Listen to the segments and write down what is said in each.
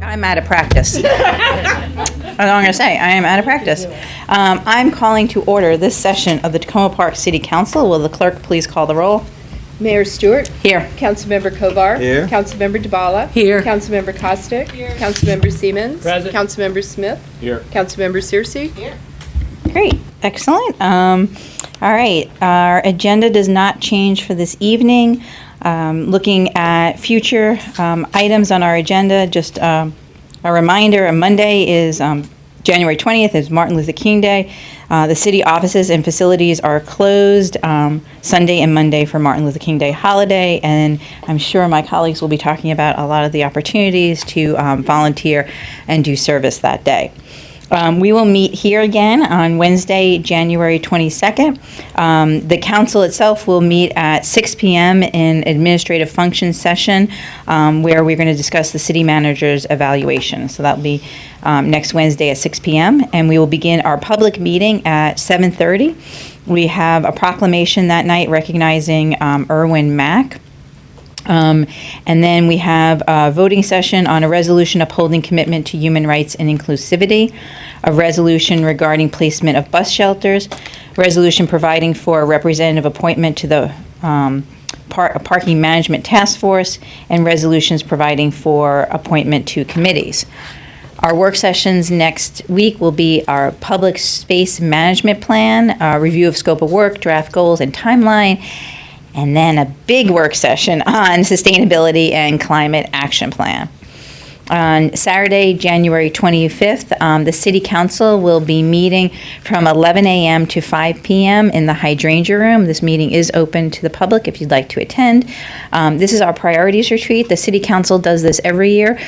I'm out of practice. That's all I'm going to say. I am out of practice. I'm calling to order this session of the Takoma Park City Council. Will the clerk please call the roll? Mayor Stewart. Here. Councilmember Kovar. Here. Councilmember Dubala. Here. Councilmember Costick. Here. Councilmember Siemens. Present. Councilmember Smith. Here. Councilmember Searcy. Here. Great. Excellent. All right. Our agenda does not change for this evening. Looking at future items on our agenda, just a reminder, Monday is January 20th is Martin Luther King Day. The city offices and facilities are closed Sunday and Monday for Martin Luther King Day holiday, and I'm sure my colleagues will be talking about a lot of the opportunities to volunteer and do service that day. We will meet here again on Wednesday, January 22nd. The council itself will meet at 6 p.m. in administrative function session where we're going to discuss the city manager's evaluation. So that'll be next Wednesday at 6 p.m. And we will begin our public meeting at 7:30. We have a proclamation that night recognizing Erwin Mack. And then we have a voting session on a resolution upholding commitment to human rights and inclusivity, a resolution regarding placement of bus shelters, resolution providing for a representative appointment to the parking management task force, and resolutions providing for appointment to committees. Our work sessions next week will be our public space management plan, review of scope of work, draft goals, and timeline, and then a big work session on sustainability and climate action plan. On Saturday, January 25th, the City Council will be meeting from 11 a.m. to 5 p.m. in the Hydrangea Room. This meeting is open to the public if you'd like to attend. This is our priorities retreat. The City Council does this every year.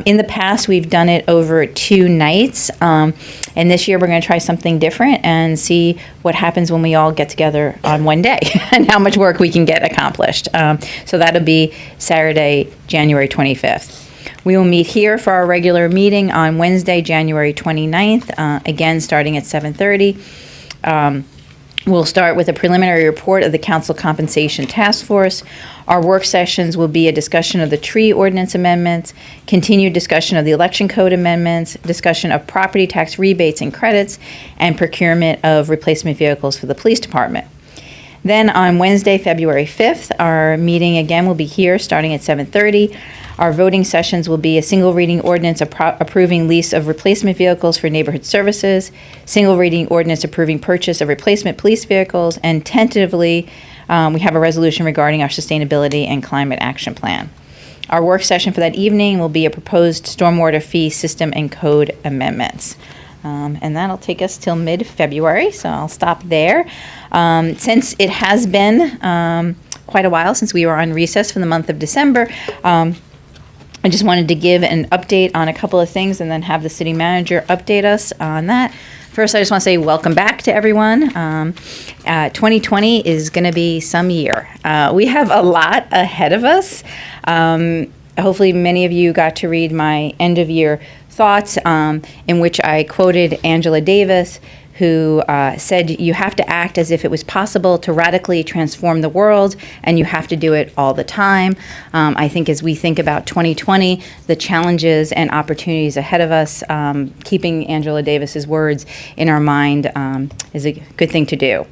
In the past, we've done it over 2 nights, and this year we're going to try something different and see what happens when we all get together on one day and how much work we can get accomplished. So that'll be Saturday, January 25th. We will meet here for our regular meeting on Wednesday, January 29th, again starting at 7:30. We'll start with a preliminary report of the Council Compensation Task Force. Our work sessions will be a discussion of the tree ordinance amendments, continued discussion of the election code amendments, discussion of property tax rebates and credits, and procurement of replacement vehicles for the police department. Then on Wednesday, February 5th, our meeting again will be here starting at 7:30. Our voting sessions will be a single reading ordinance approving lease of replacement vehicles for neighborhood services, single reading ordinance approving purchase of replacement police vehicles, and tentatively we have a resolution regarding our sustainability and climate action plan. Our work session for that evening will be a proposed stormwater fee system and code amendments. And that'll take us till mid-February, so I'll stop there. Since it has been quite a while since we were on recess for the month of December, I just wanted to give an update on a couple of things and then have the city manager update us on that. First, I just want to say welcome back to everyone. 2020 is going to be some year. We have a lot ahead of us. Hopefully many of you got to read my end-of-year thoughts in which I quoted Angela Davis, who said, "You have to act as if it was possible to radically transform the world, and you have to do it all the time." I think as we think about 2020, the challenges and opportunities ahead of us, keeping Angela Davis's words in our mind is a good thing to do.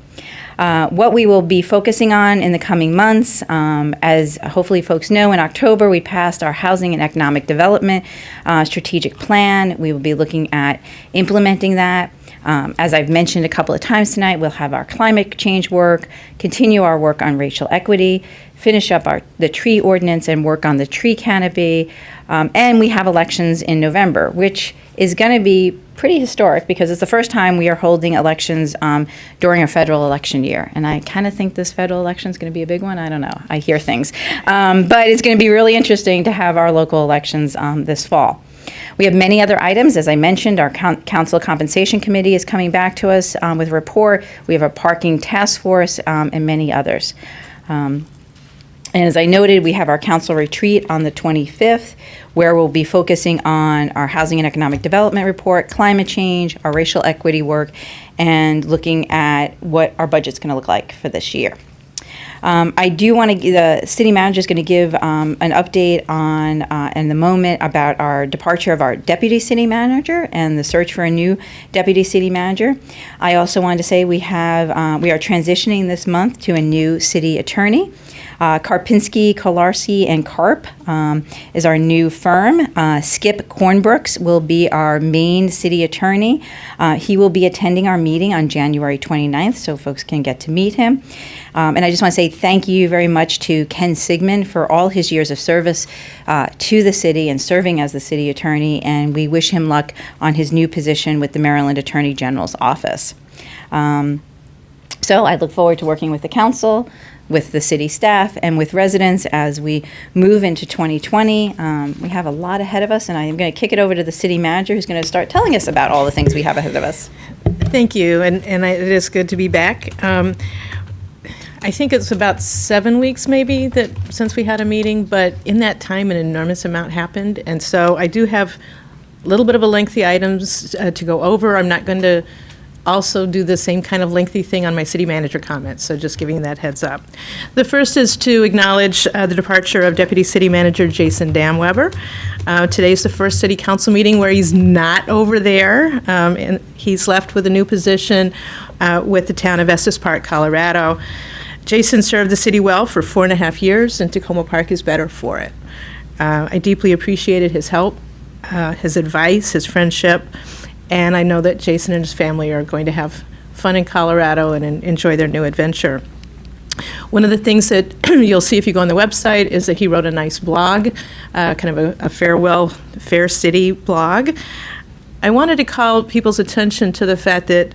What we will be focusing on in the coming months, as hopefully folks know, in October we passed our Housing and Economic Development Strategic Plan. We will be looking at implementing that. As I've mentioned a couple of times tonight, we'll have our climate change work, continue our work on racial equity, finish up the tree ordinance and work on the tree canopy, and we have elections in November, which is going to be pretty historic because it's the first time we are holding elections during a federal election year. And I kind of think this federal election is going to be a big one. I don't know. I hear things. But it's going to be really interesting to have our local elections this fall. We have many other items. As I mentioned, our Council Compensation Committee is coming back to us with a report. We have a parking task force and many others. And as I noted, we have our council retreat on the 25th, where we'll be focusing on our housing and economic development report, climate change, our racial equity work, and looking at what our budget's going to look like for this year. I do want to, the city manager is going to give an update on, in the moment, about our departure of our deputy city manager and the search for a new deputy city manager. I also wanted to say we are transitioning this month to a new city attorney. Karpinski, Kolarski, and Karp is our new firm. Skip Cornbrooks will be our main city attorney. He will be attending our meeting on January 29th, so folks can get to meet him. And I just want to say thank you very much to Ken Sigmund for all his years of service to the city and serving as the city attorney, and we wish him luck on his new position with the Maryland Attorney General's office. So I look forward to working with the council, with the city staff, and with residents as we move into 2020. We have a lot ahead of us, and I'm going to kick it over to the city manager, who's going to start telling us about all the things we have ahead of us. Thank you, and it is good to be back. I think it's about 7 weeks maybe that since we had a meeting, but in that time an enormous amount happened, and so I do have a little bit of a lengthy items to go over. I'm not going to also do the same kind of lengthy thing on my city manager comments, so just giving that heads up. The first is to acknowledge the departure of Deputy City Manager Jason Damweber. Today's the first city council meeting where he's not over there, and he's left with a new position with the town of Estes Park, Colorado. Jason served the city well for 4.5 years, and Takoma Park is better for it. I deeply appreciated his help, his advice, his friendship, and I know that Jason and his family are going to have fun in Colorado and enjoy their new adventure. One of the things that you'll see if you go on the website is that he wrote a nice blog, kind of a farewell, Fair City blog. I wanted to call people's attention to the fact that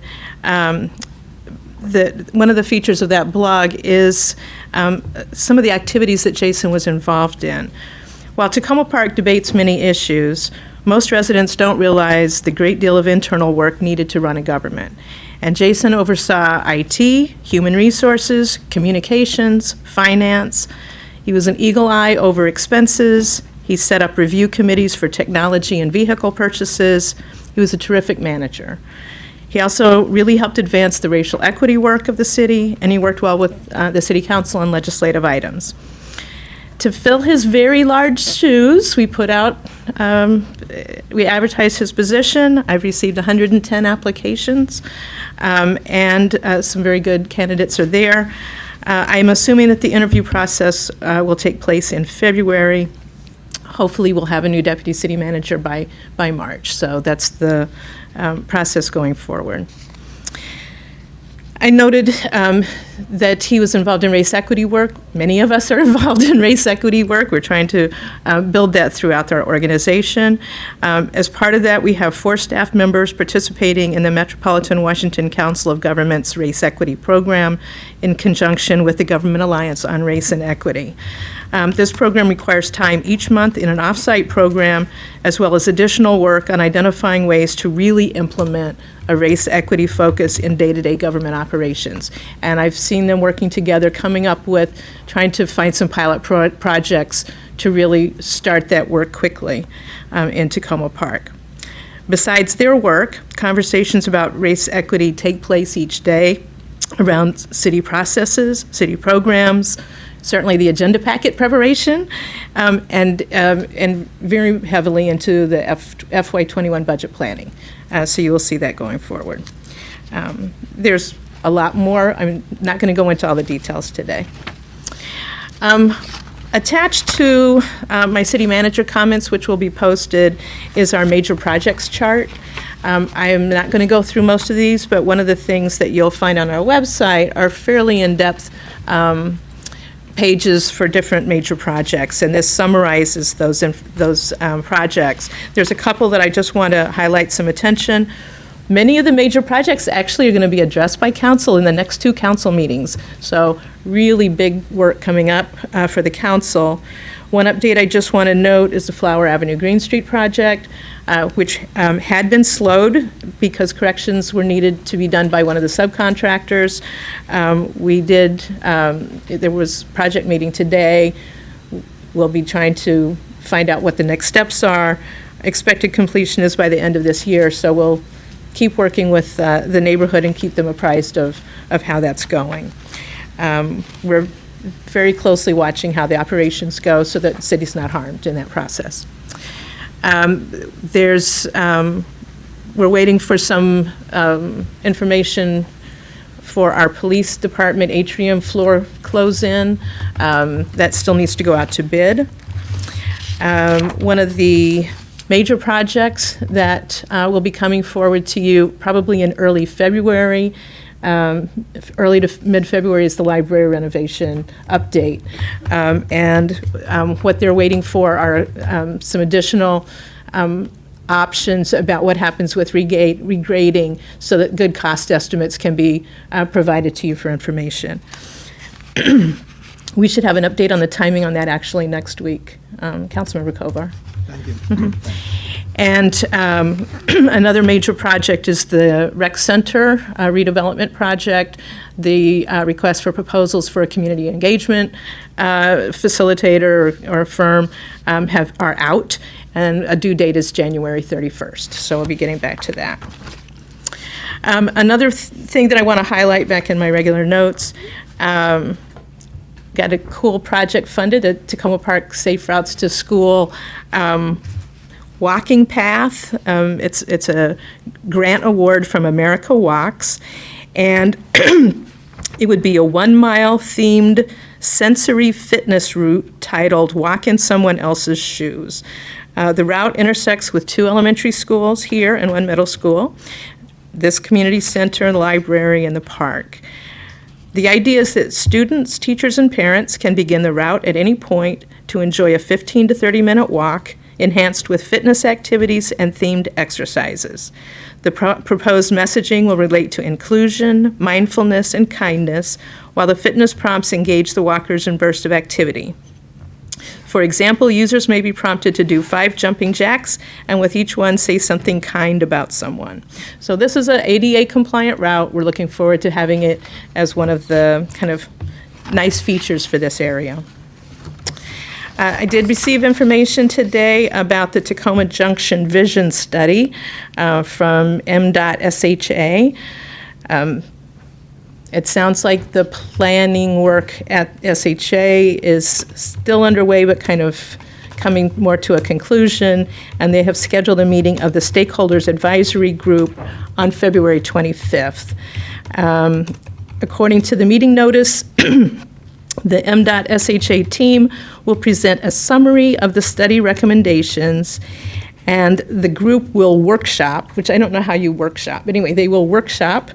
one of the features of that blog is some of the activities that Jason was involved in. While Takoma Park debates many issues, most residents don't realize the great deal of internal work needed to run a government. And Jason oversaw IT, human resources, communications, finance. He was an eagle eye over expenses. He set up review committees for technology and vehicle purchases. He was a terrific manager. He also really helped advance the racial equity work of the city, and he worked well with the city council on legislative items. To fill his very large shoes, we advertised his position. I've received 110 applications, and some very good candidates are there. I'm assuming that the interview process will take place in February. Hopefully, we'll have a new deputy city manager by March. So that's the process going forward. I noted that he was involved in race equity work. Many of us are involved in race equity work. We're trying to build that throughout our organization. As part of that, we have 4 staff members participating in the Metropolitan Washington Council of Governments Race Equity Program in conjunction with the Government Alliance on Race and Equity. This program requires time each month in an off-site program, as well as additional work on identifying ways to really implement a race equity focus in day-to-day government operations. And I've seen them working together, coming up with, trying to find some pilot projects to really start that work quickly in Takoma Park. Besides their work, conversations about race equity take place each day around city processes, city programs, certainly the agenda packet preparation, and very heavily into the FY21 budget planning. So you will see that going forward. There's a lot more. I'm not going to go into all the details today. Attached to my city manager comments, which will be posted, is our major projects chart. I am not going to go through most of these, but one of the things that you'll find on our website are fairly in-depth pages for different major projects, and this summarizes those projects. There's a couple that I just want to highlight some attention. Many of the major projects actually are going to be addressed by council in the next 2 council meetings, so really big work coming up for the council. One update I just want to note is the Flower Avenue Green Street project, which had been slowed because corrections were needed to be done by one of the subcontractors. There was project meeting today. We'll be trying to find out what the next steps are. Expected completion is by the end of this year, so we'll keep working with the neighborhood and keep them apprised of how that's going. We're very closely watching how the operations go so that the city's not harmed in that process. We're waiting for some information for our police department atrium floor close-in. That still needs to go out to bid. One of the major projects that will be coming forward to you probably in early February, early to mid-February, is the library renovation update. What they're waiting for are some additional options about what happens with regrading so that good cost estimates can be provided to you for information. We should have an update on the timing on that actually next week. Councilmember Kovar. Thank you. And another major project is the rec center redevelopment project. The request for proposals for a community engagement facilitator or firm are out, and a due date is January 31st. So we'll be getting back to that. Another thing that I want to highlight back in my regular notes, got a cool project funded at Takoma Park Safe Routes to School walking path. It's a grant award from America Walks, and it would be a 1-mile themed sensory fitness route titled Walk in Someone Else's Shoes. The route intersects with 2 elementary schools here and 1 middle school, this community center, library, and the park. The idea is that students, teachers, and parents can begin the route at any point to enjoy a 15 to 30-minute walk enhanced with fitness activities and themed exercises. The proposed messaging will relate to inclusion, mindfulness, and kindness, while the fitness prompts engage the walkers in bursts of activity. For example, users may be prompted to do 5 jumping jacks, and with each one say something kind about someone. So this is an ADA compliant route. We're looking forward to having it as one of the kind of nice features for this area. I did receive information today about the Takoma Junction Vision Study from MDOT-SHA. It sounds like the planning work at SHA is still underway, but kind of coming more to a conclusion, and they have scheduled a meeting of the Stakeholders Advisory Group on February 25th. According to the meeting notice, the MDOT-SHA team will present a summary of the study recommendations, and the group will workshop, which I don't know how you workshop, but anyway, they will workshop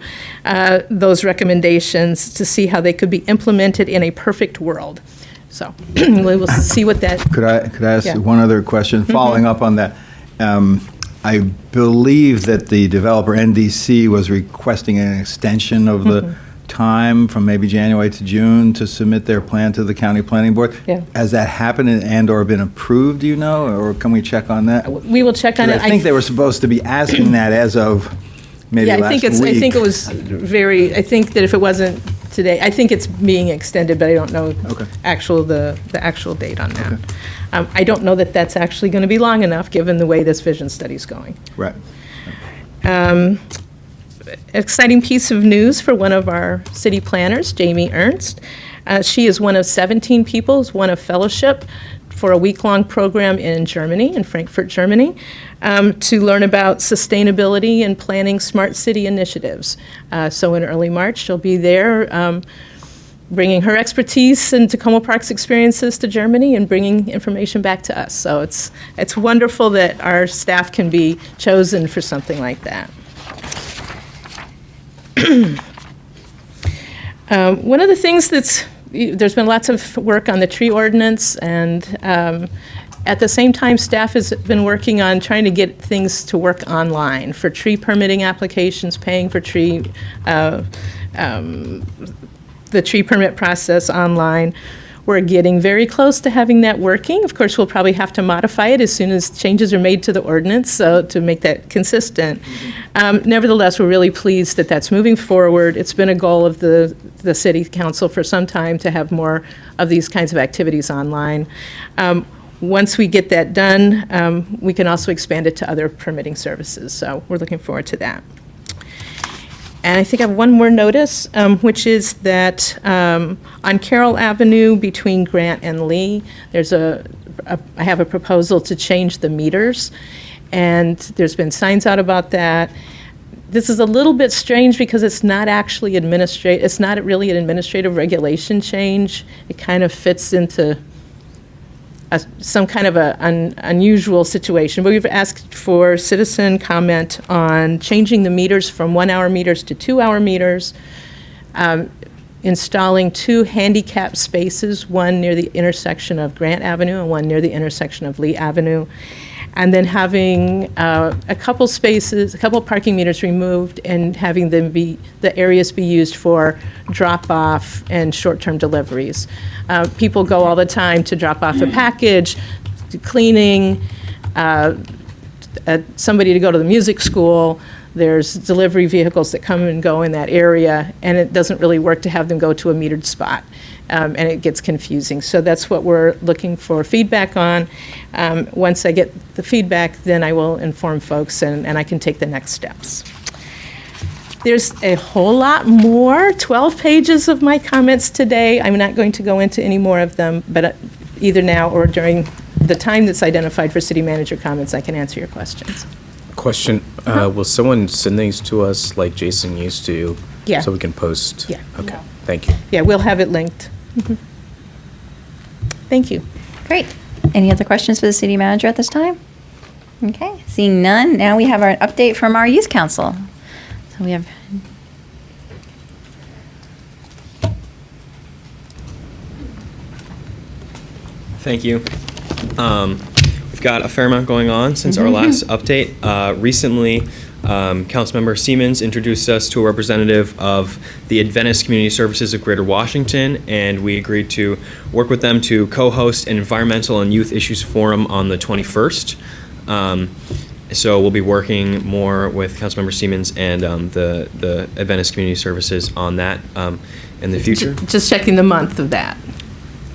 those recommendations to see how they could be implemented in a perfect world. So we will see what that... Could I ask Yeah. one other question, following up on that? I believe that the developer, NDC, was requesting an extension of the time from maybe January to June to submit their plan to the county planning board. Yeah. Has that happened and or been approved, do you know, or can we check on that? We will check on it. I think they were supposed to be asking that as of maybe Yeah, last week. I think it was I think that if it wasn't today, I think it's being extended, but I don't know Okay. the actual date on that. I don't know that that's actually going to be long enough, given the way this vision study's going. Right. Exciting piece of news for one of our city planners, Jamie Ernst. She is one of 17 people who's won a fellowship for a week-long program in Germany, in Frankfurt, Germany, to learn about sustainability and planning smart city initiatives. So in early March, she'll be there bringing her expertise and Takoma Park's experiences to Germany and bringing information back to us. So it's wonderful that our staff can be chosen for something like that. One of the things there's been lots of work on the tree ordinance, and at the same time, staff has been working on trying to get things to work online for tree permitting applications, paying for the tree permit process online. We're getting very close to having that working. Of course, we'll probably have to modify it as soon as changes are made to the ordinance, so to make that consistent. Nevertheless, we're really pleased that that's moving forward. It's been a goal of the City Council for some time to have more of these kinds of activities online. Once we get that done, we can also expand it to other permitting services, so we're looking forward to that. And I think I have one more notice, which is that on Carroll Avenue between Grant and Lee, I have a proposal to change the meters, and there's been signs out about that. This is a little bit strange because it's not actually it's not really an administrative regulation change. It kind of fits into some kind of an unusual situation. But we've asked for citizen comment on changing the meters from 1-hour meters to 2-hour meters, installing 2 handicap spaces, one near the intersection of Grant Avenue and one near the intersection of Lee Avenue, and then having a couple parking meters removed and having the areas be used for drop-off and short-term deliveries. People go all the time to drop off a package, to cleaning, somebody to go to the music school. There's delivery vehicles that come and go in that area, and it doesn't really work to have them go to a metered spot, and it gets confusing. So that's what we're looking for feedback on. Once I get the feedback, then I will inform folks, and I can take the next steps. There's a whole lot more, 12 pages of my comments today. I'm not going to go into any more of them, but either now or during the time that's identified for city manager comments, I can answer your questions. Question, will someone send these to us like Jason used to? Yeah. So we can post? Yeah. Okay, thank you. Yeah, we'll have it linked. Mhm. Thank you. Great. Any other questions for the city manager at this time? Okay, seeing none, now we have our update from our youth council. So we have, Thank you. We've got a fair amount going on since our last update. Recently, Councilmember Siemens introduced us to a representative of the Adventist Community Services of Greater Washington, and we agreed to work with them to co-host an Environmental and Youth Issues Forum on the 21st. So we'll be working more with Councilmember Siemens and the Adventist Community Services on that in the future. Just checking the month of that.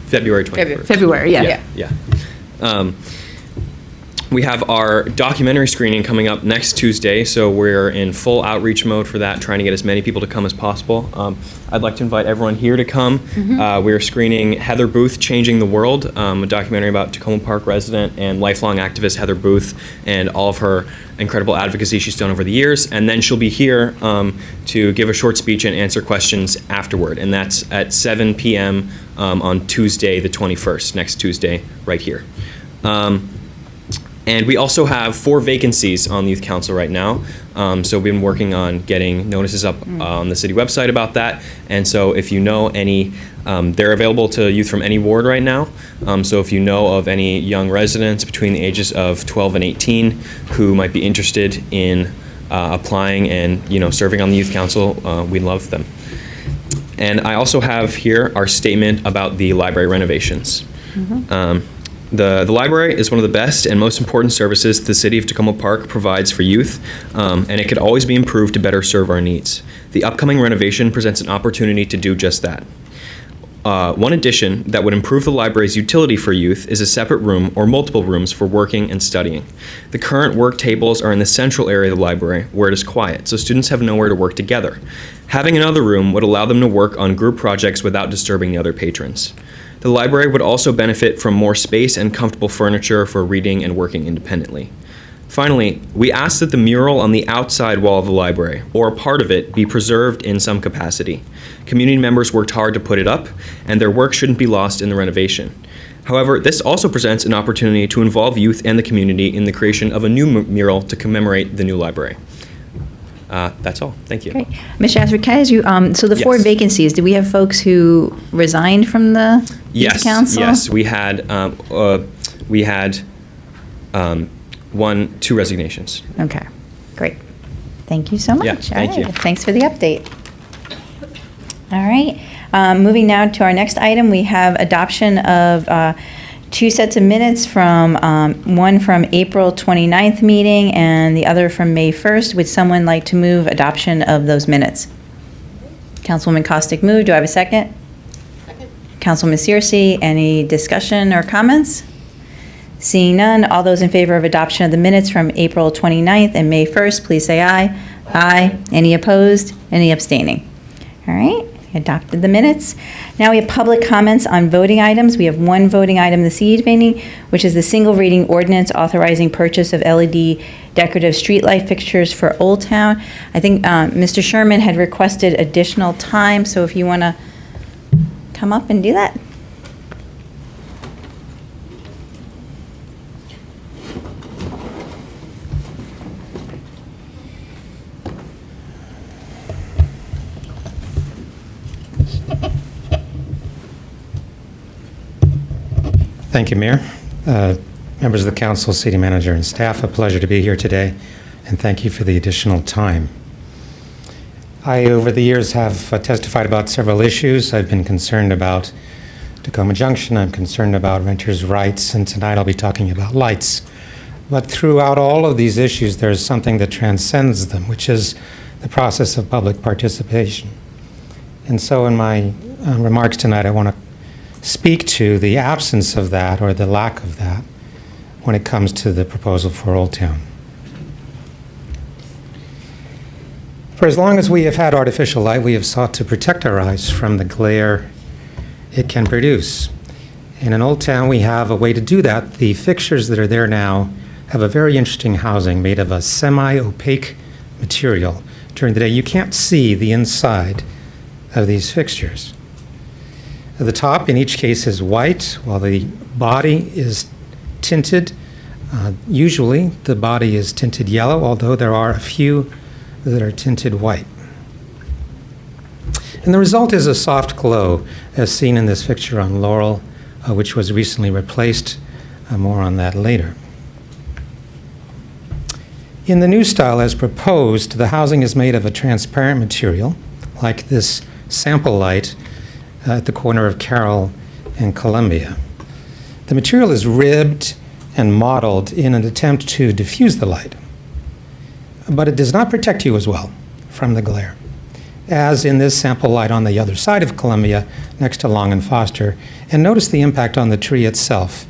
February 21st. February, yeah. Yeah. We have our documentary screening coming up next Tuesday, so we're in full outreach mode for that, trying to get as many people to come as possible. I'd like to invite everyone here to come. We're screening Heather Booth, Changing the World, a documentary about Takoma Park resident and lifelong activist Heather Booth and all of her incredible advocacy she's done over the years. And then she'll be here to give a short speech and answer questions afterward, and that's at 7 p.m. On Tuesday, the 21st, next Tuesday, right here. And we also have 4 vacancies on the Youth Council right now. So we've been working on getting notices up on the city website about that. And so if you know any, they're available to youth from any ward right now. So if you know of any young residents between the ages of 12 and 18 who might be interested in applying and serving on the Youth Council, we'd love them. And I also have here our statement about the library renovations. The library is one of the best and most important services the city of Takoma Park provides for youth, and it could always be improved to better serve our needs. The upcoming renovation presents an opportunity to do just that. One addition that would improve the library's utility for youth is a separate room or multiple rooms for working and studying. The current work tables are in the central area of the library, where it is quiet, so students have nowhere to work together. Having another room would allow them to work on group projects without disturbing the other patrons. The library would also benefit from more space and comfortable furniture for reading and working independently. Finally, we ask that the mural on the outside wall of the library, or a part of it, be preserved in some capacity. Community members worked hard to put it up, and their work shouldn't be lost in the renovation. However, this also presents an opportunity to involve youth and the community in the creation of a new mural to commemorate the new library. That's all. Thank you. great. Ms. Shasbury, can I ask you, so the 4 Yes. vacancies, do we have folks who resigned from the youth council? Yes, we had 2 resignations. Okay, great. Thank you so much. Yeah, All thank right, you. Thanks for the update. All right, moving now to our next item, we have adoption of 2 sets of minutes from, one from April 29th meeting and the other from May 1st. Would someone like to move adoption of those minutes? Councilwoman Costick moved. Do I have a second? Second. Councilwoman Searcy, any discussion or comments? Seeing none, all those in favor of adoption of the minutes from April 29th and May 1st, please say aye. Aye. Any opposed? Any abstaining? All right, adopted the minutes. Now we have public comments on voting items. We have one voting item this evening, which is the single reading ordinance authorizing purchase of LED decorative streetlight fixtures for Old Town. I think Mr. Sherman had requested additional time, so if you want to come up and do that. Thank you, Mayor. Members of the council, city manager, and staff, a pleasure to be here today, and thank you for the additional time. I, over the years, have testified about several issues. I've been concerned about Takoma Junction, I'm concerned about renters' rights, and tonight I'll be talking about lights. But throughout all of these issues, there's something that transcends them, which is the process of public participation. And so in my remarks tonight, I want to speak to the absence of that or the lack of that when it comes to the proposal for Old Town. For as long as we have had artificial light, we have sought to protect our eyes from the glare it can produce. And in Old Town, we have a way to do that. The fixtures that are there now have a very interesting housing made of a semi-opaque material. During the day, you can't see the inside of these fixtures. The top, in each case, is white, while the body is tinted. Usually, the body is tinted yellow, although there are a few that are tinted white. And the result is a soft glow, as seen in this fixture on Laurel, which was recently replaced. More on that later. In the new style as proposed, the housing is made of a transparent material, like this sample light at the corner of Carroll and Columbia. The material is ribbed and modeled in an attempt to diffuse the light, but it does not protect you as well from the glare, as in this sample light on the other side of Columbia next to Long and Foster. And notice the impact on the tree itself.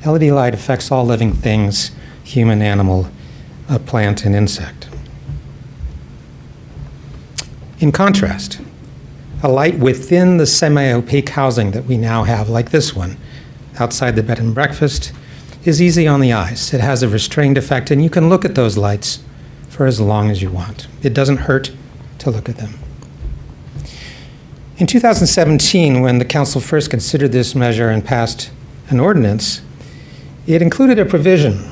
LED light affects all living things, human, animal, plant, and insect. In contrast, a light within the semi-opaque housing that we now have, like this one, outside the bed and breakfast, is easy on the eyes. It has a restrained effect, and you can look at those lights for as long as you want. It doesn't hurt to look at them. In 2017, when the council first considered this measure and passed an ordinance, it included a provision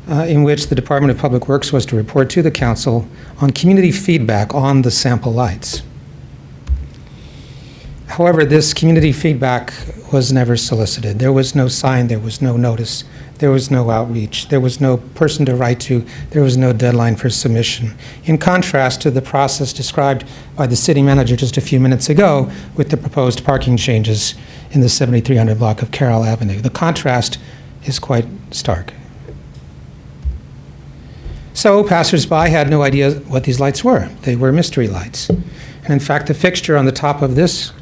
in which the Department of Public Works was to report to the council on community feedback on the sample lights. However, this community feedback was never solicited. There was no sign, there was no notice, there was no outreach, there was no person to write to, there was no deadline for submission. In contrast to the process described by the city manager just a few minutes ago with the proposed parking changes in the 7300 block of Carroll Avenue. The contrast is quite stark. So passersby had no idea what these lights were. They were mystery lights. And in fact, the fixture on the top of this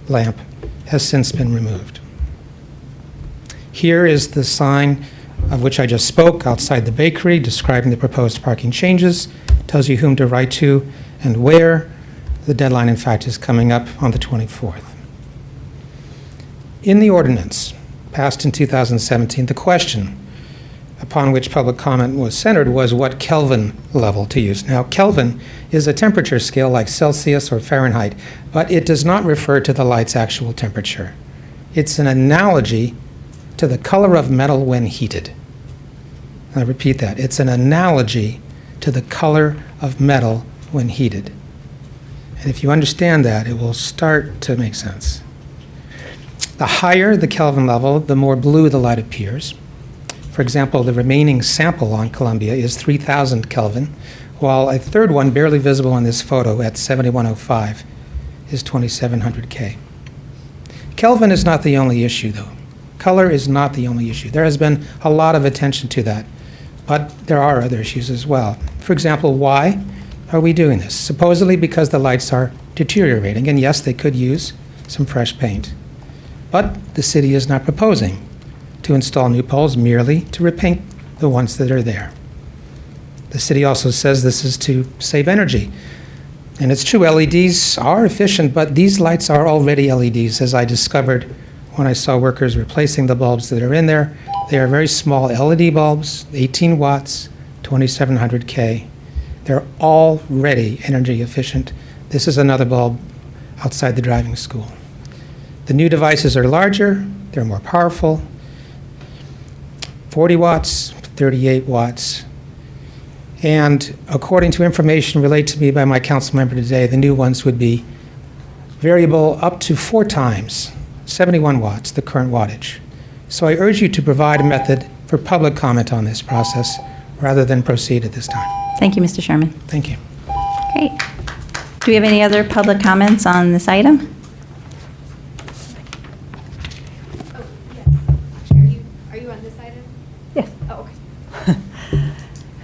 lamp has since been removed. Here is the sign of which I just spoke outside the bakery describing the proposed parking changes, tells you whom to write to and where. The deadline, in fact, is coming up on the 24th. In the ordinance passed in 2017, the question upon which public comment was centered was what Kelvin level to use. Now, Kelvin is a temperature scale like Celsius or Fahrenheit, but it does not refer to the light's actual temperature. It's an analogy to the color of metal when heated. I repeat that. It's an analogy to the color of metal when heated. And if you understand that, it will start to make sense. The higher the Kelvin level, the more blue the light appears. For example, the remaining sample on Columbia is 3,000 Kelvin, while a third one, barely visible in this photo at 7105, is 2,700 K. Kelvin is not the only issue, though. Color is not the only issue. There has been a lot of attention to that, but there are other issues as well. For example, why are we doing this? Supposedly because the lights are deteriorating, and yes, they could use some fresh paint. But the city is not proposing to install new poles, merely to repaint the ones that are there. The city also says this is to save energy. And it's true, LEDs are efficient, but these lights are already LEDs, as I discovered when I saw workers replacing the bulbs that are in there. They are very small LED bulbs, 18 watts, 2700 K. They're already energy efficient. This is another bulb outside the driving school. The new devices are larger, they're more powerful, 40 watts, 38 watts. And according to information relayed to me by my council member today, the new ones would be variable up to 4 times, 71 watts, the current wattage. So I urge you to provide a method for public comment on this process rather than proceed at this time. Thank you, Mr. Sherman. Thank you. Great. Do we have any other public comments on this item? Are you on this item? Yes. Oh, okay.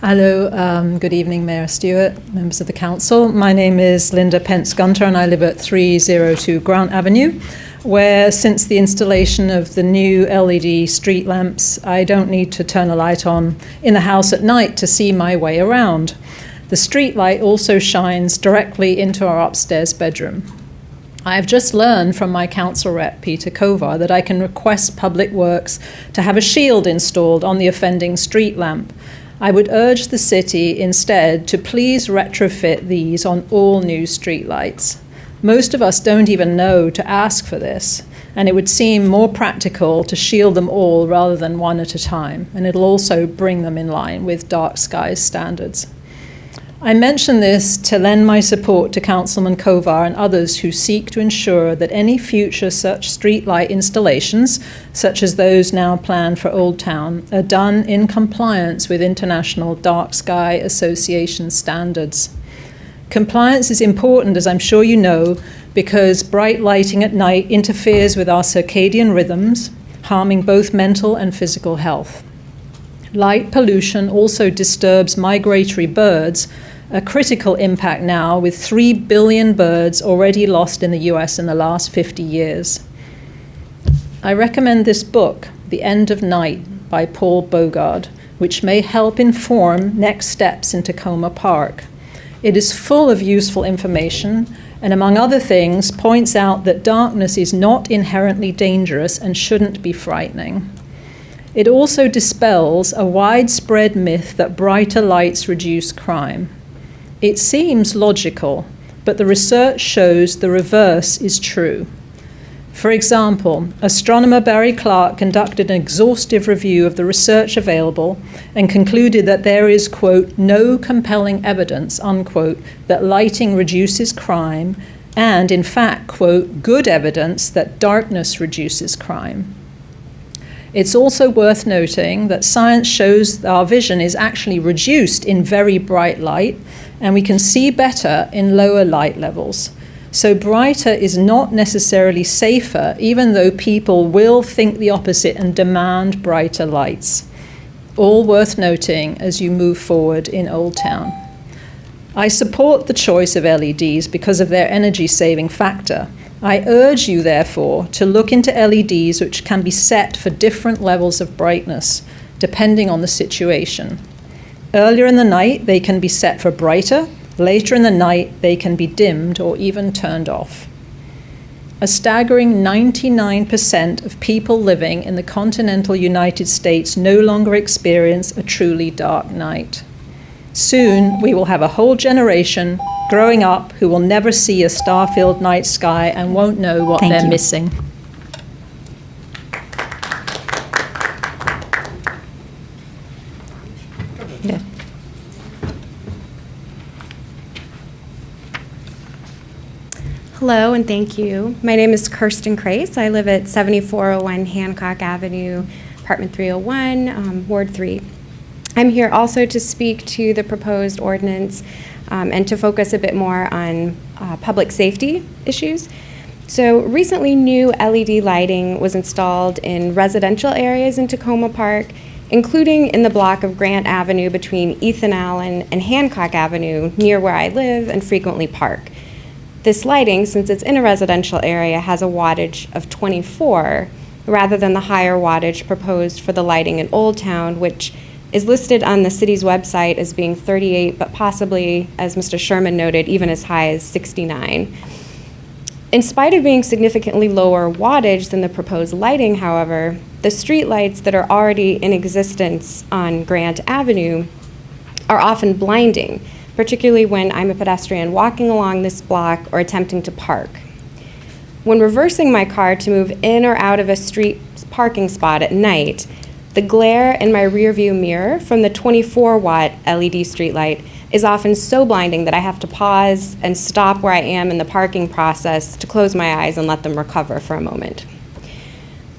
Hello, good evening, Mayor Stewart, members of the council. My name is Linda Pence-Gunter, and I live at 302 Grant Avenue, where since the installation of the new LED street lamps, I don't need to turn a light on in the house at night to see my way around. The street light also shines directly into our upstairs bedroom. I have just learned from my council rep, Peter Kovar, that I can request Public Works to have a shield installed on the offending street lamp. I would urge the city instead to please retrofit these on all new streetlights. Most of us don't even know to ask for this, and it would seem more practical to shield them all rather than one at a time, and it'll also bring them in line with dark skies standards. I mention this to lend my support to Councilman Kovar and others who seek to ensure that any future such streetlight installations, such as those now planned for Old Town, are done in compliance with International Dark Sky Association standards. Compliance is important, as I'm sure you know, because bright lighting at night interferes with our circadian rhythms, harming both mental and physical health. Light pollution also disturbs migratory birds, a critical impact now with 3 billion birds already lost in the US in the last 50 years. I recommend this book, The End of Night, by Paul Bogard, which may help inform next steps in Takoma Park. It is full of useful information and, among other things, points out that darkness is not inherently dangerous and shouldn't be frightening. It also dispels a widespread myth that brighter lights reduce crime. It seems logical, but the research shows the reverse is true. For example, astronomer Barry Clark conducted an exhaustive review of the research available and concluded that there is, quote, no compelling evidence, unquote, that lighting reduces crime, and in fact, quote, good evidence that darkness reduces crime. It's also worth noting that science shows that our vision is actually reduced in very bright light, and we can see better in lower light levels. So brighter is not necessarily safer, even though people will think the opposite and demand brighter lights. All worth noting as you move forward in Old Town. I support the choice of LEDs because of their energy-saving factor. I urge you, therefore, to look into LEDs which can be set for different levels of brightness, depending on the situation. Earlier in the night, they can be set for brighter. Later in the night, they can be dimmed or even turned off. A staggering 99% of people living in the continental United States no longer experience a truly dark night. Soon, we will have a whole generation growing up who will never see a star-filled night sky and won't know what they're missing. Yeah. Hello and thank you. My name is Kirsten Krace. I live at 7401 Hancock Avenue, apartment 301, Ward 3. I'm here also to speak to the proposed ordinance and to focus a bit more on public safety issues. So recently, new LED lighting was installed in residential areas in Takoma Park, including in the block of Grant Avenue between Ethan Allen and Hancock Avenue, near where I live and frequently park. This lighting, since it's in a residential area, has a wattage of 24, rather than the higher wattage proposed for the lighting in Old Town, which is listed on the city's website as being 38, but possibly, as Mr. Sherman noted, even as high as 69. In spite of being significantly lower wattage than the proposed lighting, however, the streetlights that are already in existence on Grant Avenue are often blinding, particularly when I'm a pedestrian walking along this block or attempting to park. When reversing my car to move in or out of a street parking spot at night, the glare in my rearview mirror from the 24-watt LED streetlight is often so blinding that I have to pause and stop where I am in the parking process to close my eyes and let them recover for a moment.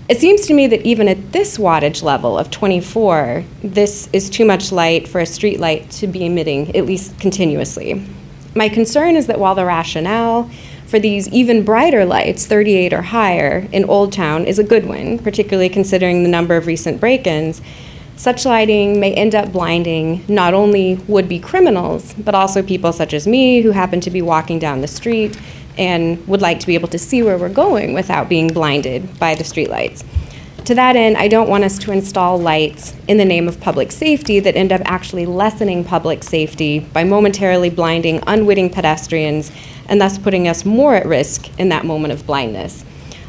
It seems to me that even at this wattage level of 24, this is too much light for a streetlight to be emitting, at least continuously. My concern is that while the rationale for these even brighter lights, 38 or higher, in Old Town is a good one, particularly considering the number of recent break-ins, such lighting may end up blinding not only would-be criminals, but also people such as me who happen to be walking down the street and would like to be able to see where we're going without being blinded by the streetlights. To that end, I don't want us to install lights in the name of public safety that end up actually lessening public safety by momentarily blinding unwitting pedestrians and thus putting us more at risk in that moment of blindness.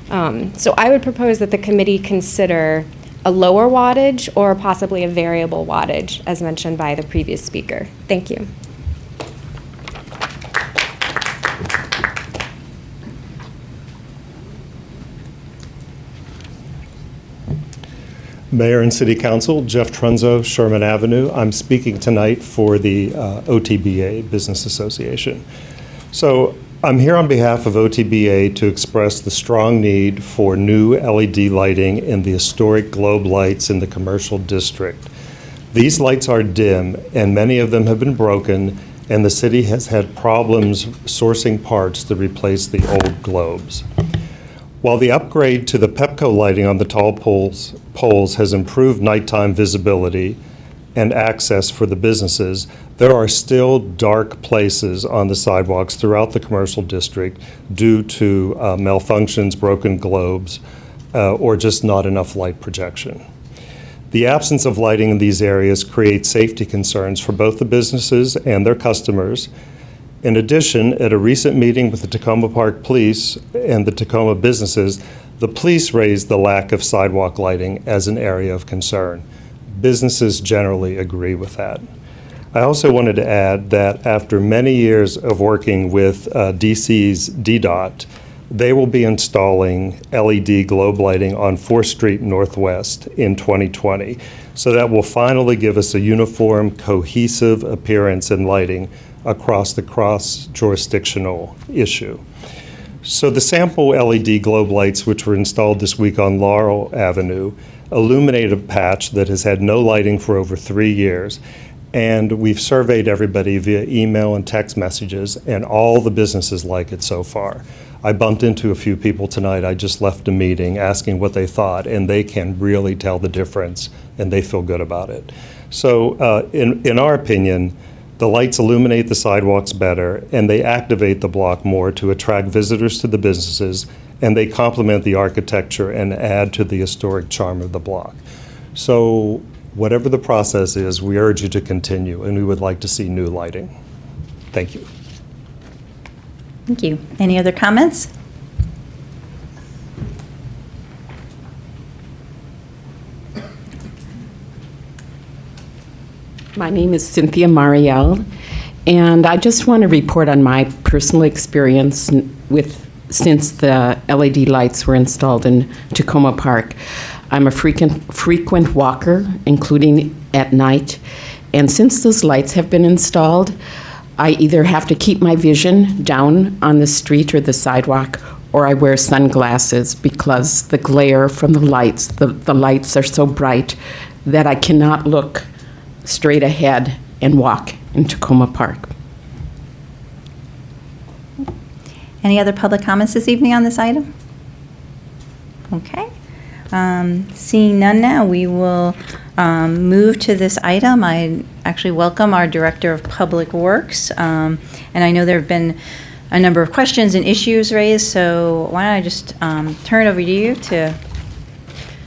So I would propose that the committee consider a lower wattage or possibly a variable wattage, as mentioned by the previous speaker. Thank you. Mayor and City Council, Jeff Trunzo, Sherman Avenue. I'm speaking tonight for the OTBA Business Association. So I'm here on behalf of OTBA to express the strong need for new LED lighting in the historic globe lights in the commercial district. These lights are dim, and many of them have been broken, and the city has had problems sourcing parts to replace the old globes. While the upgrade to the Pepco lighting on the tall poles has improved nighttime visibility and access for the businesses, there are still dark places on the sidewalks throughout the commercial district due to malfunctions, broken globes, or just not enough light projection. The absence of lighting in these areas creates safety concerns for both the businesses and their customers. In addition, at a recent meeting with the Takoma Park Police and the Takoma businesses, the police raised the lack of sidewalk lighting as an area of concern. Businesses generally agree with that. I also wanted to add that after many years of working with DC's DDOT, they will be installing LED globe lighting on 4th Street Northwest in 2020. So that will finally give us a uniform, cohesive appearance and lighting across the cross-jurisdictional issue. So the sample LED globe lights, which were installed this week on Laurel Avenue, illuminate a patch that has had no lighting for over 3 years. And we've surveyed everybody via email and text messages, and all the businesses like it so far. I bumped into a few people tonight. I just left a meeting asking what they thought, and they can really tell the difference, and they feel good about it. So in our opinion, the lights illuminate the sidewalks better, and they activate the block more to attract visitors to the businesses, and they complement the architecture and add to the historic charm of the block. So whatever the process is, we urge you to continue, and we would like to see new lighting. Thank you. Thank you. Any other comments? My name is Cynthia Marielle, and I just want to report on my personal experience since the LED lights were installed in Takoma Park. I'm a frequent walker, including at night, and since those lights have been installed, I either have to keep my vision down on the street or the sidewalk, or I wear sunglasses because the glare from the lights, the lights are so bright that I cannot look straight ahead and walk in Takoma Park. Any other public comments this evening on this item? Okay. Seeing none now, we will move to this item. I actually welcome our Director of Public Works, and I know there have been a number of questions and issues raised, so why don't I just turn it over to you to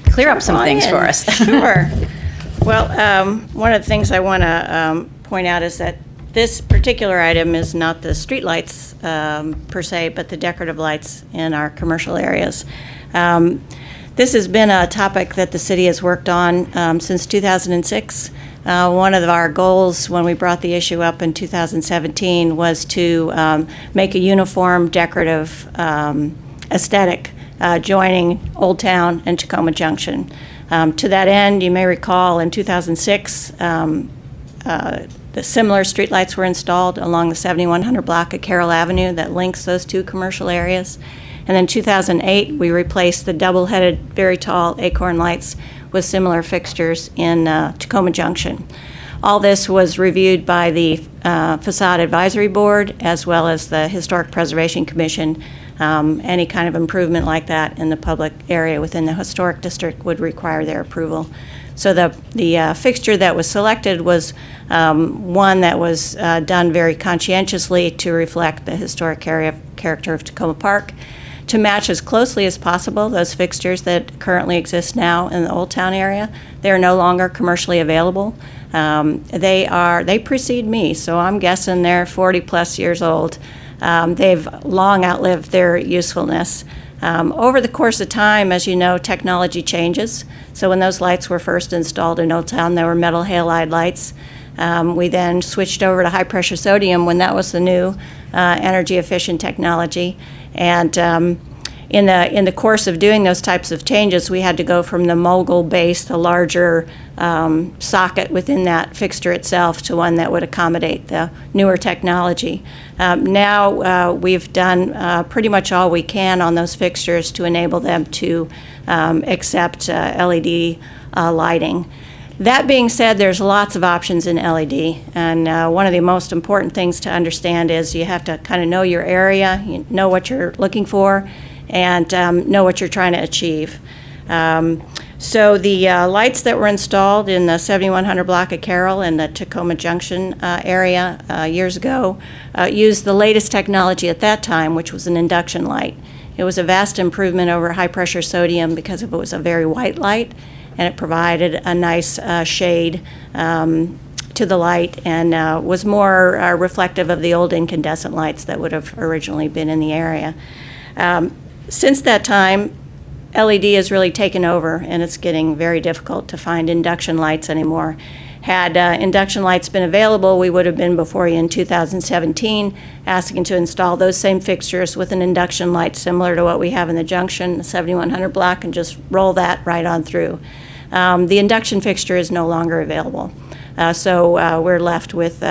clear up some things for us. Sure. Well, one of the things I want to point out is that this particular item is not the streetlights per se, but the decorative lights in our commercial areas. This has been a topic that the city has worked on since 2006. One of our goals when we brought the issue up in 2017 was to make a uniform decorative aesthetic joining Old Town and Takoma Junction. To that end, you may recall in 2006, the similar streetlights were installed along the 7100 block of Carroll Avenue that links those two commercial areas. And in 2008, we replaced the double-headed, very tall acorn lights with similar fixtures in Takoma Junction. All this was reviewed by the Facade Advisory Board as well as the Historic Preservation Commission. Any kind of improvement like that in the public area within the historic district would require their approval. So the fixture that was selected was one that was done very conscientiously to reflect the historic character of Takoma Park, to match as closely as possible those fixtures that currently exist now in the Old Town area. They are no longer commercially available. They precede me, so I'm guessing they're 40-plus years old. They've long outlived their usefulness. Over the course of time, as you know, technology changes. So when those lights were first installed in Old Town, they were metal halide lights. We then switched over to high-pressure sodium when that was the new energy-efficient technology. And in the course of doing those types of changes, we had to go from the mogul base, the larger socket within that fixture itself, to one that would accommodate the newer technology. Now we've done pretty much all we can on those fixtures to enable them to accept LED lighting. That being said, there's lots of options in LED, and one of the most important things to understand is you have to kind of know your area, you know what you're looking for, and know what you're trying to achieve. So the lights that were installed in the 7100 block of Carroll and the Takoma Junction area years ago used the latest technology at that time, which was an induction light. It was a vast improvement over high-pressure sodium because it was a very white light, and it provided a nice shade to the light and was more reflective of the old incandescent lights that would have originally been in the area. Since that time, LED has really taken over, and it's getting very difficult to find induction lights anymore. Had induction lights been available, we would have been before you in 2017 asking to install those same fixtures with an induction light similar to what we have in the junction, the 7100 block, and just roll that right on through. The induction fixture is no longer available. So we're left with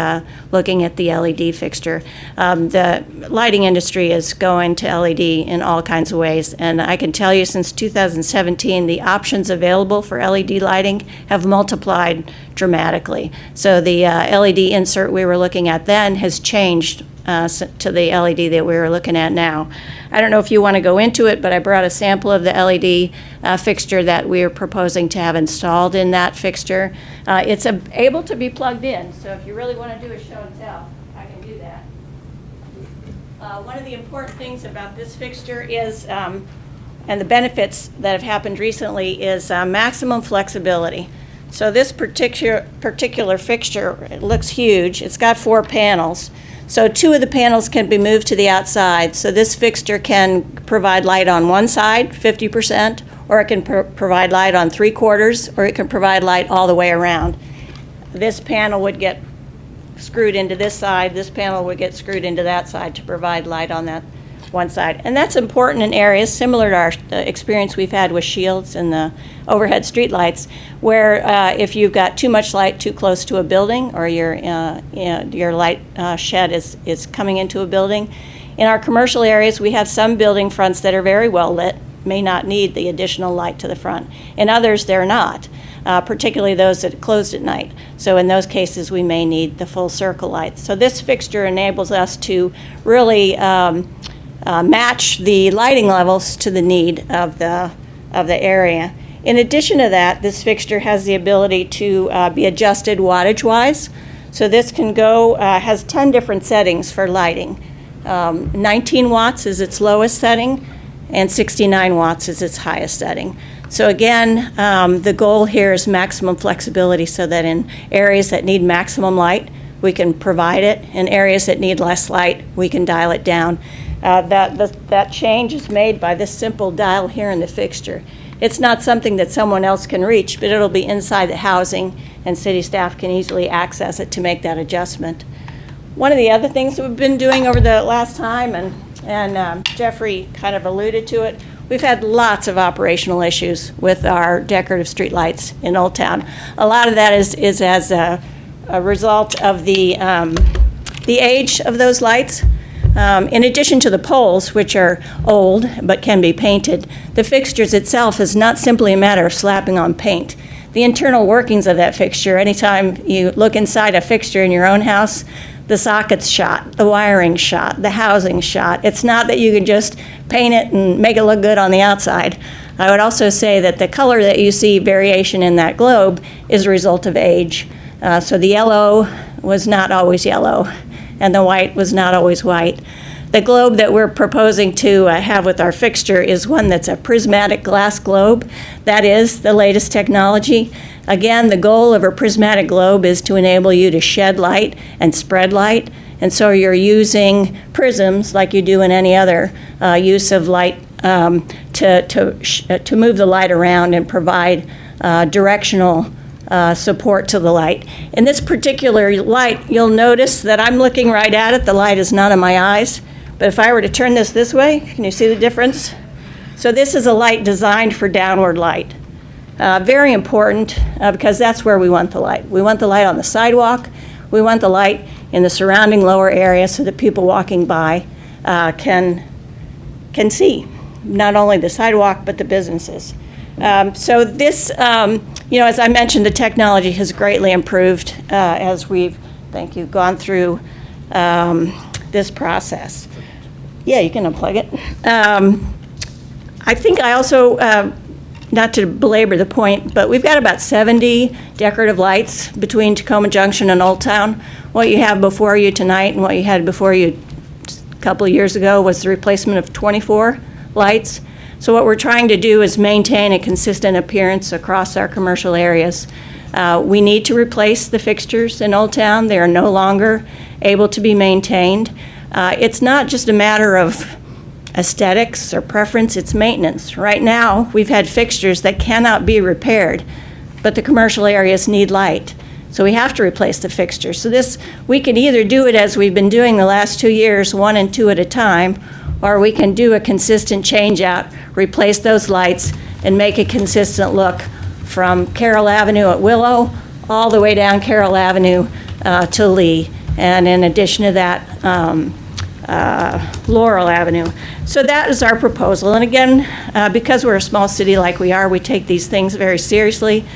looking at the LED fixture. The lighting industry is going to LED in all kinds of ways, and I can tell you since 2017, the options available for LED lighting have multiplied dramatically. So the LED insert we were looking at then has changed to the LED that we were looking at now. I don't know if you want to go into it, but I brought a sample of the LED fixture that we are proposing to have installed in that fixture. It's able to be plugged in, so if you really want to do a show and tell, I can do that. One of the important things about this fixture is, and the benefits that have happened recently, is maximum flexibility. So this particular fixture, it looks huge. It's got 4 panels. So 2 of the panels can be moved to the outside. So this fixture can provide light on one side, 50%, or it can provide light on 3/4, or it can provide light all the way around. This panel would get screwed into this side. This panel would get screwed into that side to provide light on that one side. And that's important in areas similar to the experience we've had with shields and the overhead street lights, where if you've got too much light too close to a building, or your light shed is coming into a building. In our commercial areas, we have some building fronts that are very well lit, may not need the additional light to the front. In others, they're not, particularly those that are closed at night. So in those cases, we may need the full circle light. So this fixture enables us to really match the lighting levels to the need of the area. In addition to that, this fixture has the ability to be adjusted wattage-wise. So this can go, has 10 different settings for lighting. 19 watts is its lowest setting, and 69 watts is its highest setting. So again, the goal here is maximum flexibility so that in areas that need maximum light, we can provide it. In areas that need less light, we can dial it down. That change is made by this simple dial here in the fixture. It's not something that someone else can reach, but it'll be inside the housing, and city staff can easily access it to make that adjustment. One of the other things that we've been doing over the last time, and Jeffrey kind of alluded to it, we've had lots of operational issues with our decorative streetlights in Old Town. A lot of that is as a result of the age of those lights. In addition to the poles, which are old but can be painted, the fixtures itself is not simply a matter of slapping on paint. The internal workings of that fixture, anytime you look inside a fixture in your own house, the socket's shot, the wiring's shot, the housing's shot. It's not that you can just paint it and make it look good on the outside. I would also say that the color that you see variation in that globe is a result of age. So the yellow was not always yellow, and the white was not always white. The globe that we're proposing to have with our fixture is one that's a prismatic glass globe. That is the latest technology. Again, the goal of a prismatic globe is to enable you to shed light and spread light. And so you're using prisms like you do in any other use of light to move the light around and provide directional support to the light. In this particular light, you'll notice that I'm looking right at it. The light is not in my eyes. But if I were to turn this way, can you see the difference? So this is a light designed for downward light. Very important because that's where we want the light. We want the light on the sidewalk. We want the light in the surrounding lower area so that people walking by can see not only the sidewalk but the businesses. So this, as I mentioned, the technology has greatly improved as we've, gone through this process. Yeah, you can unplug it. I think I also, not to belabor the point, but we've got about 70 decorative lights between Takoma Junction and Old Town. What you have before you tonight and what you had before you a couple of years ago was the replacement of 24 lights. So what we're trying to do is maintain a consistent appearance across our commercial areas. We need to replace the fixtures in Old Town. They are no longer able to be maintained. It's not just a matter of aesthetics or preference, it's maintenance. Right now, we've had fixtures that cannot be repaired, but the commercial areas need light. So we have to replace the fixtures. So this, we can either do it as we've been doing the last 2 years, 1 and 2 at a time, or we can do a consistent change out, replace those lights, and make a consistent look from Carroll Avenue at Willow all the way down Carroll Avenue to Lee. And in addition to that, Laurel Avenue. So that is our proposal. And again, because we're a small city like we are, we take these things very seriously,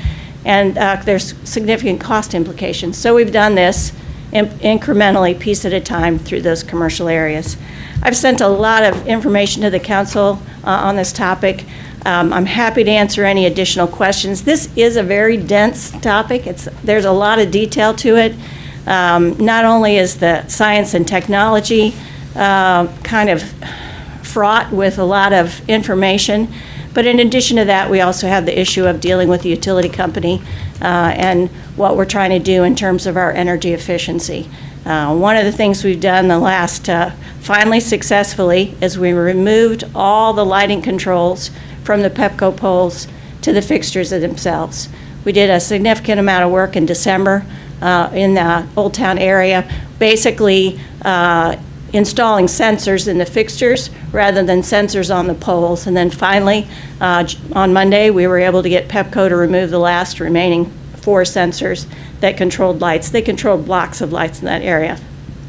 and there's significant cost implications. So we've done this incrementally, piece at a time, through those commercial areas. I've sent a lot of information to the council on this topic. I'm happy to answer any additional questions. This is a very dense topic. There's a lot of detail to it. Not only is the science and technology kind of fraught with a lot of information, but in addition to that, we also have the issue of dealing with the utility company and what we're trying to do in terms of our energy efficiency. One of the things we've done the last, finally successfully, is we removed all the lighting controls from the Pepco poles to the fixtures themselves. We did a significant amount of work in December in the Old Town area, basically installing sensors in the fixtures rather than sensors on the poles. And then finally, on Monday, we were able to get Pepco to remove the last remaining 4 sensors that controlled lights. They controlled blocks of lights in that area.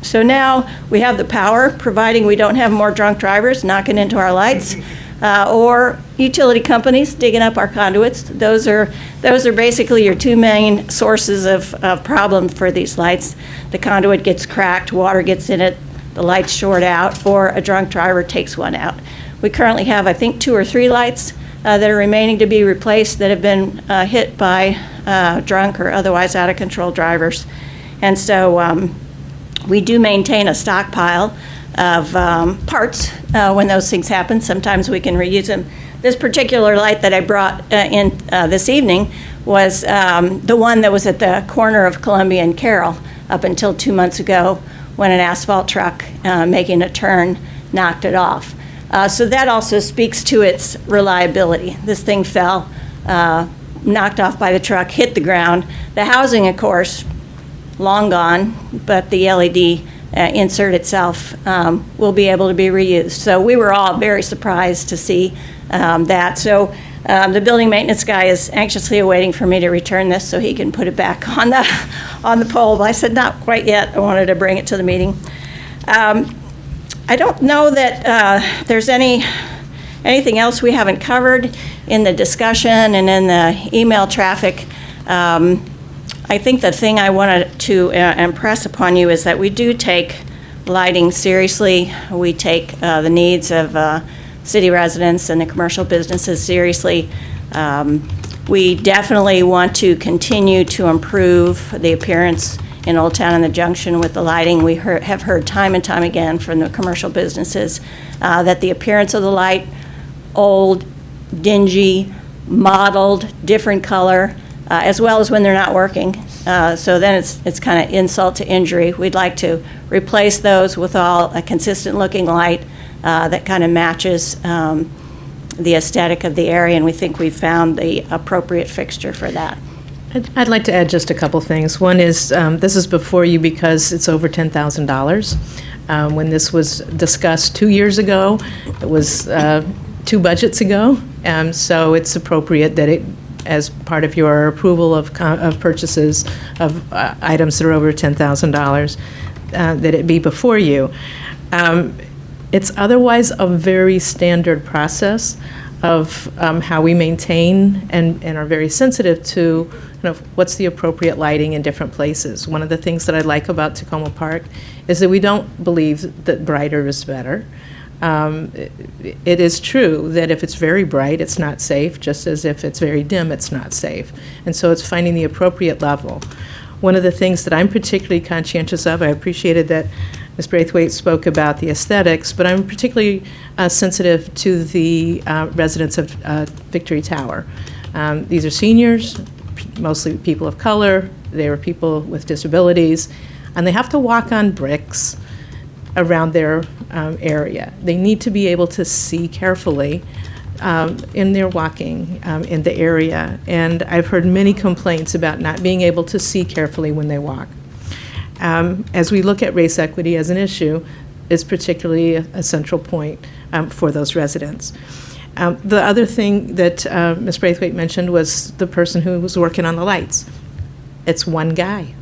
So now we have the power, providing we don't have more drunk drivers knocking into our lights, or utility companies digging up our conduits. Those are basically your 2 main sources of problem for these lights. The conduit gets cracked, water gets in it, the lights short out, or a drunk driver takes one out. We currently have, I think, 2 or 3 lights that are remaining to be replaced that have been hit by drunk or otherwise out of control drivers. And so we do maintain a stockpile of parts when those things happen. Sometimes we can reuse them. this particular light that I brought in this evening was the one that was at the corner of Columbia and Carroll up until 2 months ago when an asphalt truck making a turn knocked it off. So that also speaks to its reliability. This thing fell, knocked off by the truck, hit the ground. The housing, of course, long gone, but the LED insert itself will be able to be reused. So we were all very surprised to see that. So the building maintenance guy is anxiously awaiting for me to return this so he can put it back on the pole. But I said, not quite yet. I wanted to bring it to the meeting. I don't know that there's anything else we haven't covered in the discussion and in the email traffic. I think the thing I wanted to impress upon you is that we do take lighting seriously. We take the needs of city residents and the commercial businesses seriously. We definitely want to continue to improve the appearance in Old Town and the Junction with the lighting. We have heard time and time again from the commercial businesses that the appearance of the light, old, dingy, mottled, different color, as well as when they're not working. So then it's kind of insult to injury. We'd like to replace those with a consistent looking light that kind of matches the aesthetic of the area, and we think we've found the appropriate fixture for that. I'd like to add just a couple things. One is, this is before you because it's over $10,000. When this was discussed 2 years ago, it was 2 budgets ago, so it's appropriate that it, as part of your approval of purchases of items that are over $10,000, that it be before you. It's otherwise a very standard process of how we maintain and are very sensitive to what's the appropriate lighting in different places. One of the things that I like about Takoma Park is that we don't believe that brighter is better. It is true that if it's very bright, it's not safe, just as if it's very dim, it's not safe. And so it's finding the appropriate level. One of the things that I'm particularly conscientious of, I appreciated that Ms. Braithwaite spoke about the aesthetics, but I'm particularly sensitive to the residents of Victory Tower. These are seniors, mostly people of color. They are people with disabilities, and they have to walk on bricks around their area. They need to be able to see carefully in their walking in the area. And I've heard many complaints about not being able to see carefully when they walk. As we look at race equity as an issue, is particularly a central point for those residents. The other thing that Ms. Braithwaite mentioned was the person who was working on the lights. It's one guy.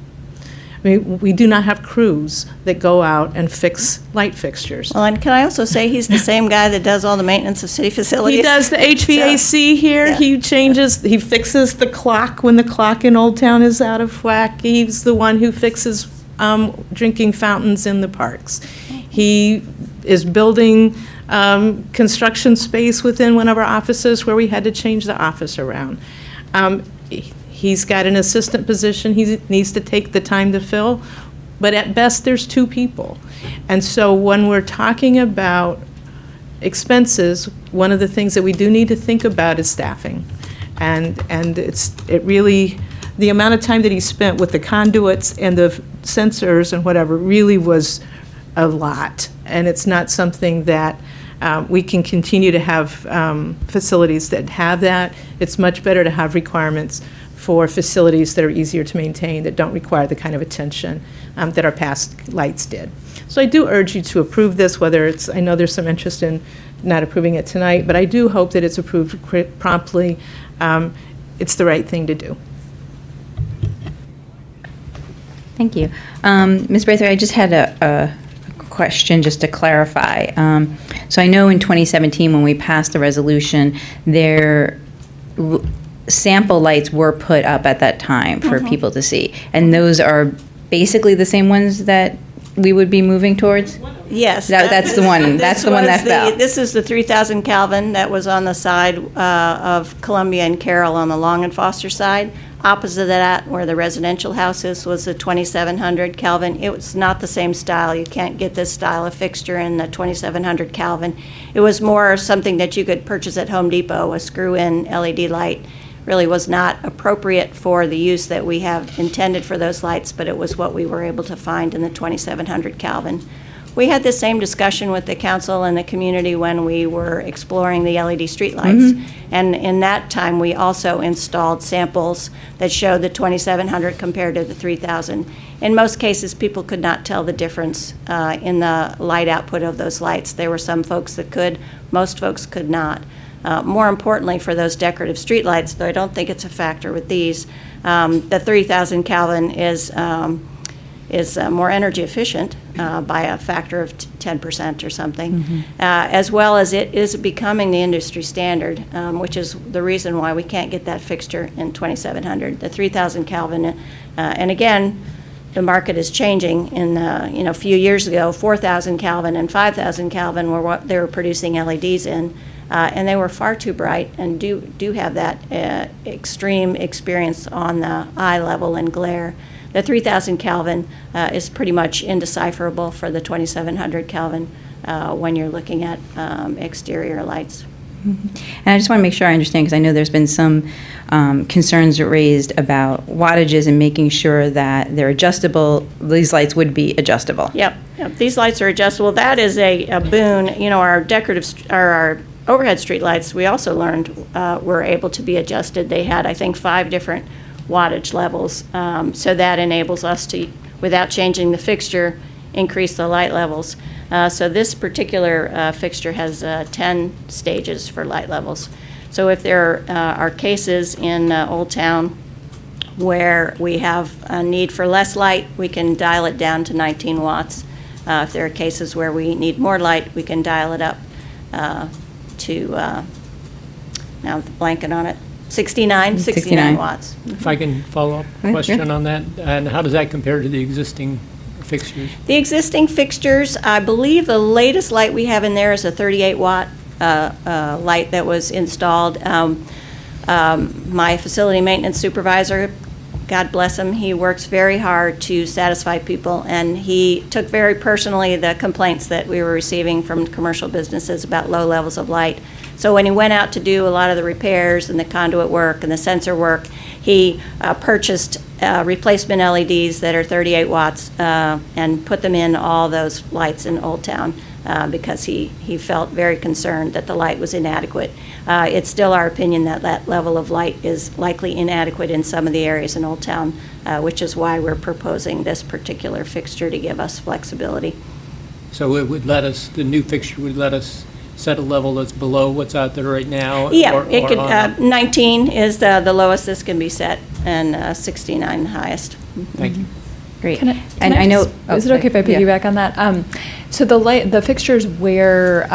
I mean, we do not have crews that go out and fix light fixtures. Well, and can I also say he's the same guy that does all the maintenance of city facilities? He does the HVAC here. Yeah. He fixes the clock when the clock in Old Town is out of whack. He's the one who fixes drinking fountains in the parks. He is building construction space within one of our offices where we had to change the office around. He's got an assistant position he needs to take the time to fill, but at best there's 2 people. And so when we're talking about expenses, one of the things that we do need to think about is staffing. And it really, the amount of time that he spent with the conduits and the sensors and whatever really was a lot. And it's not something that we can continue to have facilities that have that. It's much better to have requirements for facilities that are easier to maintain, that don't require the kind of attention that our past lights did. So I do urge you to approve this, whether it's, I know there's some interest in not approving it tonight, but I do hope that it's approved promptly. It's the right thing to do. Thank you. Ms. Braithwaite, I just had a question just to clarify. So I know in 2017 when we passed the resolution, sample lights were put up at that time for people to see. And those are basically the same ones that we would be moving towards? Yes. That's the one. That's the one that fell. This is the 3,000 Kelvin that was on the side of Columbia and Carroll on the Long and Foster side. Opposite of that, where the residential house is, was the 2,700 Kelvin. It was not the same style. You can't get this style of fixture in the 2,700 Kelvin. It was more something that you could purchase at Home Depot, a screw-in LED light. Really was not appropriate for the use that we have intended for those lights, but it was what we were able to find in the 2,700 Kelvin. We had the same discussion with the council and the community when we were exploring the LED streetlights. And in that time, we also installed samples that showed the 2,700 compared to the 3,000. In most cases, people could not tell the difference in the light output of those lights. There were some folks that could, most folks could not. More importantly, for those decorative streetlights, though I don't think it's a factor with these, the 3,000 Kelvin is more energy efficient by a factor of 10% or something, as well as it is becoming the industry standard, which is the reason why we can't get that fixture in 2,700. The 3,000 Kelvin, and again, the market is changing. In a few years ago, 4,000 Kelvin and 5,000 Kelvin were what they were producing LEDs in. And they were far too bright and do have that extreme experience on the eye level and glare. The 3,000 Kelvin is pretty much indecipherable for the 2,700 Kelvin when you're looking at exterior lights. And I just want to make sure I understand, because I know there's been some concerns raised about wattages and making sure that they're adjustable. These lights would be adjustable. Yep. These lights are adjustable. That is a boon. Our decorative, our overhead street lights, we also learned were able to be adjusted. They had, I think, 5 different wattage levels. So that enables us to, without changing the fixture, increase the light levels. So this particular fixture has 10 stages for light levels. So if there are cases in Old Town where we have a need for less light, we can dial it down to 19 watts. If there are cases where we need more light, we can dial it up to, now I'm blanking on it, 69 watts. If I can follow up a question on that, and how does that compare to the existing fixtures? The existing fixtures, I believe the latest light we have in there is a 38 watt light that was installed. My facility maintenance supervisor, God bless him, he works very hard to satisfy people, and he took very personally the complaints that we were receiving from commercial businesses about low levels of light. So when he went out to do a lot of the repairs and the conduit work and the sensor work, he purchased replacement LEDs that are 38 watts and put them in all those lights in Old Town because he felt very concerned that the light was inadequate. It's still our opinion that that level of light is likely inadequate in some of the areas in Old Town, which is why we're proposing this particular fixture to give us flexibility. So it would let us, the new fixture would let us set a level that's below what's out there right now? Yeah, it could. 19 is the lowest this can be set, and 69 the highest. Thank you. Great. Can And I know. Is it okay if I piggyback on that? So the fixtures where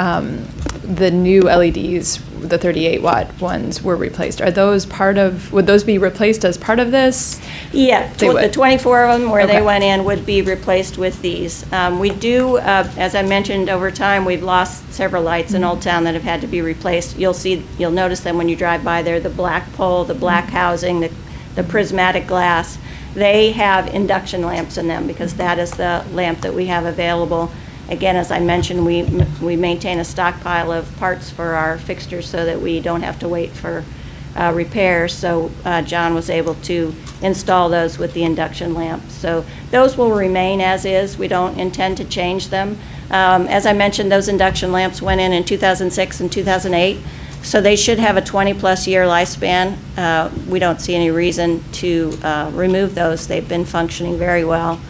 the new LEDs, the 38 watt ones, were replaced, are those part of? Would those be replaced as part of this? Yeah, the 24 of them where they Okay. went in would be replaced with these. We do, as I mentioned, over time we've lost several lights in Old Town that have had to be replaced. You'll notice them when you drive by there. The black pole, the black housing, the prismatic glass. They have induction lamps in them because that is the lamp that we have available. Again, as I mentioned, we maintain a stockpile of parts for our fixtures so that we don't have to wait for repairs. So John was able to install those with the induction lamp. So those will remain as is. We don't intend to change them. As I mentioned, those induction lamps went in 2006 and 2008. So they should have a 20-plus year lifespan. We don't see any reason to remove those. They've been functioning very well.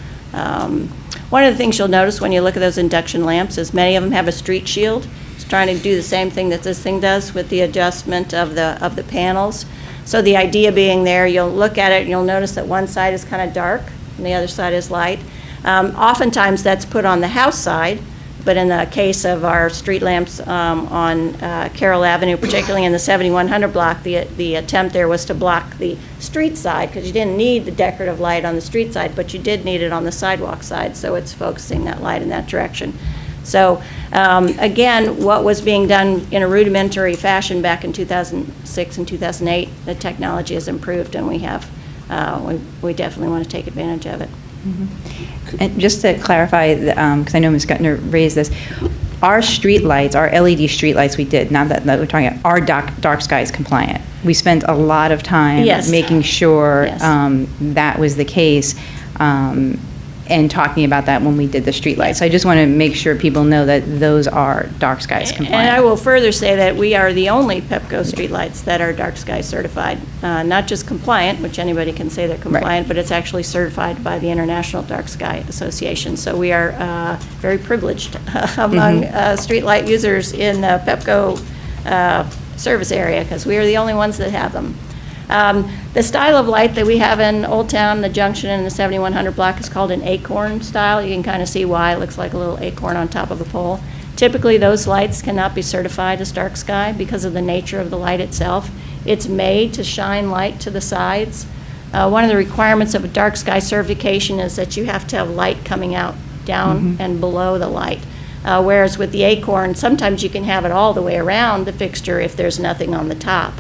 One of the things you'll notice when you look at those induction lamps is many of them have a street shield. It's trying to do the same thing that this thing does with the adjustment of the panels. So the idea being there, you'll look at it and you'll notice that one side is kind of dark and the other side is light. Oftentimes that's put on the house side But in the case of our street lamps on Carroll Avenue, particularly in the 7100 block, the attempt there was to block the street side, because you didn't need the decorative light on the street side, but you did need it on the sidewalk side, so it's focusing that light in that direction. So again, what was being done in a rudimentary fashion back in 2006 and 2008, the technology has improved, and we have, we definitely want to take advantage of it. And just to clarify, because I know Ms. Gutner raised this, our street lights, our LED street lights we did, not that we're talking about, are dark skies compliant. We spent a lot of time Yes. making sure Yes. That was the case, and talking about that when we did the street lights. So I just want to make sure people know that those are dark skies compliant. And I will further say that we are the only Pepco streetlights that are dark sky certified, not just compliant, which anybody can say they're compliant, but it's actually certified by the International Dark Sky Association. So we are very privileged among streetlight users in Pepco service area, because we are the only ones that have them. The style of light that we have in Old Town, the Junction, and the 7100 block is called an acorn style. You can kind of see why it looks like a little acorn on top of a pole. Typically, those lights cannot be certified as dark sky because of the nature of the light itself. It's made to shine light to the sides. One of the requirements of a dark sky certification is that you have to have light coming out down and below the light. Whereas with the acorn, sometimes you can have it all the way around the fixture if there's nothing on the top.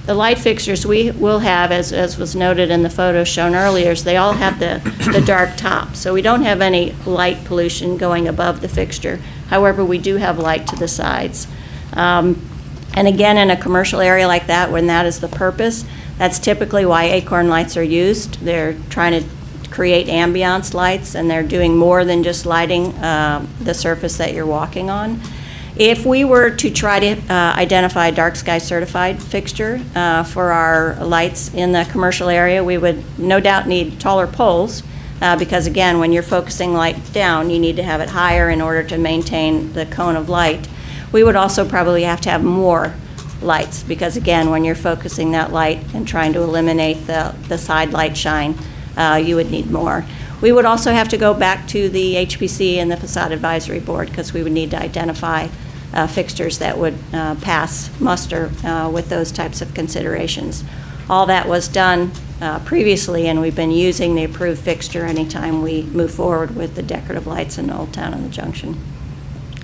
The light fixtures we will have, as was noted in the photos shown earlier, is they all have the dark top. So we don't have any light pollution going above the fixture. However, we do have light to the sides. And again, in a commercial area like that, when that is the purpose, that's typically why acorn lights are used. They're trying to create ambiance lights, and they're doing more than just lighting the surface that you're walking on. If we were to try to identify a dark sky certified fixture for our lights in the commercial area, we would no doubt need taller poles because again, when you're focusing light down, you need to have it higher in order to maintain the cone of light. We would also probably have to have more lights because again, when you're focusing that light and trying to eliminate the side light shine, you would need more. We would also have to go back to the HPC and the Facade Advisory Board because we would need to identify fixtures that would pass muster with those types of considerations. All that was done previously, and we've been using the approved fixture anytime we move forward with the decorative lights in Old Town and the Junction.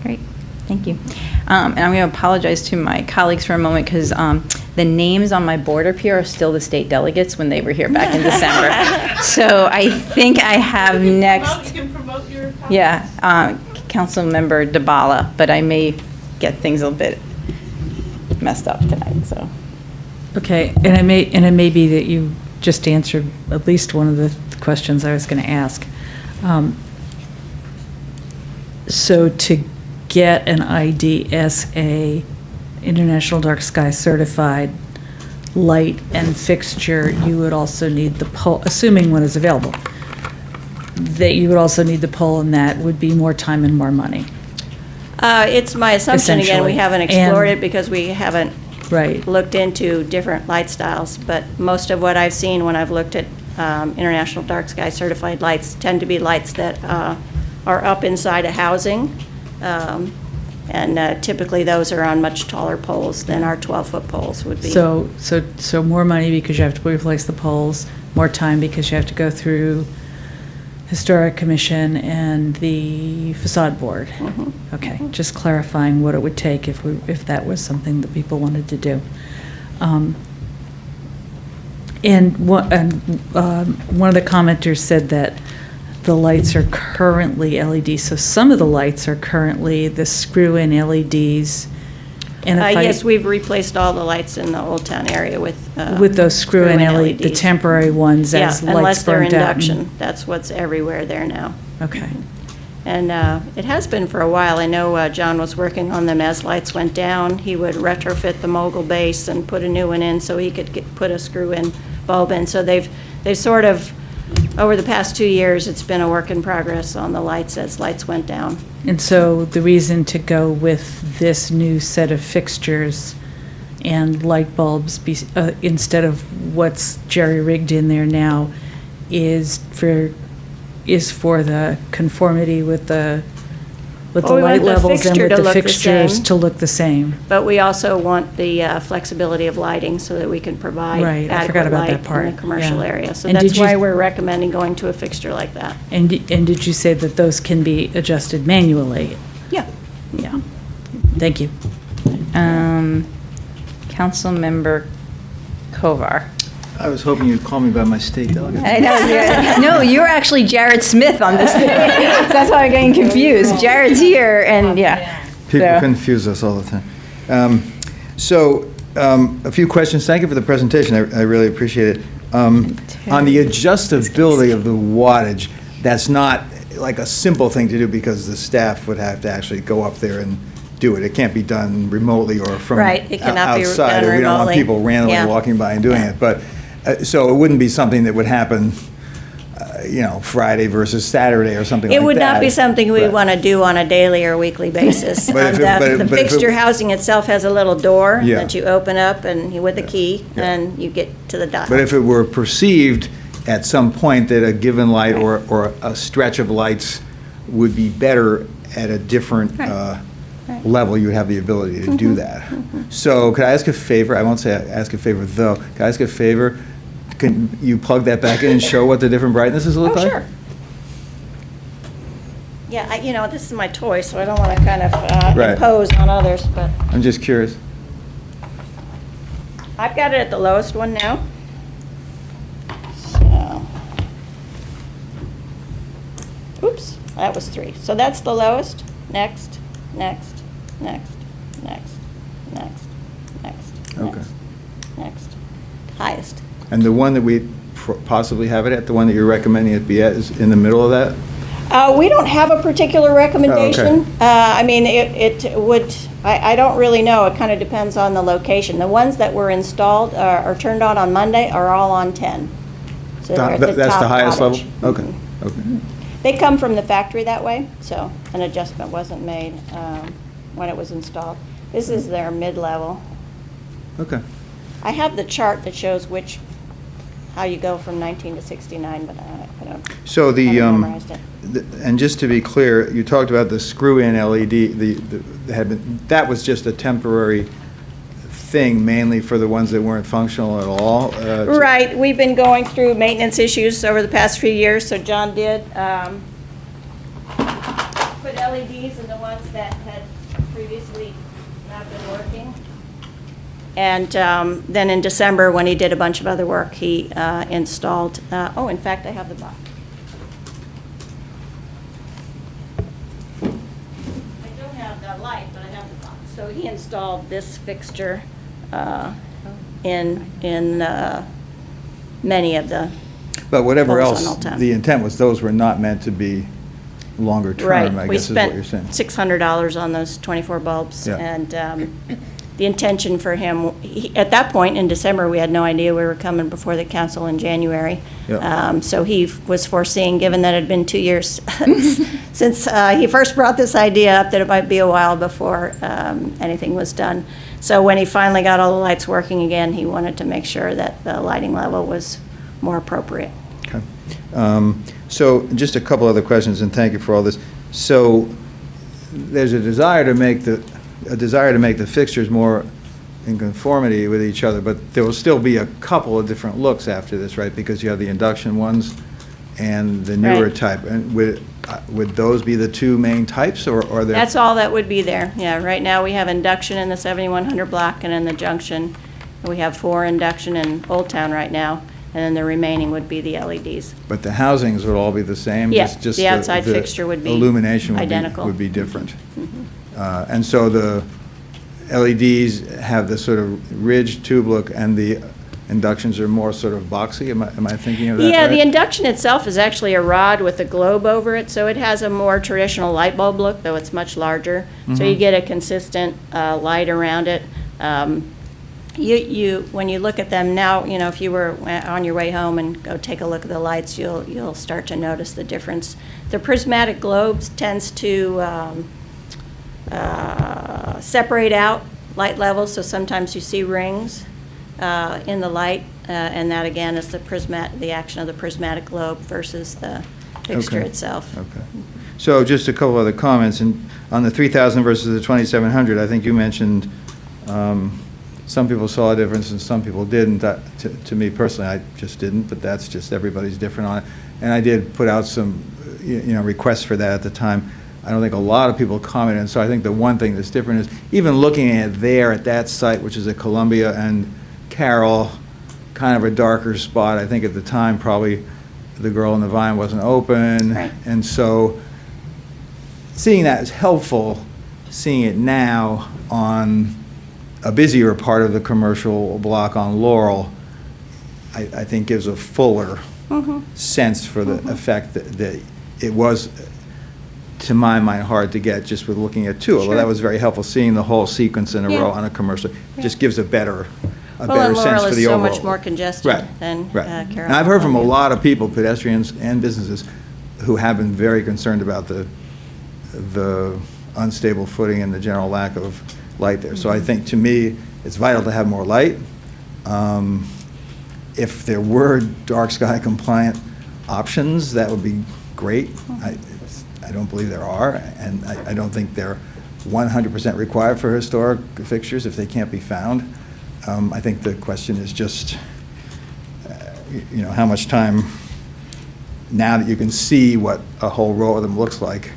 Great, thank you. And I'm going to apologize to my colleagues for a moment because the names on my board up here are still the state delegates when they were here back in December. So I think I have next. You can promote your colleagues. Yeah, Councilmember DeBala, but I may get things a bit messed up tonight, so. Okay, and it may be that you just answered at least one of the questions I was going to ask. So to get an IDSA, International Dark Sky Certified light and fixture, you would also need the pole, assuming one is available, that you would also need the pole, and that would be more time and more money. It's my assumption, again, we Essentially. haven't explored it because we haven't Right. looked into different light styles, but most of what I've seen when I've looked at International Dark Sky Certified lights tend to be lights that are up inside a housing, and typically those are on much taller poles than our 12-foot poles would be. So more money because you have to replace the poles, more time because you have to go through Historic Commission and the Facade Board. Okay, just clarifying what it would take if that was something that people wanted to do. And one of the commenters said that the lights are currently LED, so some of the lights are currently the screw-in LEDs. And if yes, we've replaced all the lights in the Old Town area with those screw-in LED, the temporary ones as yeah, lights unless they're burned out. induction. That's what's everywhere there now. Okay. And it has been for a while. I know John was working on them as lights went down. He would retrofit the mogul base and put a new one in so he could put a screw-in bulb in. So they've sort of, over the past 2 years, it's been a work in progress on the lights as lights went down. And so the reason to go with this new set of fixtures and light bulbs instead of what's jerry-rigged in there now is for the conformity with the with Well, the we want light the levels and fixture with to the look the fixtures same. to look the same. But we also want the flexibility of lighting so that we can provide Right, I forgot adequate about that light in part, the commercial yeah. area. So And that's did you- why we're recommending going to a fixture like that. And did you say that those can be adjusted manually? Yeah. Yeah. Thank you. Councilmember Kovar. I was hoping you'd call me by my state delegate. I know. No, you're actually Jared Smith on this thing. So that's why I'm getting confused. Jared's here, and yeah. People So- confuse us all the time. A few questions. Thank you for the presentation. I really appreciate it. On the adjustability of the wattage, that's not like a simple thing to do because the staff would have to actually go up there and do it. It can't be done remotely or from Right, it cannot be outside. done Or we don't want remotely. people randomly Yeah. walking by and doing it. But so it wouldn't be something that would happen, Friday versus Saturday or something like that. It would not be something we But- want to do on a daily or weekly basis. But if it- The but if it- fixture housing itself has a little door Yeah. that you open up and with a key, and you get to the dial. But if it were perceived at some point that a given light or a stretch of lights would be better at a different level, you would have the ability to do that. So could I ask a favor? I won't say ask a favor, though. Could I ask a favor? Can you plug that back in and show what the different brightnesses look like? Sure. Yeah, this is my toy, so I don't want to kind of Right. impose on others, but I'm just curious. I've got it at the lowest one now. So, oops, that was 3. So that's the lowest. Next, next, next, next, next, next. Okay. Next. Highest. And the one that we possibly have it at, the one that you're recommending it be at, is in the middle of that? We don't have a particular recommendation. Oh, okay. I mean, it would, I don't really know. It kind of depends on the location. The ones that were installed or turned on Monday are all on 10. So they're at the That's the top highest level? wattage. Okay, okay. They come from the factory that way, so an adjustment wasn't made when it was installed. This is their mid-level. Okay. I have the chart that shows how you go from 19 to 69, but I don't. So haven't memorized it. And just to be clear, you talked about the screw-in LED, that was just a temporary thing, mainly for the ones that weren't functional at all? Right, we've been going through maintenance issues over the past few years, so John did put LEDs in the ones that had previously not been working. And then in December, when he did a bunch of other work, he installed, in fact, I have the box. I don't have the light, but I have the box. So he installed this fixture in many of the But whatever bulbs on else, Old Town. the intent was those were not meant to be longer term, I guess is what you're saying. We spent $600 on those 24 bulbs, Yeah. and the intention for him, at that point in December, we had no idea we were coming before the council in January. Yeah. So he was foreseeing, given that it had been 2 years since he first brought this idea up, that it might be a while before anything was done. So when he finally got all the lights working again, he wanted to make sure that the lighting level was more appropriate. Okay. So just a couple other questions, and thank you for all this. So there's a desire to make the fixtures more in conformity with each other, but there will still be a couple of different looks after this, right? Because you have the induction ones and the newer Right. type. And would those be the two main types, or are there? That's all that would be there, yeah. Right now, we have induction in the 7100 block and in the junction. We have 4 induction in Old Town right now, and then the remaining would be the LEDs. But the housings would all be the same? Yeah, Just the outside fixture would be illumination identical. would be different. And so the LEDs have the sort of ridged tube look, and the inductions are more sort of boxy? Am I thinking of that Yeah, right? the induction itself is actually a rod with a globe over it, so it has a more traditional light bulb look, though it's much larger. So you get a consistent light around it. When you look at them now, if you were on your way home and go take a look at the lights, you'll start to notice the difference. The prismatic globes tends to separate out light levels, so sometimes you see rings in the light, and that again is the action of the prismatic globe versus the fixture Okay. itself. Okay. So just a couple other comments, and on the 3,000 versus the 2,700, I think you mentioned some people saw a difference and some people didn't. To me personally, I just didn't, but that's just everybody's different on it. And I did put out some, requests for that at the time. I don't think a lot of people commented, and so I think the one thing that's different is even looking at that site, which is at Columbia and Carroll, kind of a darker spot. I think at the time probably the Girl in the Vine wasn't open, Right. and so seeing that is helpful. Seeing it now on a busier part of the commercial block on Laurel, I think gives a fuller sense for the effect that it was, to my mind, hard to get just with looking at two. Although Sure. that was very helpful, seeing the whole sequence in a Yeah. row on a commercial just gives a better Well, sense and for Laurel the is so overall. much more congested Right, than right. Carroll. And I've heard from a lot of people, pedestrians and businesses, who have been very concerned about the unstable footing and the general lack of light there. So I think, to me, it's vital to have more light. If there were dark sky compliant options, that would be great. I don't believe there are, and I don't think they're 100% required for historic fixtures if they can't be found. I think the question is just, how much time, now that you can see what a whole row of them looks like,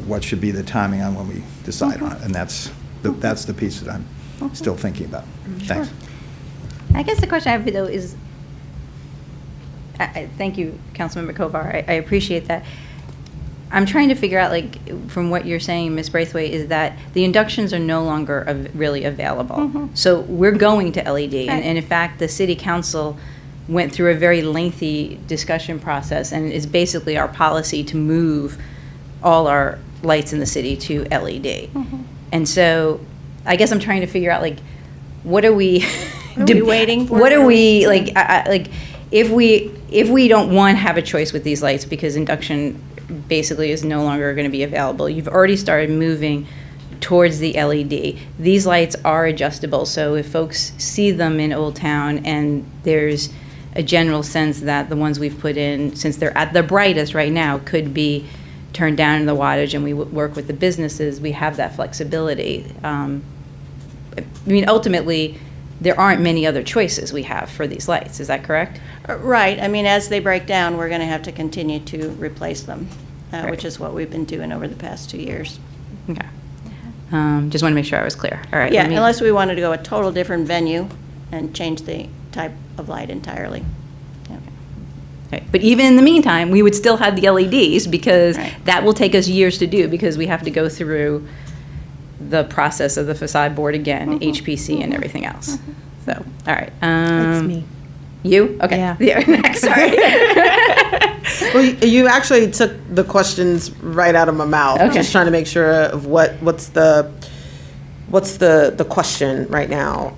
what should be the timing on when we decide on it? And that's the piece that I'm still thinking about. Thanks. I guess the question I have, though, is, thank you, Councilmember Kovar, I appreciate that. I'm trying to figure out, from what you're saying, Ms. Braithwaite, is that the inductions are no longer really available. So we're going to LED, and in fact, the city council went through a very lengthy discussion process, and it's basically our policy to move all our lights in the city to LED. And so I guess I'm trying to figure out, what are we waiting for? What are we if we don't have a choice with these lights because induction basically is no longer going to be available. You've already started moving towards the LED. These lights are adjustable, so if folks see them in Old Town and there's a general sense that the ones we've put in, since they're at their brightest right now, could be turned down in the wattage, and we work with the businesses, we have that flexibility. Ultimately, there aren't many other choices we have for these lights. Is that correct? Right. As they break down, we're going to have to continue to replace them, which is what we've been doing over the past 2 years. Okay. Just want to make sure I was clear. All right. Yeah, unless we wanted to go a total different venue and change the type of light entirely. Okay. But even in the meantime, we would still have the LEDs because that will take us years to do because we have to go through the process of the facade board again, HPC and everything else. So, all right. That's me. You? Okay. Yeah. Next, sorry. Well, you actually took the questions right out of my mouth. Okay. Just trying to make sure of what's the question right now.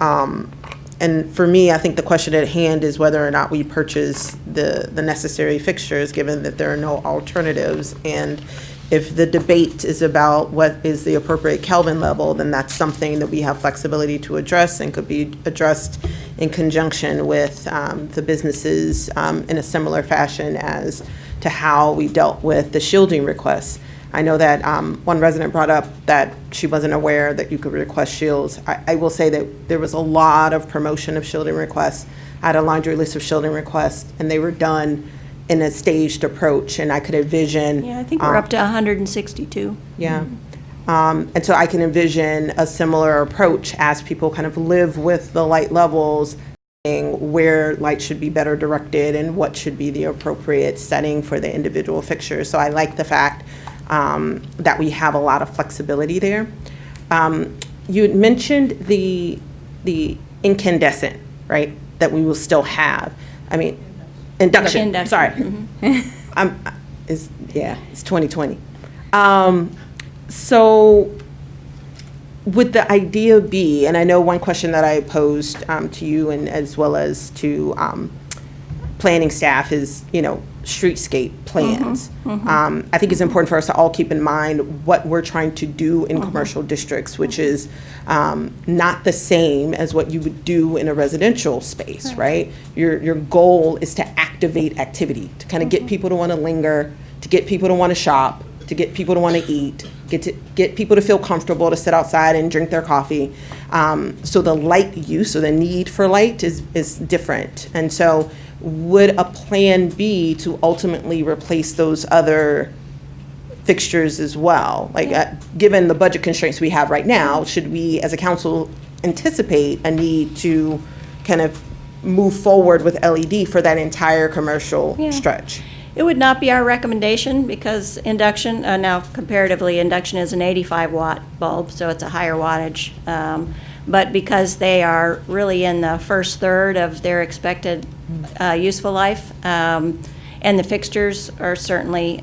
And for me, I think the question at hand is whether or not we purchase the necessary fixtures, given that there are no alternatives. And if the debate is about what is the appropriate Kelvin level, then that's something that we have flexibility to address and could be addressed in conjunction with the businesses in a similar fashion as to how we dealt with the shielding requests. I know that one resident brought up that she wasn't aware that you could request shields. I will say that there was a lot of promotion of shielding requests. I had a laundry list of shielding requests, and they were done in a staged approach, and I could envision. Yeah, I think we're up to 162. Yeah. And so I can envision a similar approach as people kind of live with the light levels, where light should be better directed and what should be the appropriate setting for the individual fixtures. So I like the fact that we have a lot of flexibility there. You had mentioned the incandescent, right, that we will still have. Induction. Sorry. It's 2020. So would the idea be, and I know one question that I posed to you and as well as to planning staff is, streetscape plans. I think it's important for us to all keep in mind what we're trying to do in commercial districts, which is not the same as what you would do in a residential space, right? Your goal is to activate activity, to kind of get people to want to linger, to get people to want to shop, to get people to want to eat, get people to feel comfortable to sit outside and drink their coffee. So the light use or the need for light is different. And so would a plan be to ultimately replace those other fixtures as well? Like, given the budget constraints we have right now, should we as a council anticipate a need to kind of move forward with LED for that entire commercial stretch? It would not be our recommendation because induction, now comparatively, induction is an 85 watt bulb, so it's a higher wattage. But because they are really in the first third of their expected useful life, and the fixtures are certainly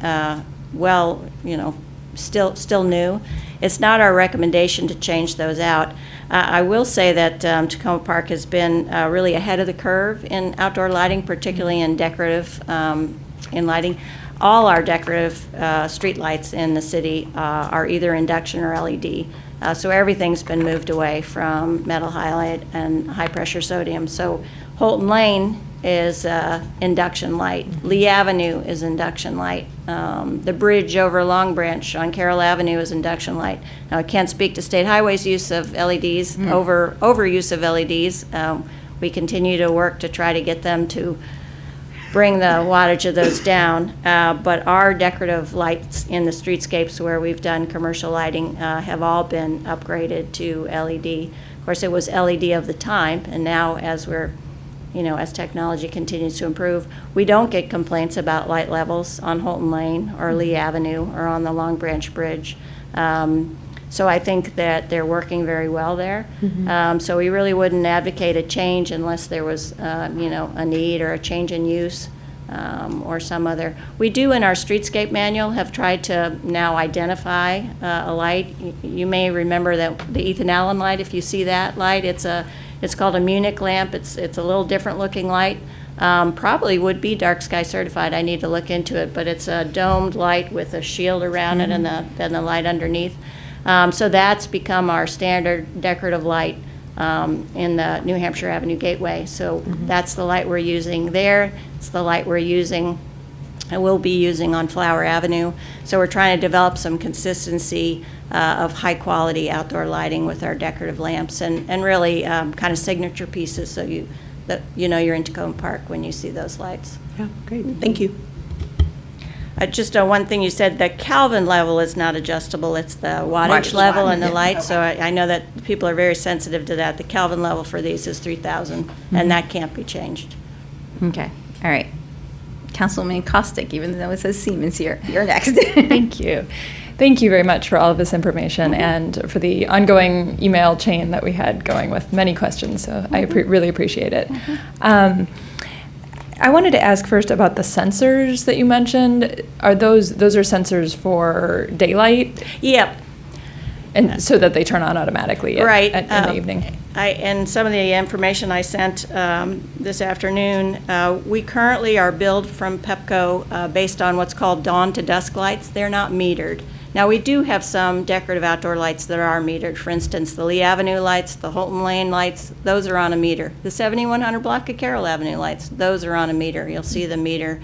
still new, it's not our recommendation to change those out. I will say that Takoma Park has been really ahead of the curve in outdoor lighting, particularly in decorative in lighting. All our decorative street lights in the city are either induction or LED. So everything's been moved away from metal halide and high-pressure sodium. So Holton Lane is induction light. Lee Avenue is induction light. The bridge over Long Branch on Carroll Avenue is induction light. Now, I can't speak to State Highway's use of LEDs, overuse of LEDs. We continue to work to try to get them to bring the wattage of those down, but our decorative lights in the streetscapes where we've done commercial lighting have all been upgraded to LED. Of course, it was LED of the time, and now as as technology continues to improve, we don't get complaints about light levels on Holton Lane or Lee Avenue or on the Long Branch Bridge. So I think that they're working very well there. So we really wouldn't advocate a change unless there was, a need or a change in use or some other. We do in our streetscape manual have tried to now identify a light. You may remember that the Ethan Allen light. If you see that light, it's called a Munich lamp. It's a little different looking light. Probably would be dark sky certified. I need to look into it, but it's a domed light with a shield around it and then the light underneath. So that's become our standard decorative light in the New Hampshire Avenue Gateway. So that's the light we're using there. It's the light we're using and will be using on Flower Avenue. So we're trying to develop some consistency of high quality outdoor lighting with our decorative lamps and really kind of signature pieces so you're in Takoma Park when you see those lights. Yeah, great. Thank you. Just one thing you said, the Kelvin level is not adjustable. It's the wattage level and the light. So I know that people are very sensitive to that. The Kelvin level for these is 3,000, and that can't be changed. Okay. All right. Councilwoman Caustic, even though it says Siemens here, you're next. Thank you. Thank you very much for all of this information and for the ongoing email chain that we had going with many questions. So I really appreciate it. I wanted to ask first about the sensors that you mentioned. Are those are sensors for daylight? Yep. And so that they turn on automatically right. in the evening? And some of the information I sent this afternoon, we currently are billed from PEPCO based on what's called dawn to dusk lights. They're not metered. Now, we do have some decorative outdoor lights that are metered. For instance, the Lee Avenue lights, the Holton Lane lights, those are on a meter. The 7100 block of Carroll Avenue lights, those are on a meter. You'll see the meter.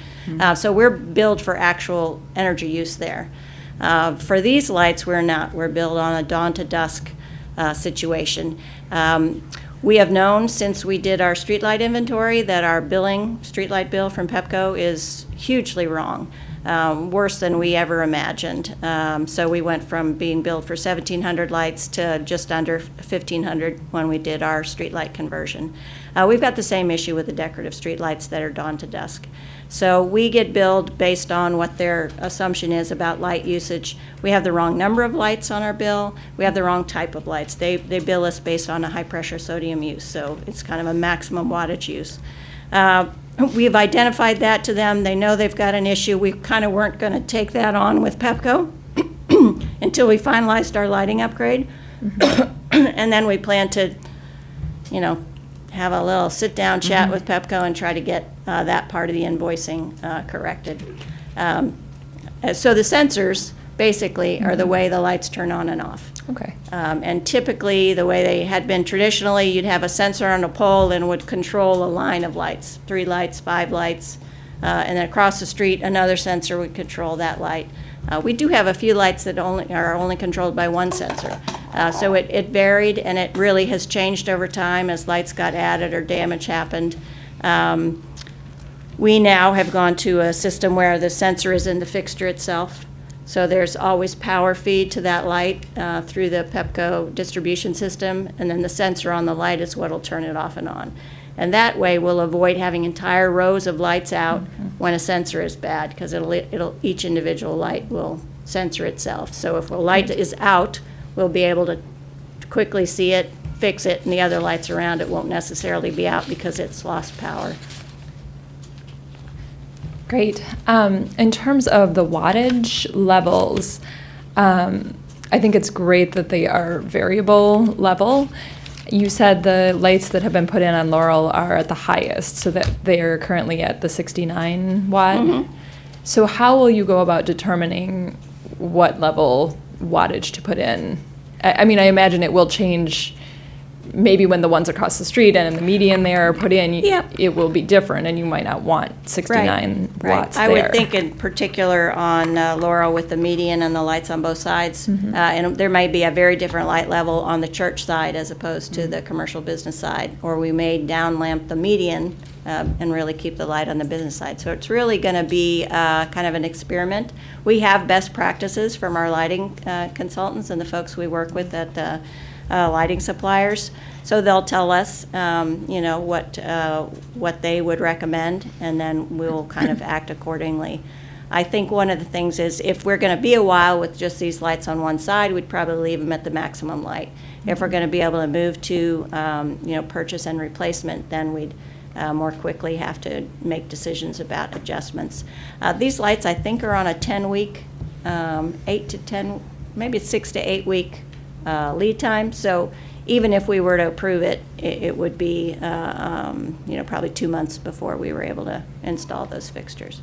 So we're billed for actual energy use there. For these lights, we're not. We're billed on a dawn to dusk situation. We have known since we did our streetlight inventory that our streetlight bill from PEPCO is hugely wrong. Worse than we ever imagined. So we went from being billed for 1,700 lights to just under 1,500 when we did our streetlight conversion. We've got the same issue with the decorative streetlights that are dawn to dusk. So we get billed based on what their assumption is about light usage. We have the wrong number of lights on our bill. We have the wrong type of lights. They bill us based on a high pressure sodium use, so it's kind of a maximum wattage use. We've identified that to them. They know they've got an issue. We kind of weren't going to take that on with PEPCO until we finalized our lighting upgrade. And then we plan to, have a little sit-down chat with Pepco and try to get that part of the invoicing corrected. So the sensors basically are the way the lights turn on and off. Okay. And typically, the way they had been traditionally, you'd have a sensor on a pole and would control a line of lights, 3 lights, 5 lights, and then across the street, another sensor would control that light. We do have a few lights that are only controlled by one sensor. So it varied, and it really has changed over time as lights got added or damage happened. We now have gone to a system where the sensor is in the fixture itself. So there's always power feed to that light through the Pepco distribution system, and then the sensor on the light is what will turn it off and on. And that way we'll avoid having entire rows of lights out when a sensor is bad, because each individual light will sensor itself. So if a light is out, we'll be able to quickly see it, fix it, and the other lights around it won't necessarily be out because it's lost power. Great. In terms of the wattage levels, I think it's great that they are variable level. You said the lights that have been put in on Laurel are at the highest, so that they are currently at the 69 watt. So how will you go about determining what level wattage to put in? I mean, I imagine it will change. Maybe when the ones across the street and in the median there are put in, it will be different, and you might not want 69 watts I there. would think in particular on Laurel with the median and the lights on both sides, and there might be a very different light level on the church side as opposed to the commercial business side, or we may down lamp the median and really keep the light on the business side. So it's really going to be kind of an experiment. We have best practices from our lighting consultants and the folks we work with at the lighting suppliers, so they'll tell us, what they would recommend, and then we'll kind of act accordingly. I think one of the things is if we're going to be a while with just these lights on one side, we'd probably leave them at the maximum light. If we're going to be able to move to, purchase and replacement, then we'd more quickly have to make decisions about adjustments. These lights, I think, are on a 10-week, 8 to 10, maybe 6 to 8 week lead time. So even if we were to approve it, it would be probably 2 months before we were able to install those fixtures.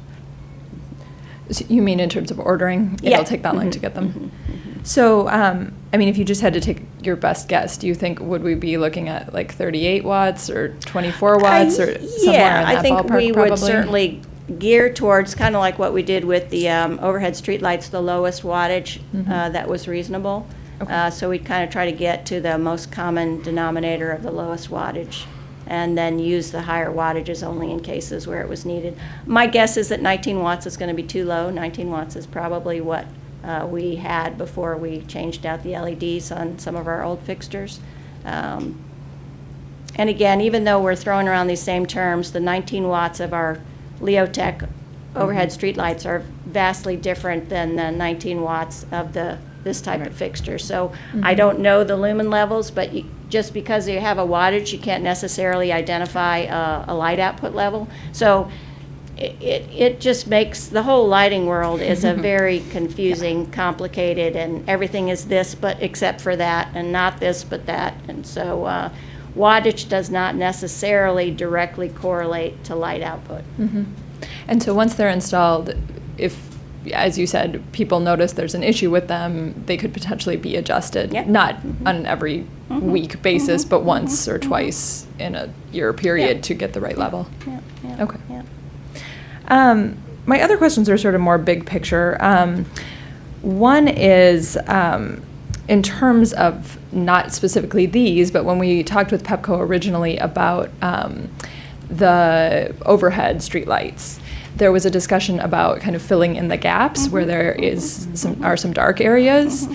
So you mean in terms of ordering? Yeah. It'll take that long to get them. So, if you just had to take your best guess, do you think would we be looking at like 38 watts or 24 watts or somewhere in that I think ballpark, we probably? would certainly gear towards kind of like what we did with the overhead streetlights, the lowest wattage that was reasonable. So we'd kind of try to get to the most common denominator of the lowest wattage, and then use the higher wattages only in cases where it was needed. My guess is that 19 watts is going to be too low. 19 watts is probably what we had before we changed out the LEDs on some of our old fixtures. And again, even though we're throwing around these same terms, the 19 watts of our Leotech overhead streetlights are vastly different than the 19 watts of this type of fixture. So I don't know the lumen levels, but just because you have a wattage, you can't necessarily identify a light output level. So it just makes the whole lighting world is a very confusing, complicated, and everything is this but except for that, and not this but that. And so wattage does not necessarily directly correlate to light output. And so once they're installed, if, as you said, people notice there's an issue with them, they could potentially be adjusted, not on an every week basis, but once or twice in a year period to get the right level. Okay. My other questions are sort of more big picture. One is in terms of not specifically these, but when we talked with Pepco originally about the overhead streetlights, there was a discussion about kind of filling in the gaps where there is some dark areas.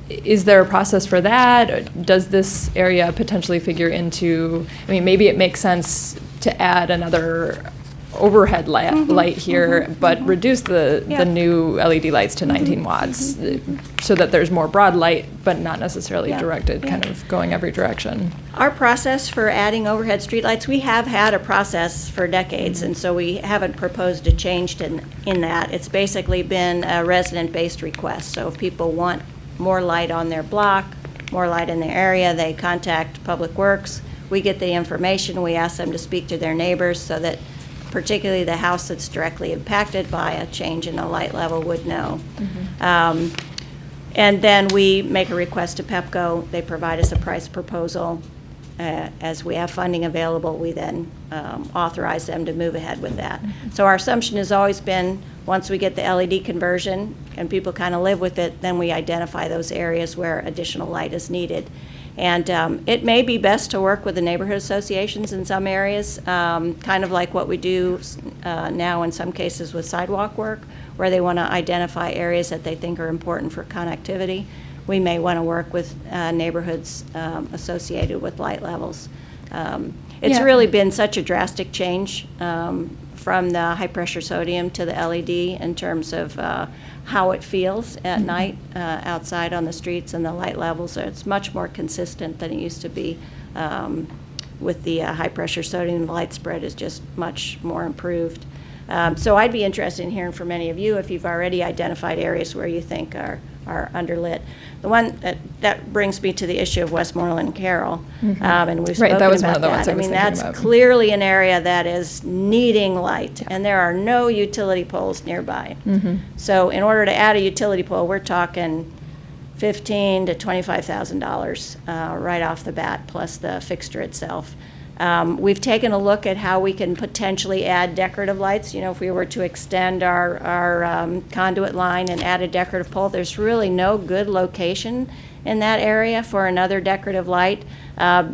Is there a process for that? Does this area potentially figure into, maybe it makes sense to add another overhead light here, but reduce the new LED lights to 19 watts so that there's more broad light, but not necessarily directed, kind of going every direction. Our process for adding overhead streetlights, we have had a process for decades, and so we haven't proposed a change in that. It's basically been a resident-based request. So if people want more light on their block, more light in their area, they contact Public Works. we get the information, we ask them to speak to their neighbors so that particularly the house that's directly impacted by a change in the light level would know. And then we make a request to PEPCO. They provide us a price proposal. As we have funding available, we then authorize them to move ahead with that. So our assumption has always been, once we get the LED conversion and people kind of live with it, then we identify those areas where additional light is needed. And it may be best to work with the neighborhood associations in some areas, kind of like what we do now in some cases with sidewalk work, where they want to identify areas that they think are important for connectivity. We may want to work with neighborhoods associated with light levels. It's really been such a drastic change from the high-pressure sodium to the LED in terms of how it feels at night outside on the streets and the light levels. So it's much more consistent than it used to be with the high-pressure sodium. The light spread is just much more improved. So I'd be interested in hearing from any of you if you've already identified areas where you think are underlit. The one that brings me to the issue of Westmoreland and Carroll, and we've spoken that was about one of the that. ones I was thinking that's about. clearly an area that is needing light, and there are no utility poles nearby. So in order to add a utility pole, we're talking $15,000 to $25,000 right off the bat, plus the fixture itself. We've taken a look at how we can potentially add decorative lights. You know, if we were to extend our conduit line and add a decorative pole, there's really no good location in that area for another decorative light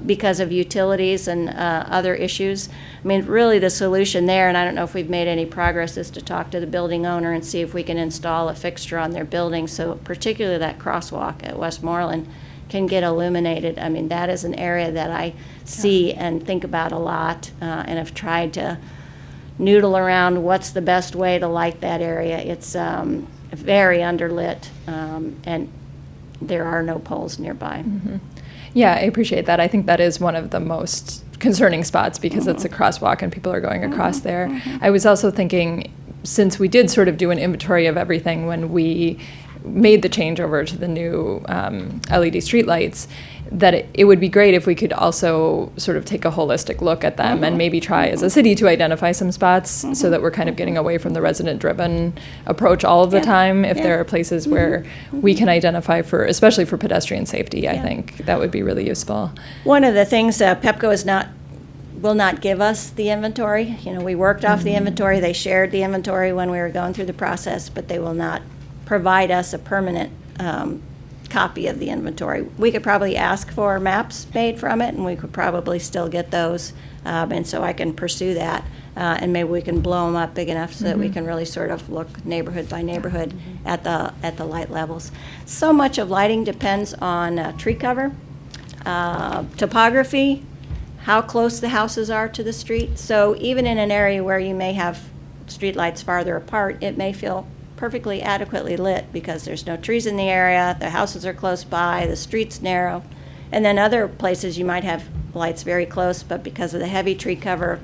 because of utilities and other issues. I mean, really the solution there, and I don't know if we've made any progress, is to talk to the building owner and see if we can install a fixture on their building. So particularly that crosswalk at Westmoreland can get illuminated. I mean, that is an area that I see and think about a lot, and have tried to noodle around what's the best way to light that area. It's very underlit, and there are no poles nearby. Yeah, I appreciate that. I think that is one of the most concerning spots because it's a crosswalk and people are going across there. I was also thinking, since we did sort of do an inventory of everything when we made the change over to the new LED streetlights, that it would be great if we could also sort of take a holistic look at them and maybe try as a city to identify some spots so that we're kind of getting away from the resident-driven approach all of the time. If there are places where we can identify for, especially for pedestrian safety, I think that would be really useful. One of the things PEPCO will not give us the inventory. You know, we worked off the inventory. They shared the inventory when we were going through the process, but they will not provide us a permanent copy of the inventory. We could probably ask for maps made from it, and we could probably still get those, and so I can pursue that, and maybe we can blow them up big enough so that we can really sort of look neighborhood by neighborhood at the light levels. So much of lighting depends on tree cover, topography, how close the houses are to the street. So even in an area where you may have street lights farther apart, it may feel perfectly adequately lit because there's no trees in the area, the houses are close by, the street's narrow. And then other places you might have lights very close, but because of the heavy tree cover,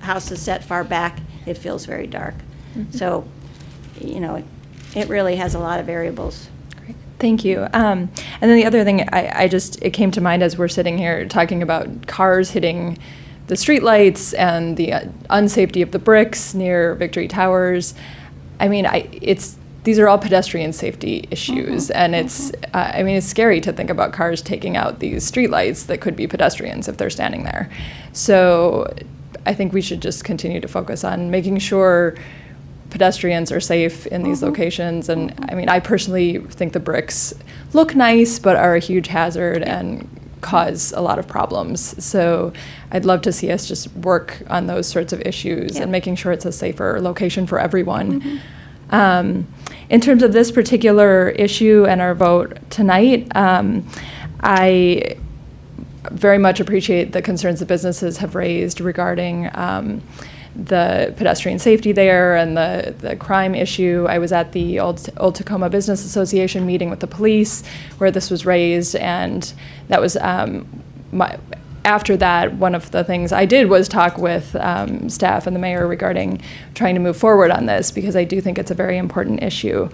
house is set far back, it feels very dark. So, you know, it really has a lot of variables. Great. Thank you. And then the other thing, it came to mind as we're sitting here talking about cars hitting the streetlights and the unsafety of the bricks near Victory Towers. I mean, these are all pedestrian safety issues, and it's scary to think about cars taking out these streetlights that could be pedestrians if they're standing there. So I think we should just continue to focus on making sure pedestrians are safe in these locations. And I mean, I personally think the bricks look nice, but are a huge hazard and cause a lot of problems. So I'd love to see us just work on those sorts of issues and making sure it's a safer location for everyone. In terms of this particular issue and our vote tonight, I very much appreciate the concerns that businesses have raised regarding the pedestrian safety there and the crime issue. I was at the Old Takoma Business Association meeting with the police where this was raised, and that was after that, one of the things I did was talk with staff and the mayor regarding trying to move forward on this because I do think it's a very important issue.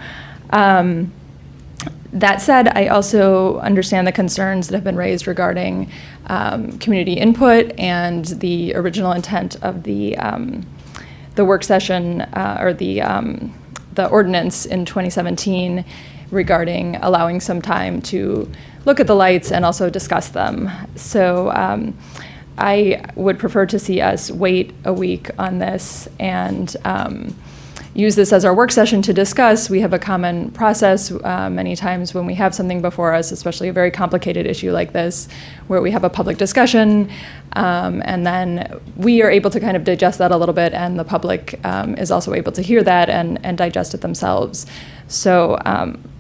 That said, I also understand the concerns that have been raised regarding community input and the original intent of the work session or the ordinance in 2017 regarding allowing some time to look at the lights and also discuss them. So I would prefer to see us wait a week on this and use this as our work session to discuss. We have a common process many times when we have something before us, especially a very complicated issue like this, where we have a public discussion, and then we are able to kind of digest that a little bit, and the public is also able to hear that and digest it themselves. So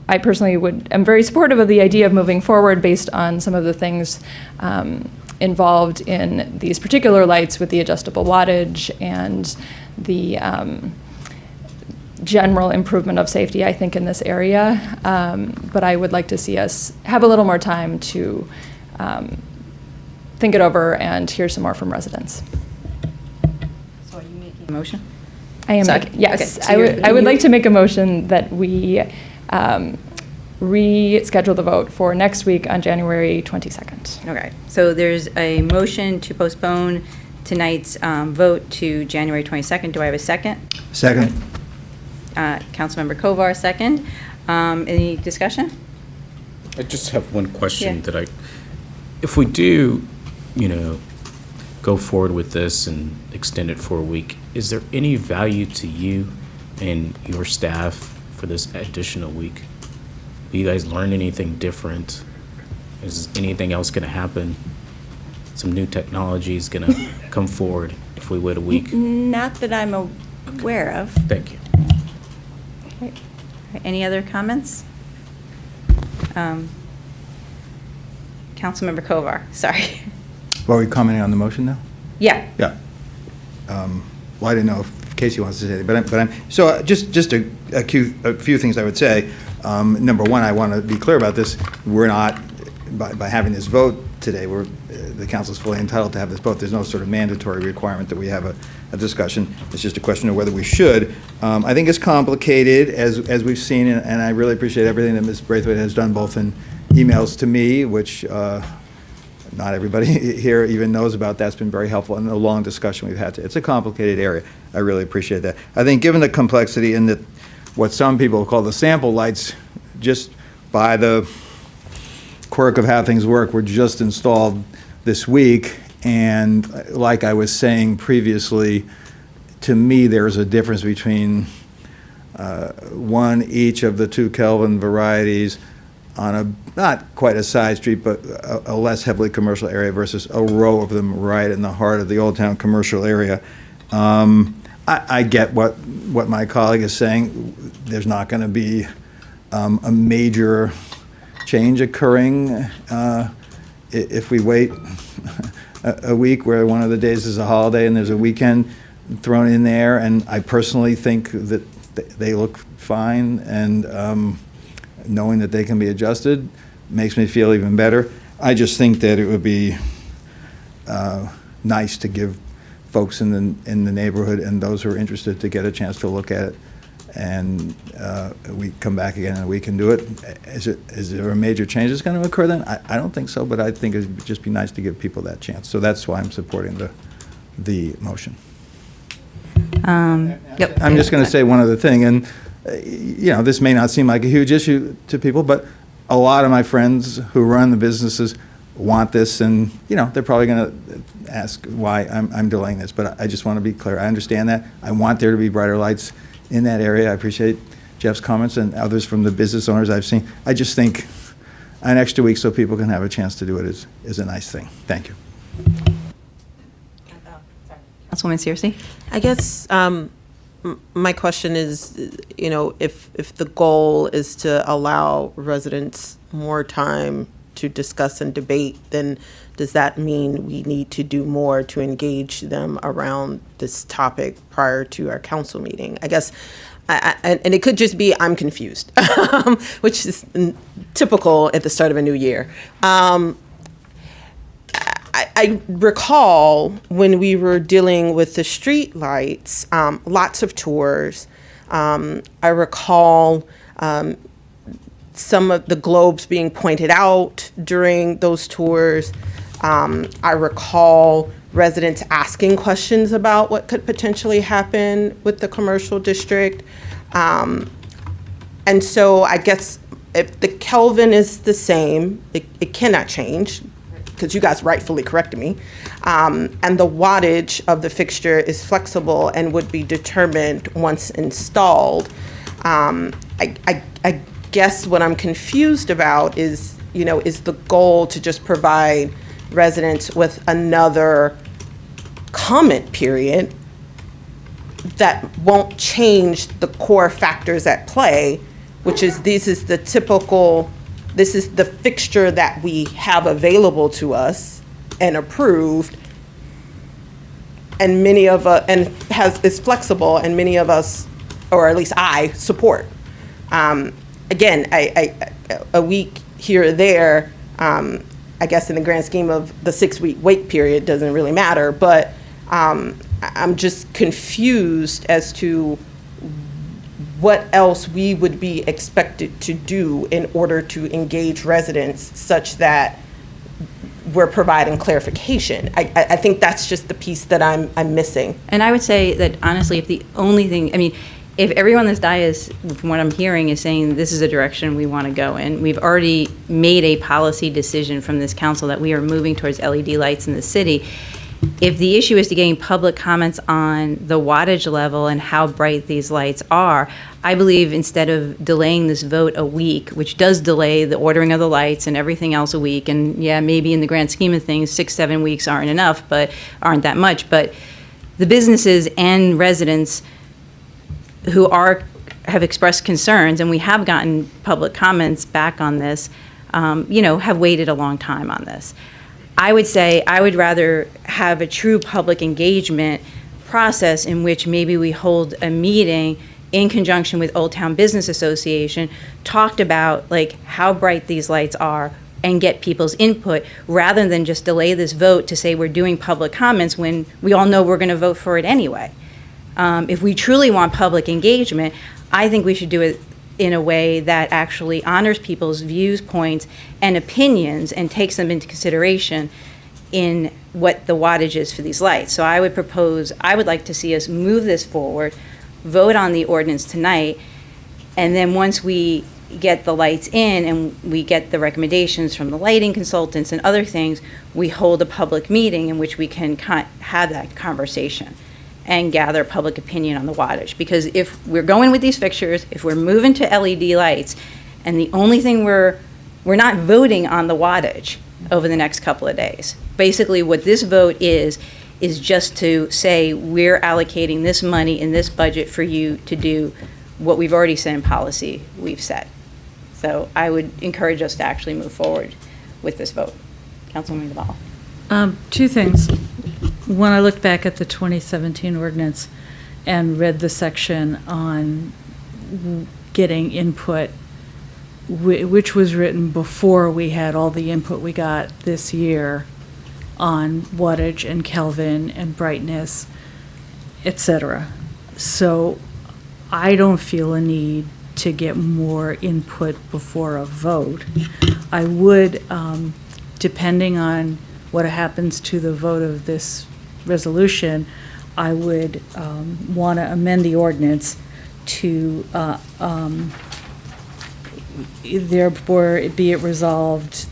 I personally am very supportive of the idea of moving forward based on some of the things involved in these particular lights with the adjustable wattage and the general improvement of safety, I think, in this area. But I would like to see us have a little more time to think it over and hear some more from residents. So are you making a motion? I am, yes. I would like to make a motion that we reschedule the vote for next week on January 22nd. Okay, so there's a motion to postpone tonight's vote to January 22nd. Do I have a second? Second. Councilmember Kovar, second. Any discussion? I just have one question Yeah. if we do, go forward with this and extend it for a week, is there any value to you and your staff for this additional week? Will you guys learn anything different? Is anything else going to happen? Some new technology is going to come forward if we wait a week? Not that I'm aware of. Thank you. Okay. Any other comments? Councilmember Kovar, sorry. Well, are we commenting on the motion now? Yeah. Yeah. Well, I didn't know if Casey wants to say anything, but I'm so just a few things I would say. Number one, I want to be clear about this. We're not, by having this vote today, the council is fully entitled to have this vote. There's no sort of mandatory requirement that we have a discussion. It's just a question of whether we should. I think it's complicated, as we've seen, and I really appreciate everything that Ms. Braithwaite has done, both in emails to me, which not everybody here even knows about. That's been very helpful, and the long discussion we've had. It's a complicated area. I really appreciate that. I think given the complexity and what some people call the sample lights, just by the quirk of how things work, were just installed this week. And like I was saying previously, to me, there's a difference between one each of the 2 Kelvin varieties on a not quite a side street, but a less heavily commercial area versus a row of them right in the heart of the Old Town commercial area. I get what my colleague is saying. There's not going to be a major change occurring if we wait a week where one of the days is a holiday and there's a weekend thrown in there. And I personally think that they look fine, and knowing that they can be adjusted makes me feel even better. I just think that it would be nice to give folks in the neighborhood and those who are interested to get a chance to look at it, and we come back again and we can do it. Is there a major change that's going to occur then? I don't think so, but I think it would just be nice to give people that chance. So that's why I'm supporting the motion. Yep. I'm just going to say one other thing, and this may not seem like a huge issue to people, but a lot of my friends who run the businesses want this, and they're probably going to ask why I'm delaying this. But I just want to be clear. I understand that. I want there to be brighter lights in that area. I appreciate Jeff's comments and others from the business owners I've seen. I just think an extra week so people can have a chance to do it is a nice thing. Thank you. Councilwoman Searcy? I guess my question is, if the goal is to allow residents more time to discuss and debate, then does that mean we need to do more to engage them around this topic prior to our council meeting? I guess, and it could just be I'm confused, which is typical at the start of a new year. I recall when we were dealing with the street lights, lots of tours. I recall some of the globes being pointed out during those tours. I recall residents asking questions about what could potentially happen with the commercial district. And so I guess if the Kelvin is the same, it cannot change, because you guys rightfully corrected me. And the wattage of the fixture is flexible and would be determined once installed. I guess what I'm confused about is, is the goal to just provide residents with another comment period that won't change the core factors at play, which is this is the fixture that we have available to us and approved, and is flexible, and many of us, or at least I, support. Again, a week here or there, I guess in the grand scheme of the 6-week wait period doesn't really matter, but I'm just confused as to what else we would be expected to do in order to engage residents such that we're providing clarification. I think that's just the piece that I'm missing. And I would say that honestly, if the only thing, if everyone in this dais, from what I'm hearing, is saying this is a direction we want to go in, we've already made a policy decision from this council that we are moving towards LED lights in the city. If the issue is to getting public comments on the wattage level and how bright these lights are, I believe instead of delaying this vote a week, which does delay the ordering of the lights and everything else a week, and yeah, maybe in the grand scheme of things, 6-7 weeks aren't enough, but aren't that much, but the businesses and residents who have expressed concerns, and we have gotten public comments back on this, have waited a long time on this. I would say I would rather have a true public engagement process in which maybe we hold a meeting in conjunction with Old Town Business Association, talked about like how bright these lights are and get people's input, rather than just delay this vote to say we're doing public comments when we all know we're going to vote for it anyway. If we truly want public engagement, I think we should do it in a way that actually honors people's views, points, and opinions and takes them into consideration in what the wattage is for these lights. So I would like to see us move this forward, vote on the ordinance tonight, and then once we get the lights in and we get the recommendations from the lighting consultants and other things, we hold a public meeting in which we can have that conversation and gather public opinion on the wattage. Because if we're going with these fixtures, if we're moving to LED lights, and the only thing we're not voting on the wattage over the next couple of days. Basically what this vote is just to say we're allocating this money in this budget for you to do what we've already said in policy we've set. So I would encourage us to actually move forward with this vote. Councilwoman Duvall. Two things. When I looked back at the 2017 ordinance and read the section on getting input, which was written before we had all the input we got this year on wattage and Kelvin and brightness, etc. So I don't feel a need to get more input before a vote. I would, depending on what happens to the vote of this resolution, I would want to amend the ordinance to therefore be it resolved,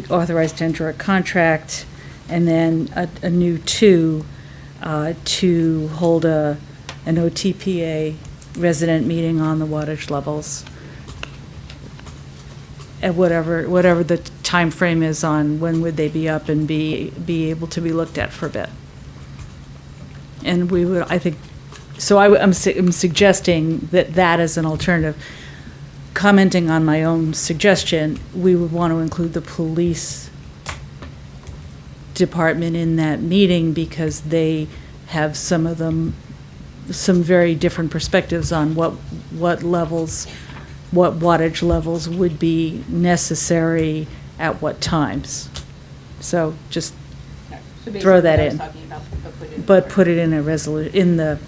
authorized to enter a contract, and then a new to hold an OTPA resident meeting on the wattage levels at whatever the time frame is on when would they be up and be able to be looked at for a bit. And we would, I think, so I'm suggesting that as an alternative. Commenting on my own suggestion, we would want to include the police department in that meeting because they have some very different perspectives on what wattage levels would be necessary at what times. So just throw that in. But put it in a in the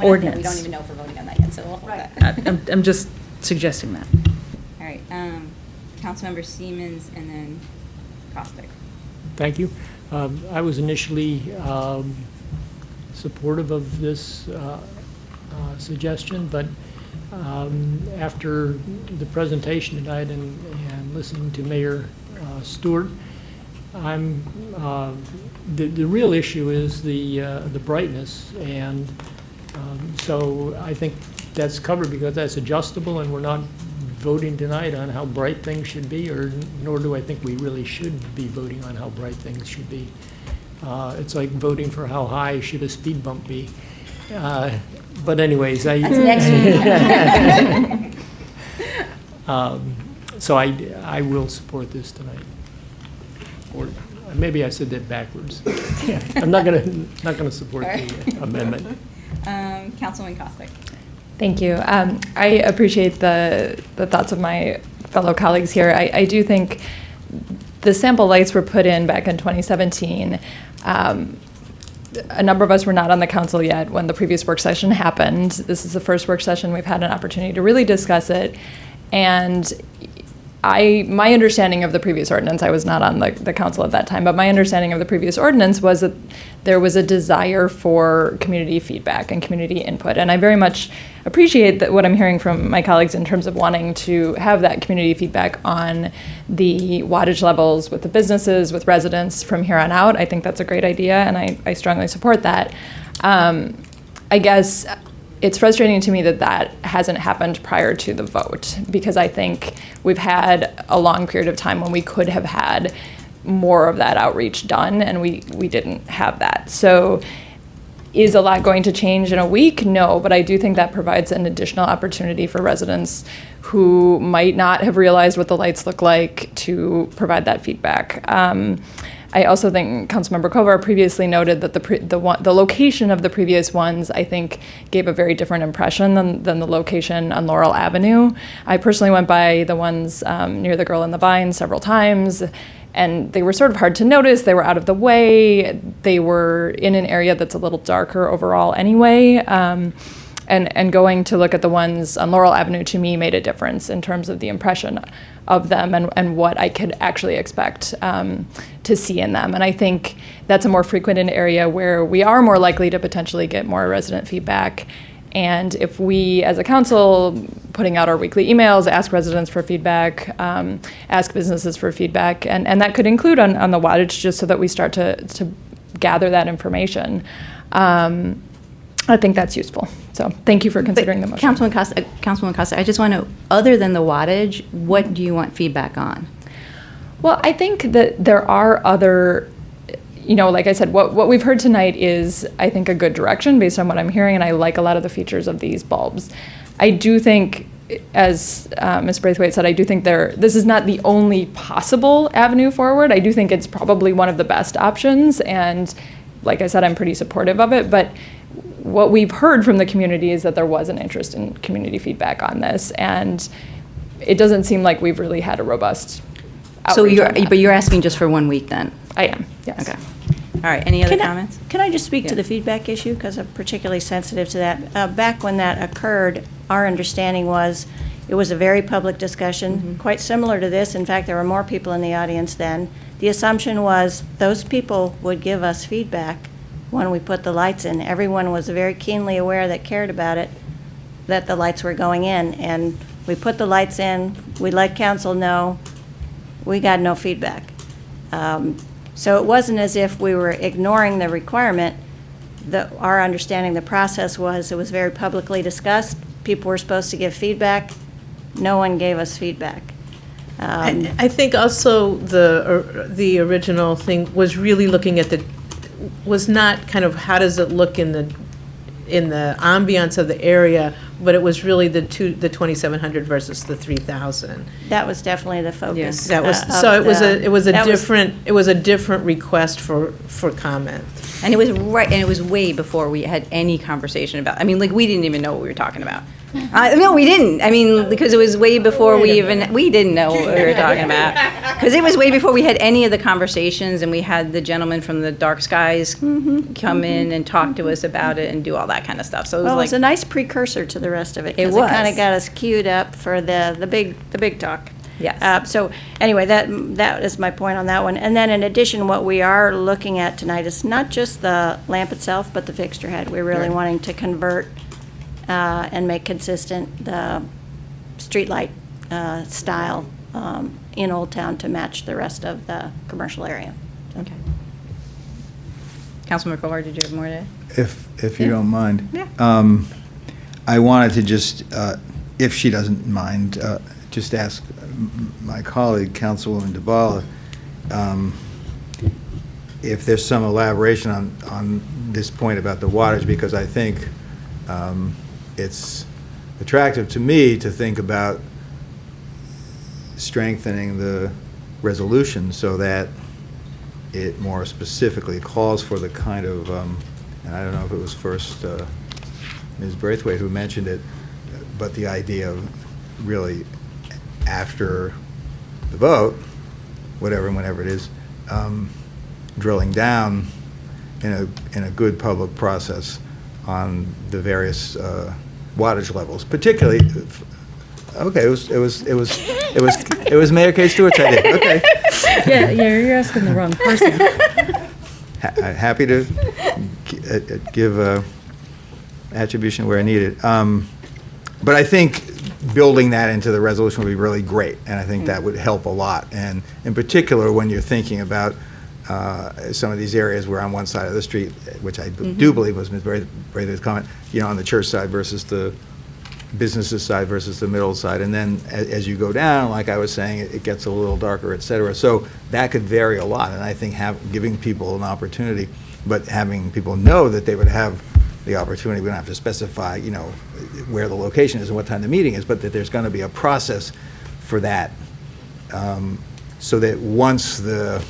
ordinance. We don't even know if we're voting on that yet, so we'll hold that. I'm just suggesting that. All right. Councilmember Siemens, and then Costick. Thank you. I was initially supportive of this suggestion, but after the presentation tonight and listening to Mayor Stewart, I'm the real issue is the brightness, and so I think that's covered because that's adjustable, and we're not voting tonight on how bright things should be, or nor do I think we really should be voting on how bright things should be. It's like voting for how high should a speed bump be. But anyways, That's next week. So I will support this tonight. Or maybe I said that backwards. I'm not gonna support the amendment. Councilman Costick. Thank you. I appreciate the thoughts of my fellow colleagues here. I do think the sample lights were put in back in 2017. A number of us were not on the council yet when the previous work session happened. This is the first work session we've had an opportunity to really discuss it. And my understanding of the previous ordinance, I was not on the council at that time, but my understanding of the previous ordinance was that there was a desire for community feedback and community input. And I very much appreciate that what I'm hearing from my colleagues in terms of wanting to have that community feedback on the wattage levels with the businesses, with residents from here on out. I think that's a great idea, and I strongly support that. I guess it's frustrating to me that that hasn't happened prior to the vote, because I think we've had a long period of time when we could have had more of that outreach done, and we didn't have that. So is a lot going to change in a week? No, but I do think that provides an additional opportunity for residents who might not have realized what the lights look like to provide that feedback. I also think Councilmember Kovar previously noted that the location of the previous ones, I think, gave a very different impression than the location on Laurel Avenue. I personally went by the ones near the Girl in the Vine several times, and they were sort of hard to notice. They were out of the way. They were in an area that's a little darker overall anyway. And going to look at the ones on Laurel Avenue, to me, made a difference in terms of the impression of them and what I could actually expect to see in them. And I think that's a more frequent area where we are more likely to potentially get more resident feedback. And if we, as a council, putting out our weekly emails, ask residents for feedback, ask businesses for feedback, and that could include on the wattage, just so that we start to gather that information. I think that's useful. So thank you for considering the motion. Councilwoman Costa, I just want to know, other than the wattage, what do you want feedback on? Well, I think that there are other, like I said, what we've heard tonight is, I think, a good direction based on what I'm hearing, and I like a lot of the features of these bulbs. I do think, as Ms. Braithwaite said, I do think this is not the only possible avenue forward. I do think it's probably one of the best options, and like I said, I'm pretty supportive of it, but what we've heard from the community is that there was an interest in community feedback on this, and it doesn't seem like we've really had a robust outreach. But you're asking just for 1 week then? I am, yes. Okay. All right, any other comments? Can I just speak to the feedback issue, because I'm particularly sensitive to that? Back when that occurred, our understanding was it was a very public discussion, quite similar to this. In fact, there were more people in the audience then. The assumption was those people would give us feedback when we put the lights in. Everyone was very keenly aware that cared about it, that the lights were going in. And we put the lights in, we let council know, we got no feedback. So it wasn't as if we were ignoring the requirement. Our understanding, the process was, it was very publicly discussed. People were supposed to give feedback. No one gave us feedback. I think also the original thing was really looking at was not kind of how does it look in the ambiance of the area, but it was really the 2,700 versus the 3,000. That was definitely the focus. Yes. That was so. It was a different request for comment. And it was and it was way before we had any conversation about. I mean, like, we didn't even know what we were talking about. No, we didn't. I mean, because it was way before we didn't know what we were talking about. Because it was way before we had any of the conversations, and we had the gentleman from the Dark Skies come in and talk to us about it and do all that kind of stuff. So it was it's a nice precursor to the rest of it. It was. It kind of got us queued up for the big talk. Yes. So anyway, that is my point on that one. And then in addition, what we are looking at tonight is not just the lamp itself, but the fixture head. We're really wanting to convert and make consistent the streetlight style in Old Town to match the rest of the commercial area. Okay. Councilmember Kovar, did you have more to? If you don't mind. Yeah. I wanted to just, if she doesn't mind, just ask my colleague, Councilwoman DeBala, if there's some elaboration on this point about the wattage, because I think it's attractive to me to think about strengthening the resolution so that it more specifically calls for the kind of, and I don't know if it was first Ms. Braithwaite who mentioned it, but the idea of really after the vote, whenever it is, drilling down in a good public process on the various wattage levels, particularly. Okay, it was Mayor Kay Stewart's idea. Okay. Yeah, you're asking the wrong person. Happy to give attribution where I need it. But I think building that into the resolution would be really great, and I think that would help a lot. And in particular, when you're thinking about some of these areas where on one side of the street, which I do believe was Ms. Braithwaite's comment, on the church side versus the businesses side versus the middle side, and then as you go down, like I was saying, it gets a little darker, et cetera. So that could vary a lot, and I think giving people an opportunity, but having people know that they would have the opportunity, we don't have to specify, where the location is and what time the meeting is, but that there's going to be a process for that, so that once they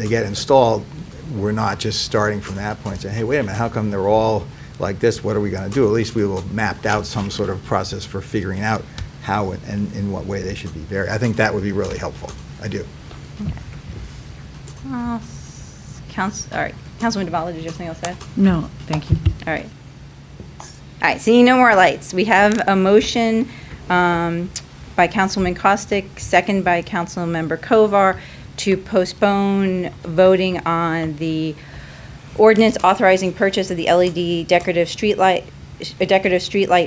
get installed, we're not just starting from that point saying, hey, wait a minute, how come they're all like this? What are we going to do? At least we will have mapped out some sort of process for figuring out how and in what way they should be varied. I think that would be really helpful. I do. Okay. All right. Councilwoman DeBala, did you have something else to add? No, thank you. All right. All right, seeing no more lights, we have a motion by Councilman Costick, second by Councilmember Kovar, to postpone voting on the ordinance authorizing purchase of the LED decorative streetlight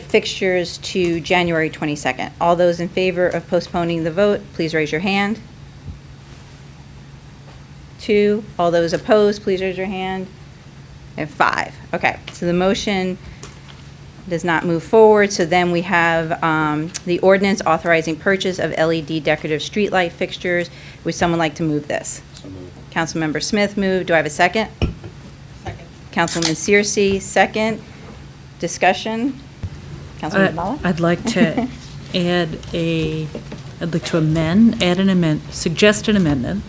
fixtures to January 22nd. All those in favor of postponing the vote, please raise your hand. 2. All those opposed, please raise your hand. And 5. Okay, so the motion does not move forward. So then we have the ordinance authorizing purchase of LED decorative streetlight fixtures. Would someone like to move this? So moved. Councilmember Smith moved. Do I have a second? Second. Councilwoman Searcy, second. Discussion? Councilwoman DeBala? I'd like to suggest an amendment.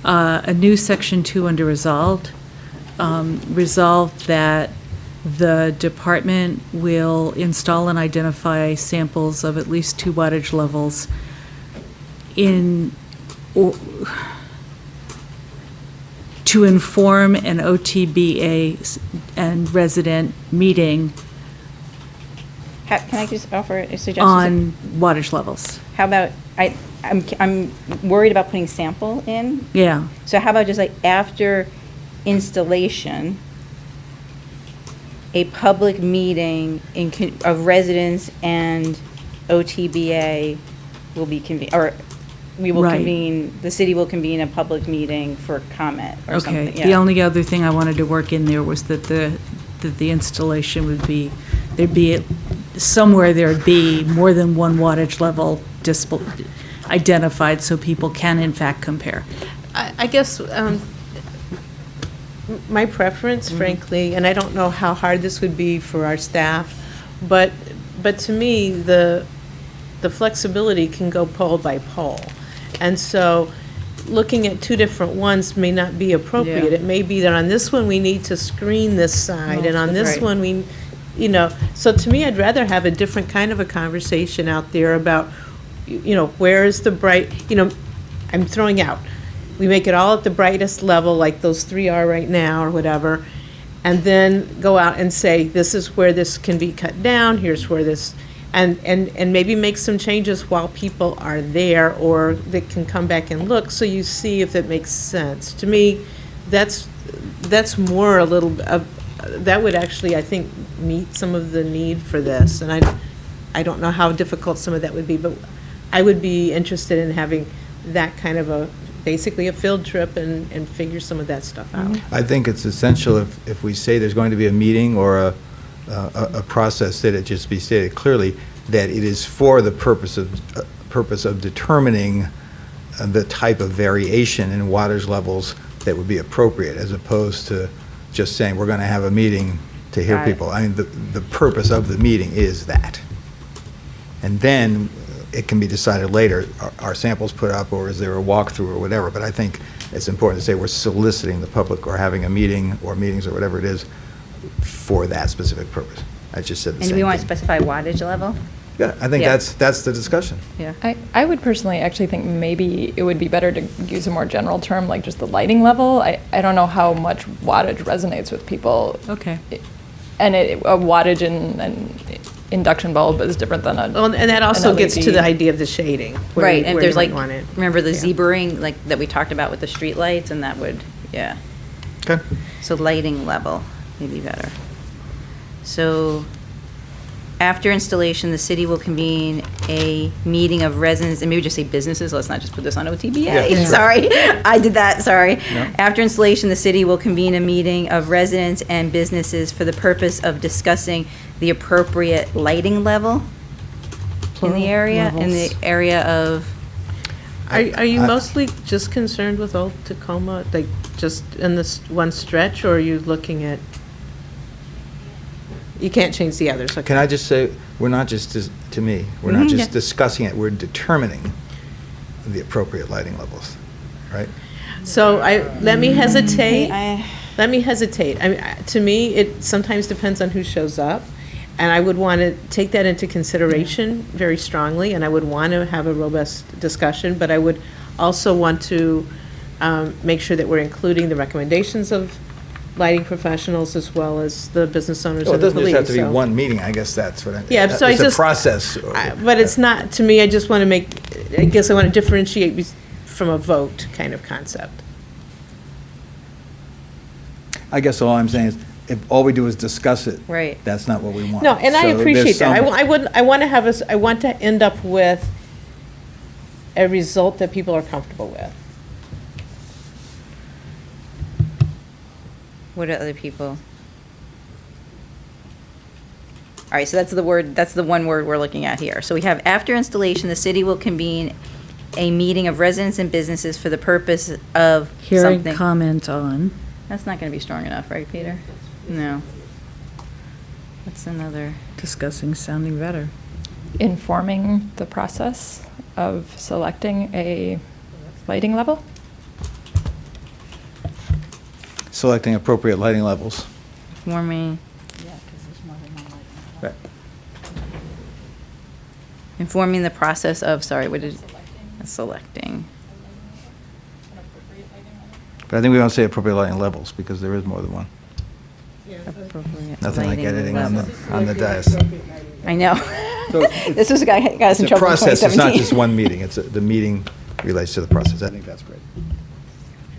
A new section 2 under resolved. Resolved that the department will install and identify samples of at least 2 wattage levels to inform an OTBA and resident meeting Can I just offer a suggestion? on wattage levels. How about, I'm worried about putting sample in. Yeah. So how about just like after installation, a public meeting of residents and OTBA will be convened, or we will Right. convene, the city will convene a public meeting for comment or something. Okay, Yeah. the only other thing I wanted to work in there was that the installation would be, somewhere there'd be more than one wattage level identified so people can in fact compare. I guess my preference, frankly, and I don't know how hard this would be for our staff, but to me, the flexibility can go pole by pole. And so looking at 2 different ones may not be appropriate. Yeah. It may be that on this one, we need to screen this side, and on this Right. one, so to me, I'd rather have a different kind of a conversation out there about, where is the bright, I'm throwing out, we make it all at the brightest level, like those 3 are right now, or whatever, and then go out and say, this is where this can be cut down, here's where this, and maybe make some changes while people are there, or they can come back and look, so you see if it makes sense. To me, that's more a little of, that would actually, I think, meet some of the need for this. And I don't know how difficult some of that would be, but I would be interested in having that kind of basically a field trip and figure some of that stuff out. I think it's essential if we say there's going to be a meeting or a process, that it just be stated clearly that it is for the purpose of determining the type of variation in waters levels that would be appropriate, as opposed to just saying we're going to have a meeting to hear people. I mean, the purpose of the meeting is that. And then it can be decided later, are samples put up, or is there a walkthrough or whatever. But I think it's important to say we're soliciting the public or having a meeting or meetings or whatever it is for that specific purpose. I just said the same And do we want to thing. specify wattage level? Yeah, I think Yeah. that's the discussion. Yeah. I would personally actually think maybe it would be better to use a more general term, like just the lighting level. I don't know how much wattage resonates with people. Okay. And a wattage in an induction bulb is different than a. Well, and that also an gets to LED. the idea of the shading. where Right, you- and where there's you might like, want it. remember the Yeah. zebra-ring, like, that we talked about with the street lights, and that would, yeah. Okay. So lighting level may be better. So after installation, the city will convene a meeting of residents, and maybe just say businesses, let's not just put this on OTBA. Yeah. Sorry, I did that, sorry. No. After installation, the city will convene a meeting of residents and businesses for the purpose of discussing the appropriate lighting level in the area, in the area of, Are you mostly just concerned with Old Tacoma, like just in this one stretch, or are you looking at, you can't change the others, okay? Can I just say, we're not just, to me, we're not Mhm, just yeah. discussing it, we're determining the appropriate lighting levels, right? So let me hesitate. I- Let me hesitate. I mean, to me, it sometimes depends on who shows up, and I would want to take that into consideration very strongly, and I would want to have a robust discussion, but I would also want to make sure that we're including the recommendations of lighting professionals as well as the business owners Well, it and the doesn't police. just have to be so- one meeting, I guess that's what I. Yeah, so I It's a just- process. But it's not, to me, I just want to I guess I want to differentiate from a vote kind of concept. I guess all I'm saying is, if all we do is discuss it. Right. That's not what we want. No, and I So there's appreciate that. some- I want to have us, I want to end up with a result that people are comfortable with. what are other people? All right, so that's the one word we're looking at here. So we have, after installation, the city will convene a meeting of residents and businesses for the purpose of Hearing something. comment on. That's not going to be strong enough, right, Peter? No. That's another. Discussing sounding better. Informing the process of selecting a lighting level. Selecting appropriate lighting levels. Informing. Right. Informing the process of, sorry, what did, selecting. But I think we don't say appropriate lighting levels, because there is more than one. Appropriate Nothing like lighting editing level. on the dais. I know. So This was a guy who got us in It's a trouble in process, it's not 2017. just one meeting, the meeting relates to the process. I think that's great.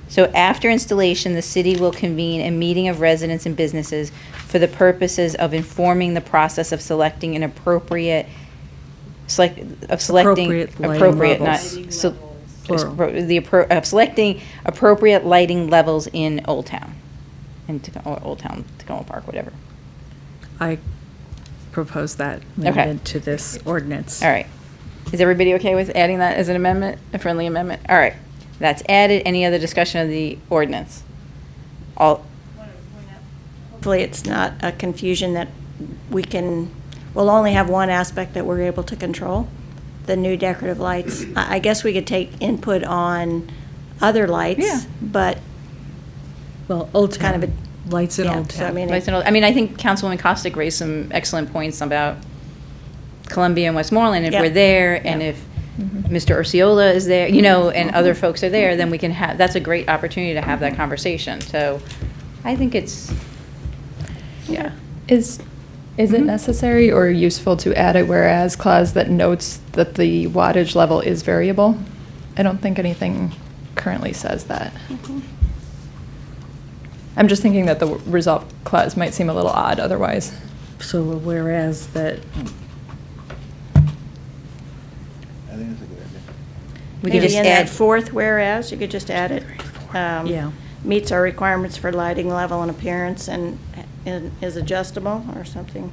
So after installation, the city will convene a meeting of residents and businesses for the purposes of informing the process of selecting an appropriate, Appropriate lighting levels. of selecting appropriate lighting levels in Old Town, Old Town, Takoma Park, whatever. I propose that Okay. amendment to this ordinance. All right. Is everybody okay with adding that as an amendment, a friendly amendment? All right. That's added. Any other discussion of the ordinance? All, Hopefully, it's not a confusion that we'll only have one aspect that we're able to control, the new decorative lights. I guess we could take input on other lights. Yeah. But Well, Old kind Town, of lights in yeah, Old so I Town. mean, I mean, I think Councilwoman Costick raised some excellent points about Columbia and Westmoreland. If Yeah. we're there, and Yeah. if Mr. Urciola is there, and other folks are there, then we can have, that's a great opportunity to have that conversation. So I think it's Yeah. Is it necessary or useful to add a whereas clause that notes that the wattage level is variable? I don't think anything currently says that. I'm just thinking that the result clause might seem a little odd otherwise. So whereas that, I think that's a good idea. We could Maybe just in add, that fourth whereas, you could just add it. yeah. Meets our requirements for lighting level and appearance and is adjustable or something.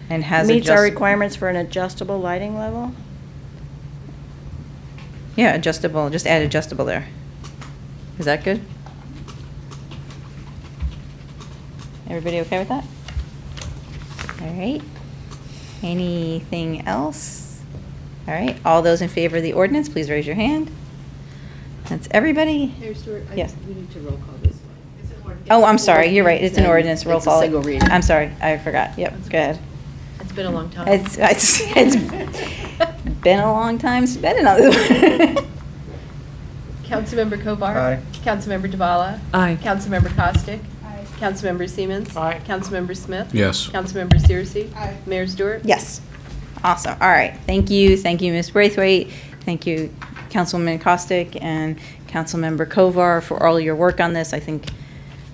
and has Meets our adjust- requirements for an adjustable lighting level? Yeah, adjustable, just add adjustable there. Is that good? Everybody okay with that? All right. Anything else? All right, all those in favor of the ordinance, please raise your hand. That's everybody? Mayor Stewart, Yes. we need to roll call this one. Oh, I'm sorry, you're right, it's an ordinance, roll It's a call. single reading. I'm sorry, I forgot, yep, go ahead. It's been a long time. It's been a long time spending on this one. Councilmember Kovar. Aye. Councilmember Duvall. Aye. Councilmember Costick. Aye. Councilmember Siemens. Aye. Councilmember Smith. Yes. Councilmember Searcy. Aye. Mayor Stewart. Yes. Awesome. All right. Thank you, Ms. Braithwaite. Thank you, Councilwoman Costick and Councilmember Kovar for all your work on this. I think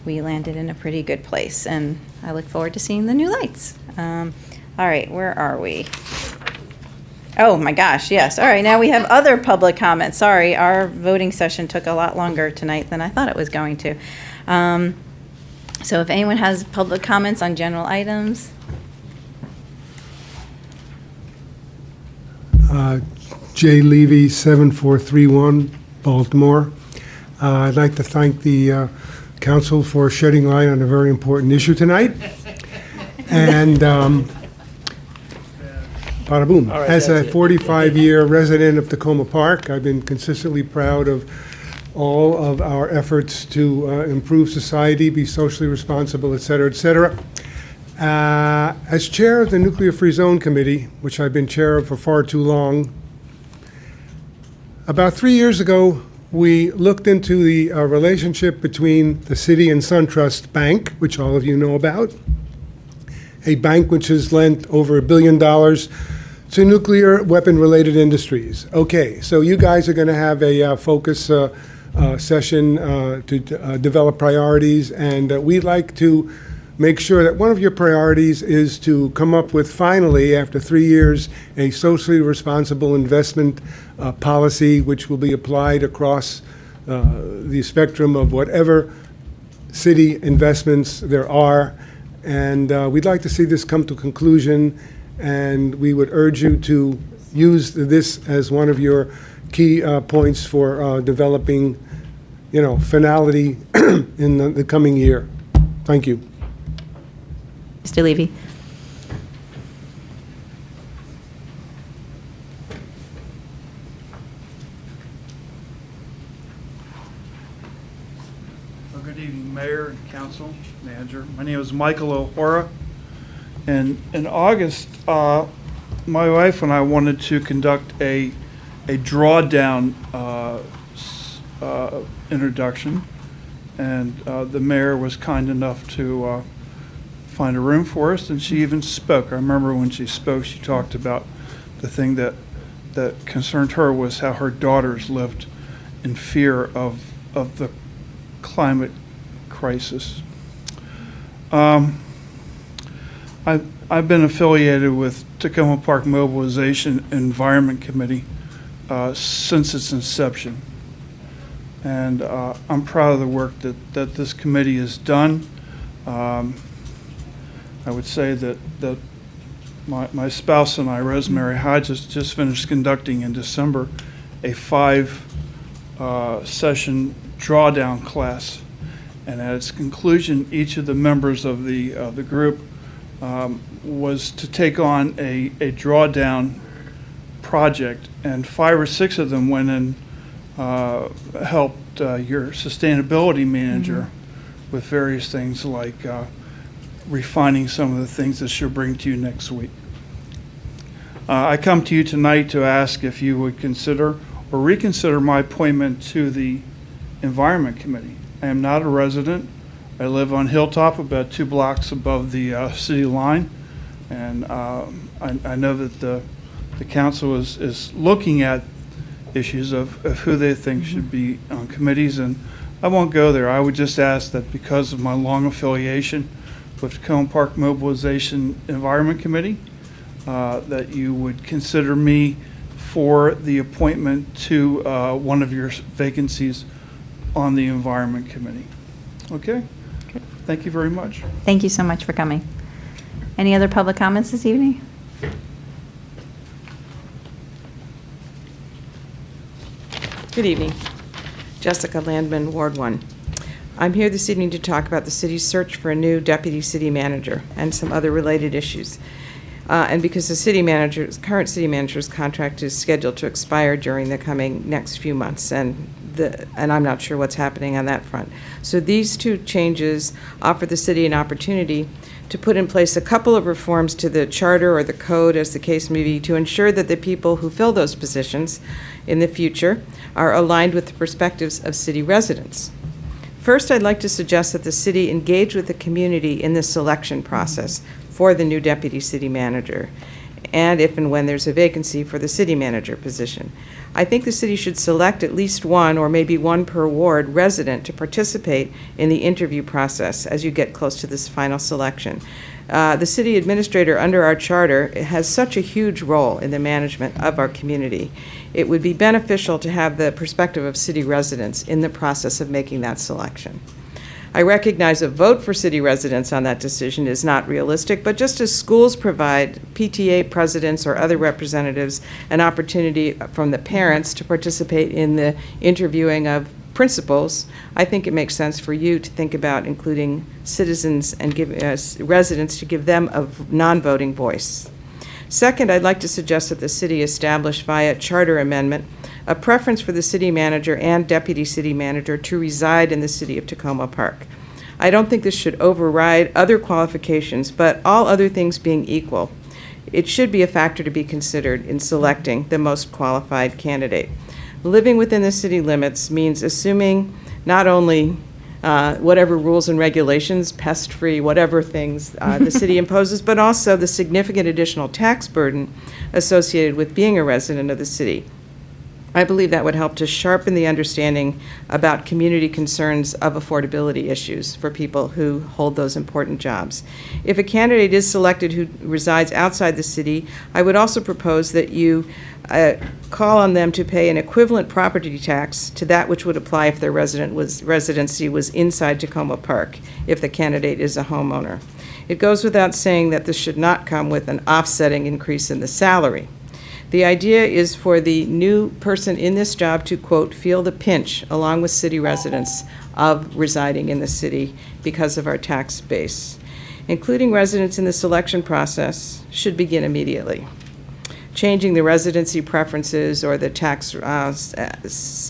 we landed in a pretty good place, and I look forward to seeing the new lights. All right, where are we? Oh, my gosh, yes. All right, now we have other public comments. Sorry, our voting session took a lot longer tonight than I thought it was going to. So if anyone has public comments on general items. Jay Levy, 7431 Baltimore. I'd like to thank the council for shedding light on a very important issue tonight. And bada boom. As a 45-year resident of Takoma Park, I've been consistently proud of all of our efforts to improve society, be socially responsible, et cetera, et cetera. As chair of the Nuclear Free Zone Committee, which I've been chair of for far too long, about 3 years ago, we looked into the relationship between the city and SunTrust Bank, which all of you know about, a bank which has lent over $1 billion to nuclear weapon-related industries. Okay, so you guys are going to have a focus session to develop priorities, and we'd like to make sure that one of your priorities is to come up with, finally, after 3 years, a socially responsible investment policy which will be applied across the spectrum of whatever city investments there are. And we'd like to see this come to conclusion, and we would urge you to use this as one of your key points for developing, finality in the coming year. Thank you. Mr. Levy. Well, good evening, Mayor and Council, Manager. My name is Michael O'Hara. And in August, my wife and I wanted to conduct a drawdown introduction. And the mayor was kind enough to find a room for us, and she even spoke. I remember when she spoke, she talked about the thing that concerned her was how her daughters lived in fear of the climate crisis. I've been affiliated with Takoma Park Mobilization Environment Committee since its inception, and I'm proud of the work that this committee has done. I would say that my spouse and I, Rosemary Hodges, just finished conducting in December a 5-session drawdown class, and at its conclusion, each of the members of the group was to take on a drawdown project, and 5 or 6 of them went and helped your sustainability manager with various things like refining some of the things that she'll bring to you next week. I come to you tonight to ask if you would consider or reconsider my appointment to the Environment Committee. I am not a resident I live on Hilltop, about 2 blocks above the city line, and I know that the council is looking at issues of who they think should be on committees, and I won't go there. I would just ask that because of my long affiliation with Takoma Park Mobilization Environment Committee, that you would consider me for the appointment to one of your vacancies on the Environment Committee. Okay? Thank you very much. Thank you so much for coming. Any other public comments this evening? Good evening. Jessica Landman, Ward 1. I'm here this evening to talk about the city's search for a new deputy city manager and some other related issues. And because the current city manager's contract is scheduled to expire during the coming next few months, and I'm not sure what's happening on that front. So these two changes offer the city an opportunity to put in place a couple of reforms to the charter or the code, as the case may be, to ensure that the people who fill those positions in the future are aligned with the perspectives of city residents. First, I'd like to suggest that the city engage with the community in the selection process for the new deputy city manager, and if and when there's a vacancy for the city manager position. I think the city should select at least one, or maybe one per ward, resident to participate in the interview process as you get close to this final selection. The city administrator under our charter has such a huge role in the management of our community. It would be beneficial to have the perspective of city residents in the process of making that selection. I recognize a vote for city residents on that decision is not realistic, but just as schools provide PTA presidents or other representatives an opportunity from the parents to participate in the interviewing of principals, I think it makes sense for you to think about including citizens and residents to give them a non-voting voice. Second, I'd like to suggest that the city establish via charter amendment a preference for the city manager and deputy city manager to reside in the city of Takoma Park. I don't think this should override other qualifications, but all other things being equal, it should be a factor to be considered in selecting the most qualified candidate. Living within the city limits means assuming not only whatever rules and regulations, pest-free, whatever things the city imposes, but also the significant additional tax burden associated with being a resident of the city. I believe that would help to sharpen the understanding about community concerns of affordability issues for people who hold those important jobs. If a candidate is selected who resides outside the city, I would also propose that you call on them to pay an equivalent property tax to that which would apply if their residency was inside Takoma Park, if the candidate is a homeowner. It goes without saying that this should not come with an offsetting increase in the salary. The idea is for the new person in this job to, quote, feel the pinch, along with city residents, of residing in the city because of our tax base. Including residents in the selection process should begin immediately. Changing the residency preferences or the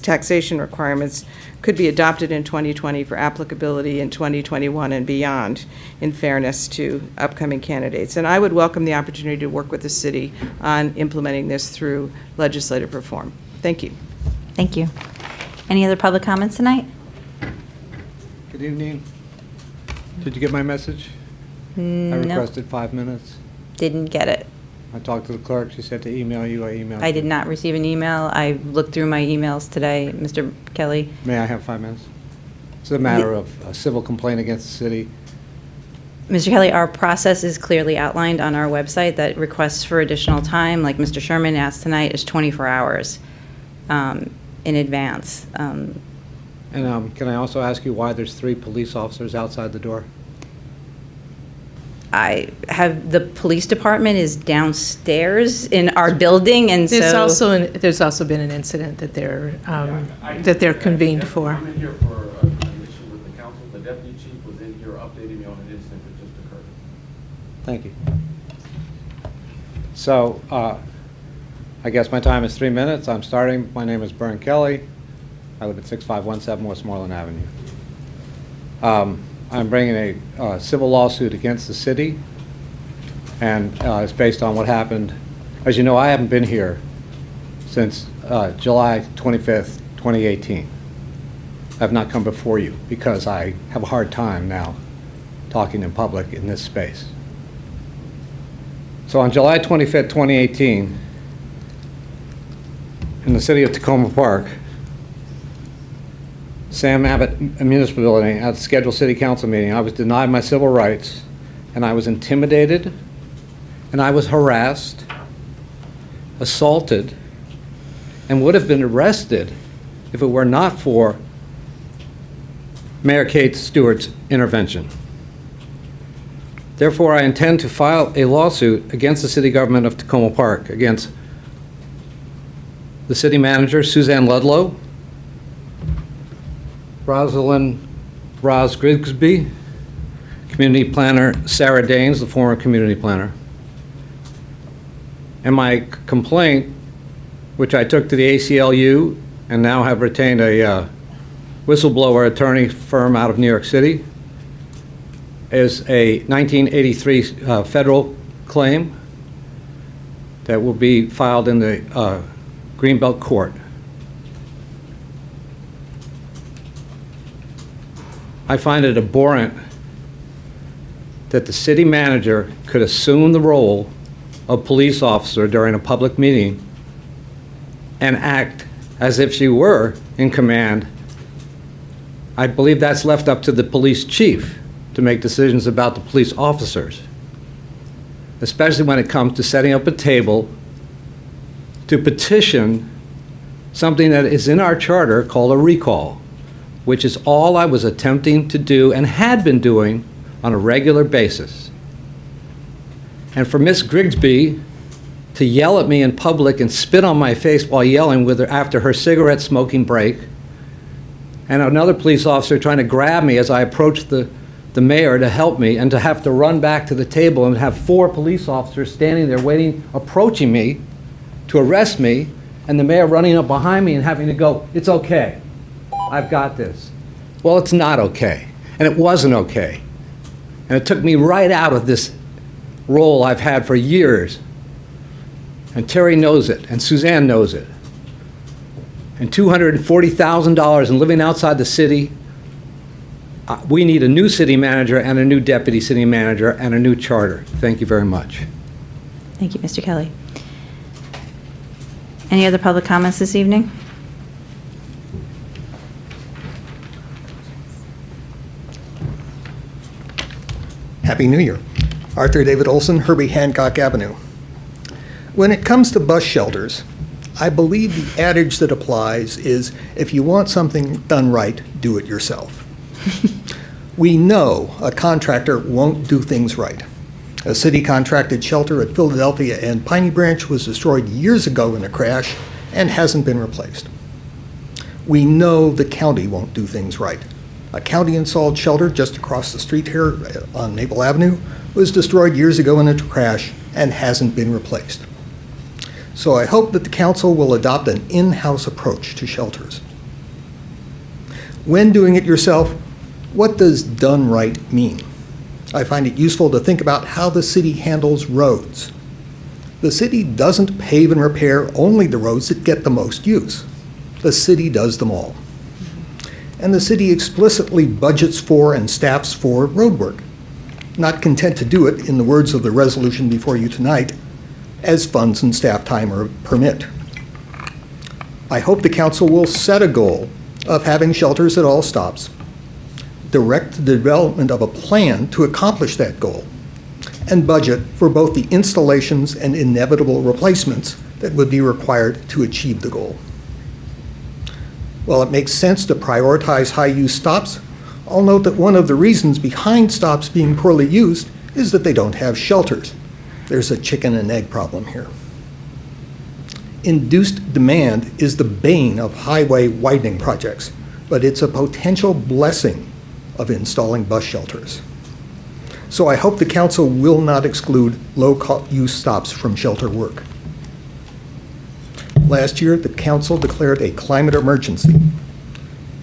taxation requirements could be adopted in 2020 for applicability in 2021 and beyond, in fairness to upcoming candidates. And I would welcome the opportunity to work with the city on implementing this through legislative reform. Thank you. Thank you. Any other public comments tonight? Good evening. Did you get my message? I No. requested 5 minutes. Didn't get it. I talked to the clerk. She said to email you. I emailed I you. did not receive an email. I looked through my emails today, Mr. Kelly. May I have 5 minutes? It's a matter of a civil complaint against the city. Mr. Kelly, our process is clearly outlined on our website that requests for additional time, like Mr. Sherman asked tonight, is 24 hours in advance. And can I also ask you why there's 3 police officers outside the door? The police department is downstairs in our building, and There's so. there's also been an incident that they're convened for. I'm in here for an issue with the council. The deputy chief was in here updating me on an incident that just occurred. Thank you. So, I guess my time is 3 minutes. I'm starting. My name is Bern Kelly. I live at 6517 Westmoreland Avenue. I'm bringing a civil lawsuit against the city, and it's based on what happened. As you know, I haven't been here since July 25th, 2018. I have not come before you because I have a hard time now talking in public in this space. So on July 25th, 2018, in the city of Takoma Park, Sam Abbott Municipal Building, at the scheduled city council meeting, I was denied my civil rights, and I was intimidated, and I was harassed, assaulted, and would have been arrested if it were not for Mayor Kate Stewart's intervention. Therefore, I intend to file a lawsuit against the city government of Takoma Park, against the city manager, Suzanne Ludlow, Rosalind Roz Grigsby, community planner Sarah Daines, the former community planner. And my complaint, which I took to the ACLU and now have retained a whistleblower attorney firm out of New York City, is a 1983 federal claim that will be filed in the Greenbelt Court. I find it abhorrent that the city manager could assume the role of police officer during a public meeting and act as if she were in command. I believe that's left up to the police chief to make decisions about the police officers, especially when it comes to setting up a table to petition something that is in our charter called a recall, which is all I was attempting to do and had been doing on a regular basis. And for Miss Grigsby to yell at me in public and spit on my face while yelling with her after her cigarette smoking break, and another police officer trying to grab me as I approached the mayor to help me, and to have to run back to the table and have 4 police officers standing there waiting, approaching me to arrest me, and the mayor running up behind me and having to go, "It's okay, I've got this." Well, it's not okay, and it wasn't okay. And it took me right out of this role I've had for years. And Terry knows it, and Suzanne knows it. And $240,000 and living outside the city, we need a new city manager and a new deputy city manager and a new charter. Thank you very much. Thank you, Mr. Kelly. Any other public comments this evening? Happy New Year. Arthur David Olson, Herbie Hancock Avenue. When it comes to bus shelters, I believe the adage that applies is, if you want something done right, do it yourself. We know a contractor won't do things right. A city-contracted shelter at Philadelphia and Piney Branch was destroyed years ago in a crash and hasn't been replaced. We know the county won't do things right. A county-installed shelter just across the street here on Maple Avenue was destroyed years ago in a crash and hasn't been replaced. So I hope that the council will adopt an in-house approach to shelters. When doing it yourself, what does done right mean? I find it useful to think about how the city handles roads. The city doesn't pave and repair only the roads that get the most use. The city does them all. And the city explicitly budgets for and staffs for road work, not content to do it, in the words of the resolution before you tonight, as funds and staff time permit. I hope the council will set a goal of having shelters at all stops, direct the development of a plan to accomplish that goal, and budget for both the installations and inevitable replacements that would be required to achieve the goal. While it makes sense to prioritize high-use stops, I'll note that one of the reasons behind stops being poorly used is that they don't have shelters. There's a chicken and egg problem here. Induced demand is the bane of highway widening projects, but it's a potential blessing of installing bus shelters. So I hope the council will not exclude low-use stops from shelter work. Last year, the council declared a climate emergency.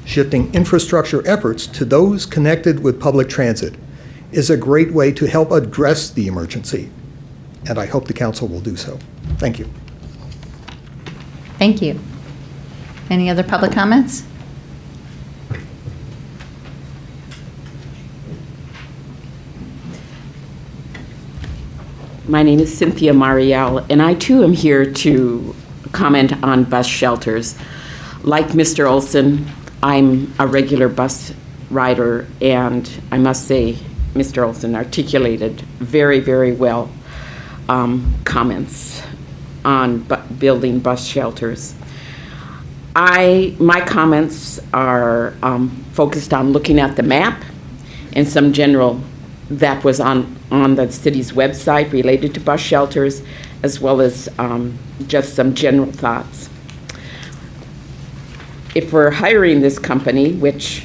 Shifting infrastructure efforts to those connected with public transit is a great way to help address the emergency, and I hope the council will do so. Thank you. Thank you. Any other public comments? My name is Cynthia Marielle, and I too am here to comment on bus shelters. Like Mr. Olson, I'm a regular bus rider, and I must say, Mr. Olson articulated very, very well comments on building bus shelters. My comments are focused on looking at the map and some general that was on the city's website related to bus shelters, as well as just some general thoughts. If we're hiring this company, which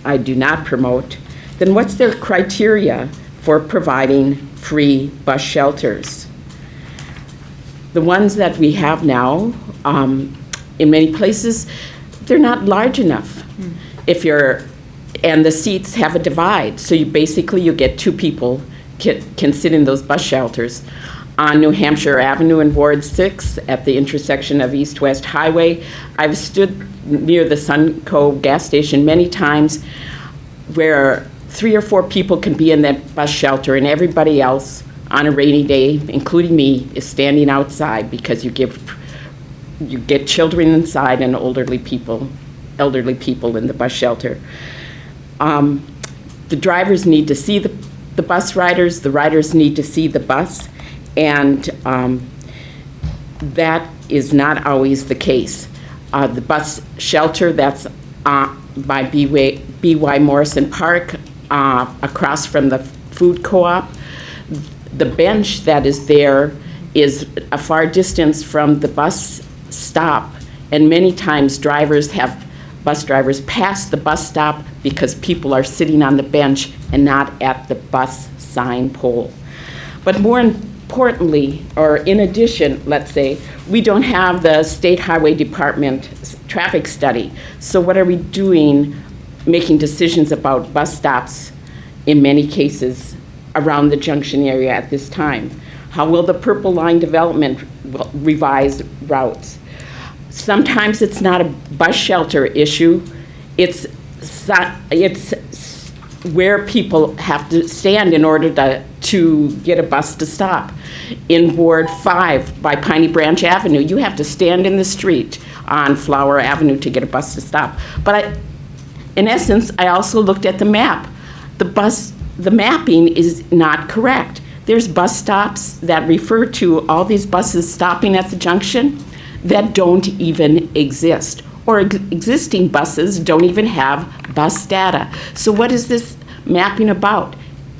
I do not promote, then what's their criteria for providing free bus shelters? The ones that we have now, in many places, they're not large enough. And the seats have a divide, so you get two people can sit in those bus shelters. On New Hampshire Avenue in Ward 6 at the intersection of East-West Highway, I've stood near the Sunco gas station many times where 3 or 4 people can be in that bus shelter, and everybody else on a rainy day, including me, is standing outside because you get children inside and elderly people in the bus shelter. The drivers need to see the bus riders, the riders need to see the bus, and that is not always the case. The bus shelter that's by B.Y. Morrison Park, across from the food co-op, the bench that is there is a far distance from the bus stop, and many times bus drivers pass the bus stop because people are sitting on the bench and not at the bus sign pole. But more importantly, or in addition, let's say, we don't have the State Highway Department traffic study. So what are we doing making decisions about bus stops in many cases around the junction area at this time? How will the Purple Line development revise routes? Sometimes it's not a bus shelter issue. It's where people have to stand in order to get a bus to stop. In Ward 5 by Piney Branch Avenue, you have to stand in the street on Flower Avenue to get a bus to stop. But in essence, I also looked at the map. The mapping is not correct. There's bus stops that refer to all these buses stopping at the junction that don't even exist, or existing buses don't even have bus data. So what is this mapping about?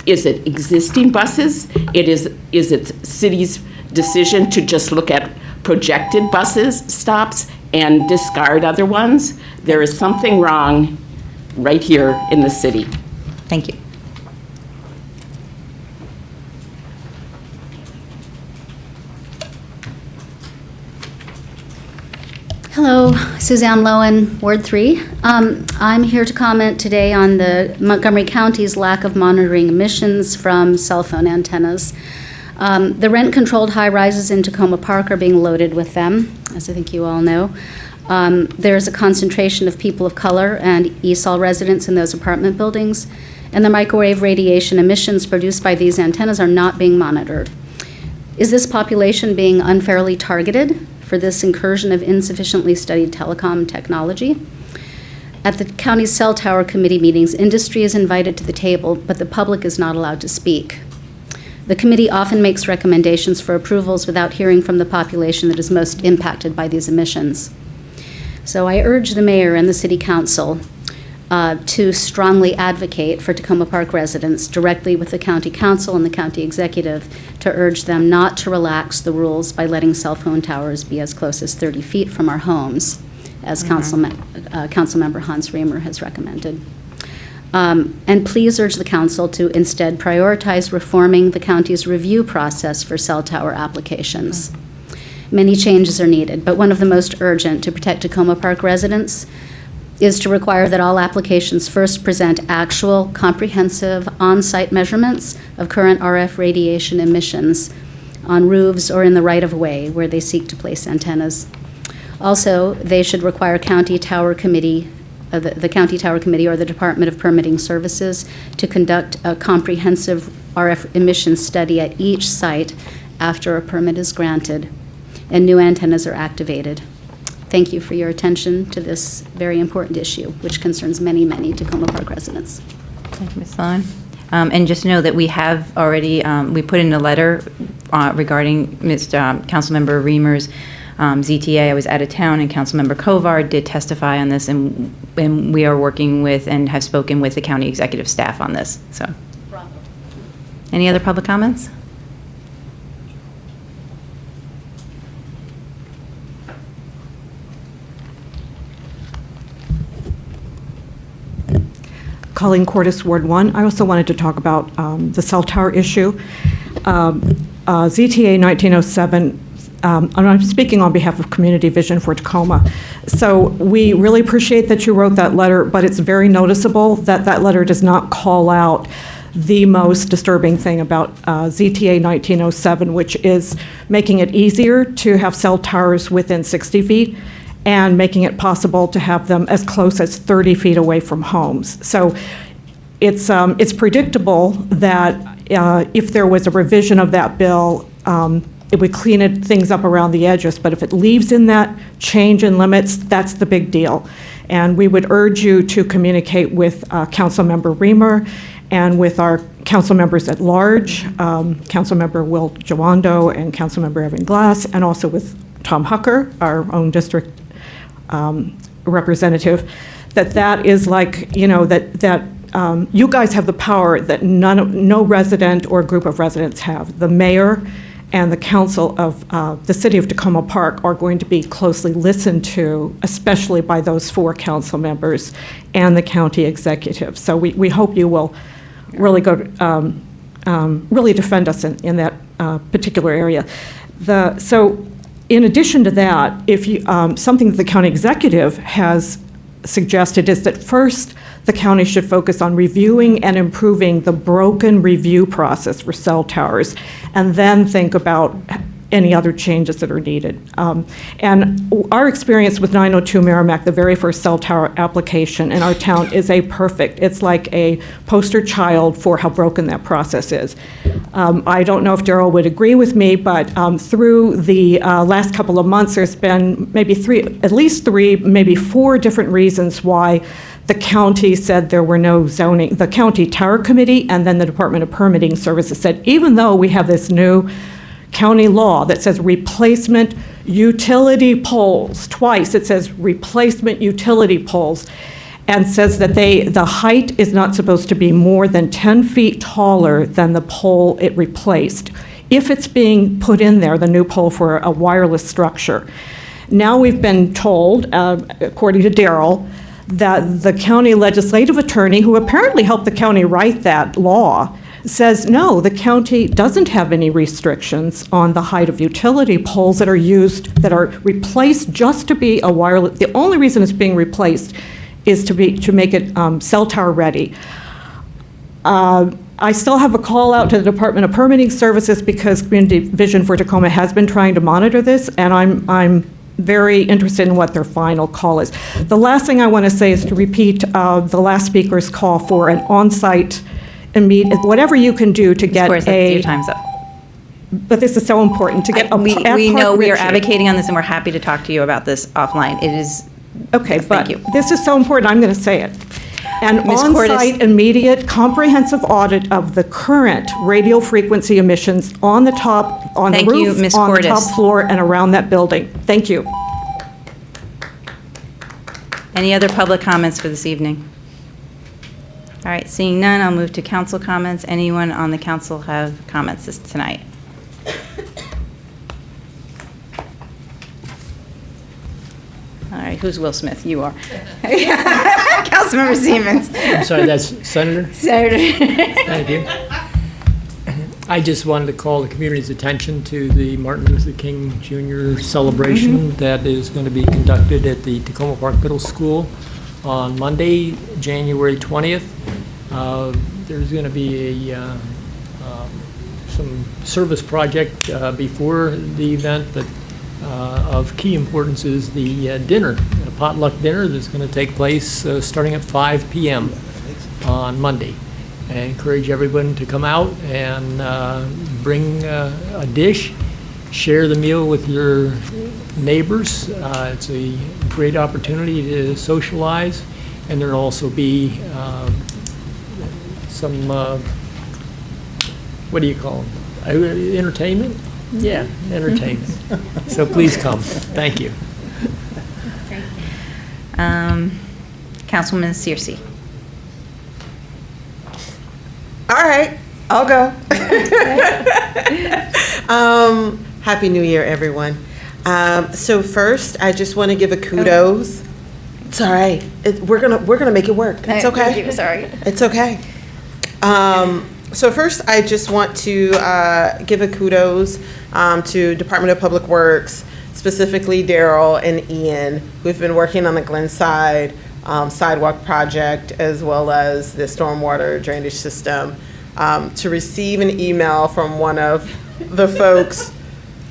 Is it existing buses? Is it city's decision to just look at projected buses stops and discard other ones? There is something wrong right here in the city. Thank you. Hello, Suzanne Lowen, Ward 3. I'm here to comment today on the Montgomery County's lack of monitoring emissions from cell phone antennas. The rent-controlled high-rises in Takoma Park are being loaded with them, as I think you all know. There's a concentration of people of color and ESOL residents in those apartment buildings, and the microwave radiation emissions produced by these antennas are not being monitored. Is this population being unfairly targeted for this incursion of insufficiently studied telecom technology? At the county's cell tower committee meetings, industry is invited to the table, but the public is not allowed to speak. The committee often makes recommendations for approvals without hearing from the population that is most impacted by these emissions. So I urge the mayor and the city council to strongly advocate for Takoma Park residents directly with the county council and the county executive to urge them not to relax the rules by letting cell phone towers be as close as 30 feet from our homes, as Councilmember Hans Remer has recommended. And please urge the council to instead prioritize reforming the county's review process for cell tower applications. Many changes are needed, but one of the most urgent to protect Takoma Park residents is to require that all applications first present actual, comprehensive, on-site measurements of current RF radiation emissions on roofs or in the right-of-way where they seek to place antennas. Also, they should require the County Tower Committee or the Department of Permitting Services to conduct a comprehensive RF emission study at each site after a permit is granted and new antennas are activated. Thank you for your attention to this very important issue, which concerns many, many Takoma Park residents. Thank you, Ms. Sloan. And just know that we have already, we put in a letter regarding Councilmember Reamer's ZTA. I was out of town, and Councilmember Kovar did testify on this, and we are working with and have spoken with the county executive staff on this. So, any other public comments? Colleen Cordes, Ward 1. I also wanted to talk about the cell tower issue. ZTA 1907, and I'm speaking on behalf of Community Vision for Tacoma. So we really appreciate that you wrote that letter, but it's very noticeable that that letter does not call out the most disturbing thing about ZTA 1907, which is making it easier to have cell towers within 60 feet and making it possible to have them as close as 30 feet away from homes. So it's predictable that if there was a revision of that bill, it would clean things up around the edges. But if it leaves in that change in limits, that's the big deal. And we would urge you to communicate with Councilmember Reamer and with our council members at large, Councilmember Will Jawando and Councilmember Evan Glass, and also with Tom Hucker, our own district representative, that is like, you know, that you guys have the power that no resident or group of residents have. The mayor and the council of the city of Takoma Park are going to be closely listened to, especially by those 4 council members and the county executive. So we hope you will really really defend us in that particular area. So in addition to that, if you, something that the county executive has suggested is that first the county should focus on reviewing and improving the broken review process for cell towers, and then think about any other changes that are needed. And our experience with 902 Merrimack, the very first cell tower application in our town, is it's like a poster child for how broken that process is. I don't know if Darrell would agree with me, but through the last couple of months, there's been maybe at least three, maybe 4 different reasons why the county said there were no zoning. The county tower committee and then the Department of Permitting Services said, even though we have this new county law that says replacement utility poles, twice it says replacement utility poles, and says that the height is not supposed to be more than 10 feet taller than the pole it replaced, if it's being put in there, the new pole for a wireless structure. Now we've been told, according to Darrell, that the county legislative attorney, who apparently helped the county write that law, says no, the county doesn't have any restrictions on the height of utility poles that are used, that are replaced just to be a wireless. The only reason it's being replaced is to make it cell tower ready. I still have a call out to the Department of Permitting Services because Community Vision for Tacoma has been trying to monitor this, and I'm very interested in what their final call is. The last thing I want to say is to repeat the last speaker's call for an on-site immediate, whatever you can do to get your time's up. But this is so important to get we know we are advocating on this, and we're happy to talk to you about this offline. It is okay, yes, but thank you. This is so important. I'm going to say it. An Ms. on-site immediate comprehensive audit of the current radio frequency emissions on the top, on the roof, Ms. on the Cordes. top floor, and around that building. Thank you. Any other public comments for this evening? All right, seeing none, I'll move to council comments. Anyone on the council have comments tonight? All right, who's Will Smith? You are. Councilmember Siemens. I'm sorry, that's Senator? Senator. Thank you. I just wanted to call the community's attention to the Martin Luther King Jr. celebration that is going to be conducted at the Takoma Park Middle School on Monday, January 20th. There's going to be some service project before the event, but of key importance is the dinner, a potluck dinner that's going to take place starting at 5 p.m. on Monday. I encourage everyone to come out and bring a dish, share the meal with your neighbors. It's a great opportunity to socialize, and there'll also be some, what do you call them? Entertainment? Yeah, entertainment. So please come. Thank you. Councilwoman Searcy. All right, I'll go. Happy New Year, everyone. So first, I just want to give a kudos. It's all right. We're gonna make it work. It's okay. Thank you. Sorry. It's okay. So first, I just want to give a kudos to Department of Public Works, specifically Daryl and Ian, who've been working on the Glenside sidewalk project as well as the stormwater drainage system. To receive an email from one of the folks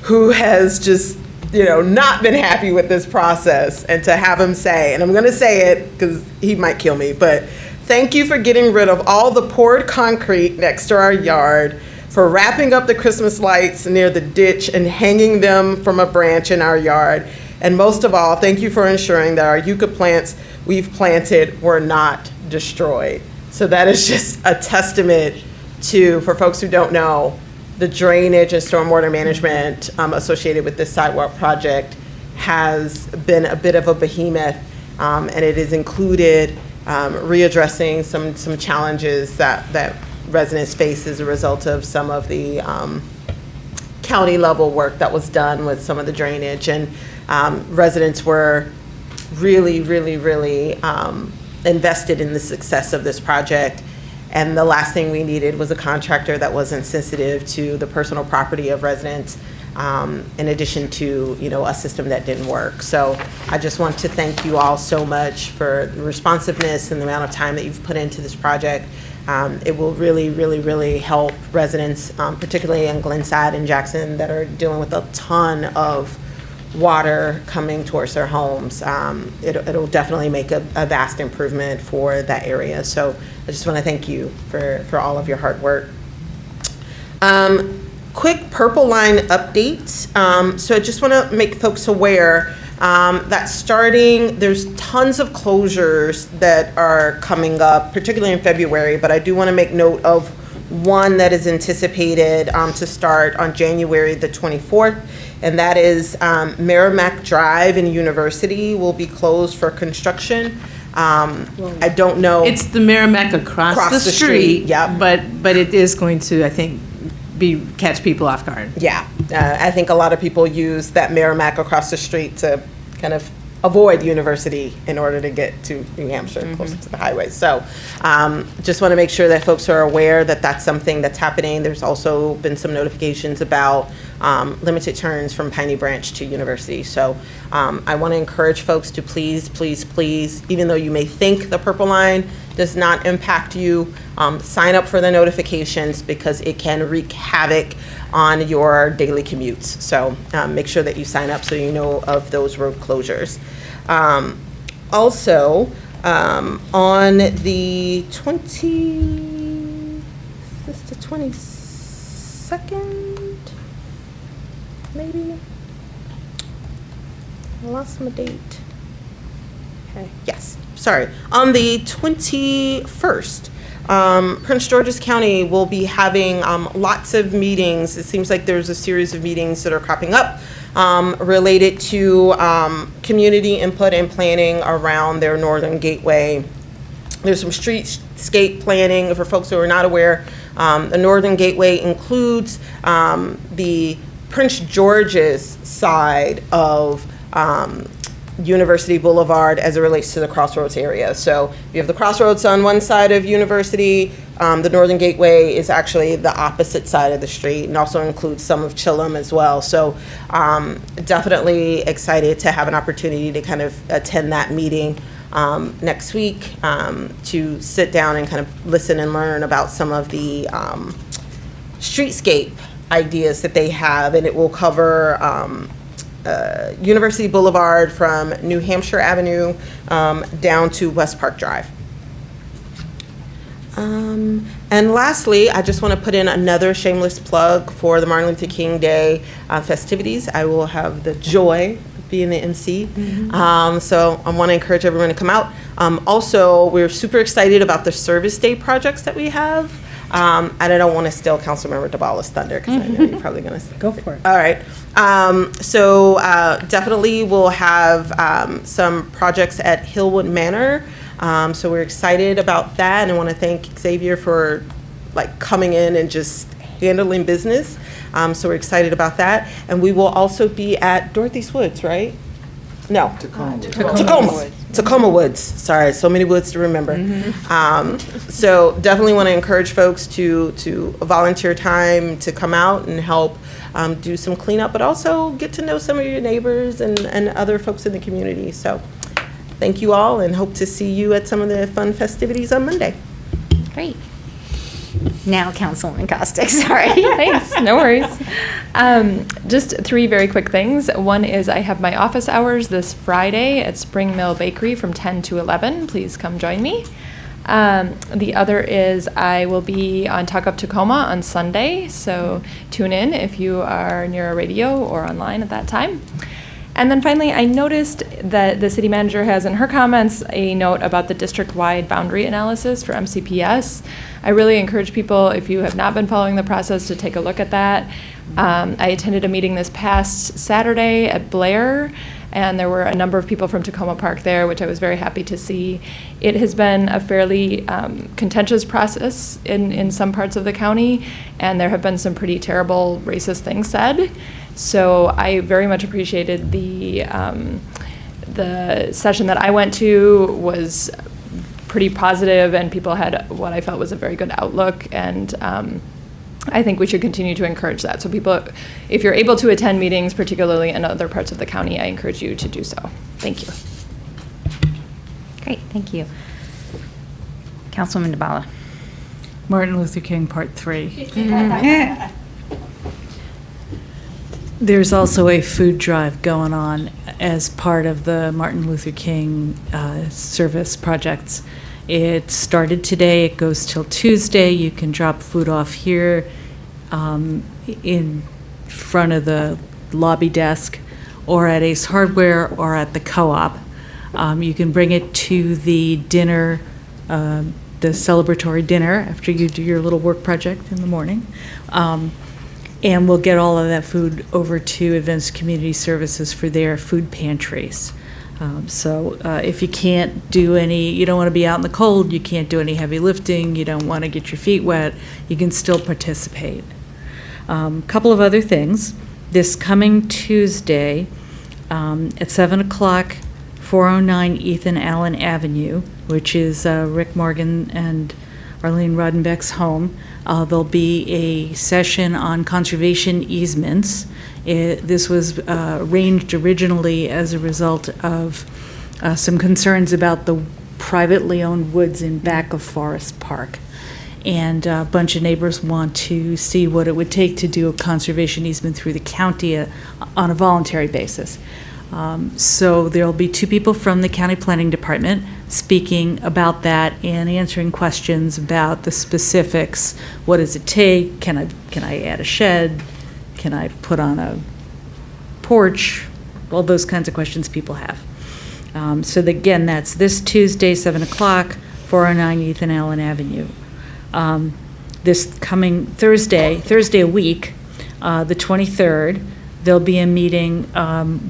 who has just, not been happy with this process, and to have him say, and I'm going to say it because he might kill me, but thank you for getting rid of all the poured concrete next to our yard, for wrapping up the Christmas lights near the ditch and hanging them from a branch in our yard. And most of all, thank you for ensuring that our yucca plants we've planted were not destroyed. So that is just a testament to, for folks who don't know, the drainage and stormwater management associated with this sidewalk project has been a bit of a behemoth, and it has included readdressing some challenges that residents face as a result of some of the county level work that was done with some of the drainage. And residents were really invested in the success of this project. And the last thing we needed was a contractor that wasn't sensitive to the personal property of residents, in addition to, a system that didn't work. So I just want to thank you all so much for the responsiveness and the amount of time that you've put into this project. It will really help residents, particularly in Glenside and Jackson, that are dealing with a ton of water coming towards their homes. It'll definitely make a vast improvement for that area. So I just want to thank you for all of your hard work. Quick Purple Line update. So I just want to make folks aware that there's tons of closures that are coming up, particularly in February, but I do want to make note of one that is anticipated to start on January the 24th, and that is Merrimack Drive in University will be closed for construction. I don't know. It's the Merrimack across the street. Yeah, but it is going to, I think, catch people off guard. Yeah, I think a lot of people use that Merrimack across the street to kind of avoid University in order to get to New Hampshire, closer to the highway. So just want to make sure that folks are aware that that's something that's happening. There's also been some notifications about limited turns from Piney Branch to University. So I want to encourage folks to please, even though you may think the Purple Line does not impact you, sign up for the notifications, because it can wreak havoc on your daily commutes. So make sure that you sign up so you know of those road closures. Also, on the 22nd, maybe? I lost my date. Okay, yes, sorry. On the 21st, Prince George's County will be having lots of meetings. It seems like there's a series of meetings that are cropping up related to community input and planning around their Northern Gateway. There's some streetscape planning. For folks who are not aware, the Northern Gateway includes the Prince George's side of University Boulevard as it relates to the Crossroads area. So you have the Crossroads on one side of University. The Northern Gateway is actually the opposite side of the street, and also includes some of Chillum as well. So definitely excited to have an opportunity to kind of attend that meeting next week, to sit down and kind of listen and learn about some of the streetscape ideas that they have, and it will cover University Boulevard from New Hampshire Avenue down to West Park Drive. And lastly, I just want to put in another shameless plug for the Martin Luther King Day festivities. I will have the joy of being the MC. So I want to encourage everyone to come out. Also, we're super excited about the Service Day projects that we have. And I don't want to steal Councilmember DeBala's thunder because I know you're probably going to Go for it. All right. So definitely we'll have some projects at Hillwood Manor. So we're excited about that, and I want to thank Xavier for coming in and just handling business. So we're excited about that, and we will also be at Dorothy's Woods, right? No, Takoma Woods. Sorry, so many woods to remember. So definitely want to encourage folks to volunteer time to come out and help do some cleanup, but also get to know some of your neighbors and other folks in the community. So thank you all, and hope to see you at some of the fun festivities on Monday. Great. Now, Councilwoman Costick, sorry. Thanks, no worries. Just three very quick things. One is I have my office hours this Friday at Spring Mill Bakery from 10 to 11. Please come join me. The other is I will be on Talk of Takoma on Sunday, so tune in if you are near a radio or online at that time. And then finally, I noticed that the city manager has in her comments a note about the district-wide boundary analysis for MCPS. I really encourage people, if you have not been following the process, to take a look at that. I attended a meeting this past Saturday at Blair, and there were a number of people from Takoma Park there, which I was very happy to see. It has been a fairly contentious process in some parts of the county, and there have been some pretty terrible racist things said. So I very much appreciated the session that I went to was pretty positive, and people had what I felt was a very good outlook, and I think we should continue to encourage that. So people, if you're able to attend meetings, particularly in other parts of the county, I encourage you to do so. Thank you. Great, thank you. Councilwoman DeBala. Martin Luther King, Part 3. There's also a food drive going on as part of the Martin Luther King service projects. It started today, it goes till Tuesday. You can drop food off here in front of the lobby desk, or at Ace Hardware, or at the co-op. You can bring it to the dinner, the celebratory dinner after you do your little work project in the morning. And we'll get all of that food over to Advanced Community Services for their food pantries. So if you can't do you don't want to be out in the cold, you can't do any heavy lifting, you don't want to get your feet wet, you can still participate. A couple of other things. This coming Tuesday at 7 o'clock, 409 Ethan Allen Avenue, which is Rick Morgan and Arlene Rodenbeck's home. There'll be a session on conservation easements. This was arranged originally as a result of some concerns about the privately owned woods in back of Forest Park. And a bunch of neighbors want to see what it would take to do a conservation easement through the county on a voluntary basis. So there'll be two people from the County Planning Department speaking about that and answering questions about the specifics. What does it take? Can I add a shed? Can I put on a porch? All those kinds of questions people have. So again, that's this Tuesday, 7 o'clock, 409 Ethan Allen Avenue. This coming Thursday a week, the 23rd, there'll be a meeting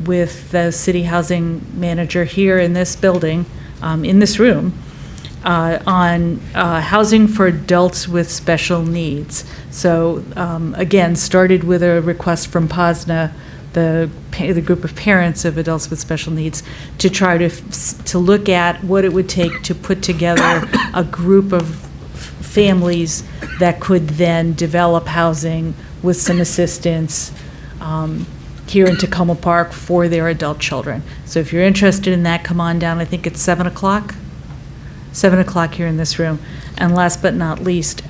with the city housing manager here in this building, in this room, on housing for adults with special needs. So again, started with a request from POSNA, the group of parents of adults with special needs, to try to look at what it would take to put together a group of families that could then develop housing with some assistance here in Takoma Park for their adult children. So if you're interested in that, come on down. I think it's 7 o'clock. 7 o'clock here in this room. And last but not least,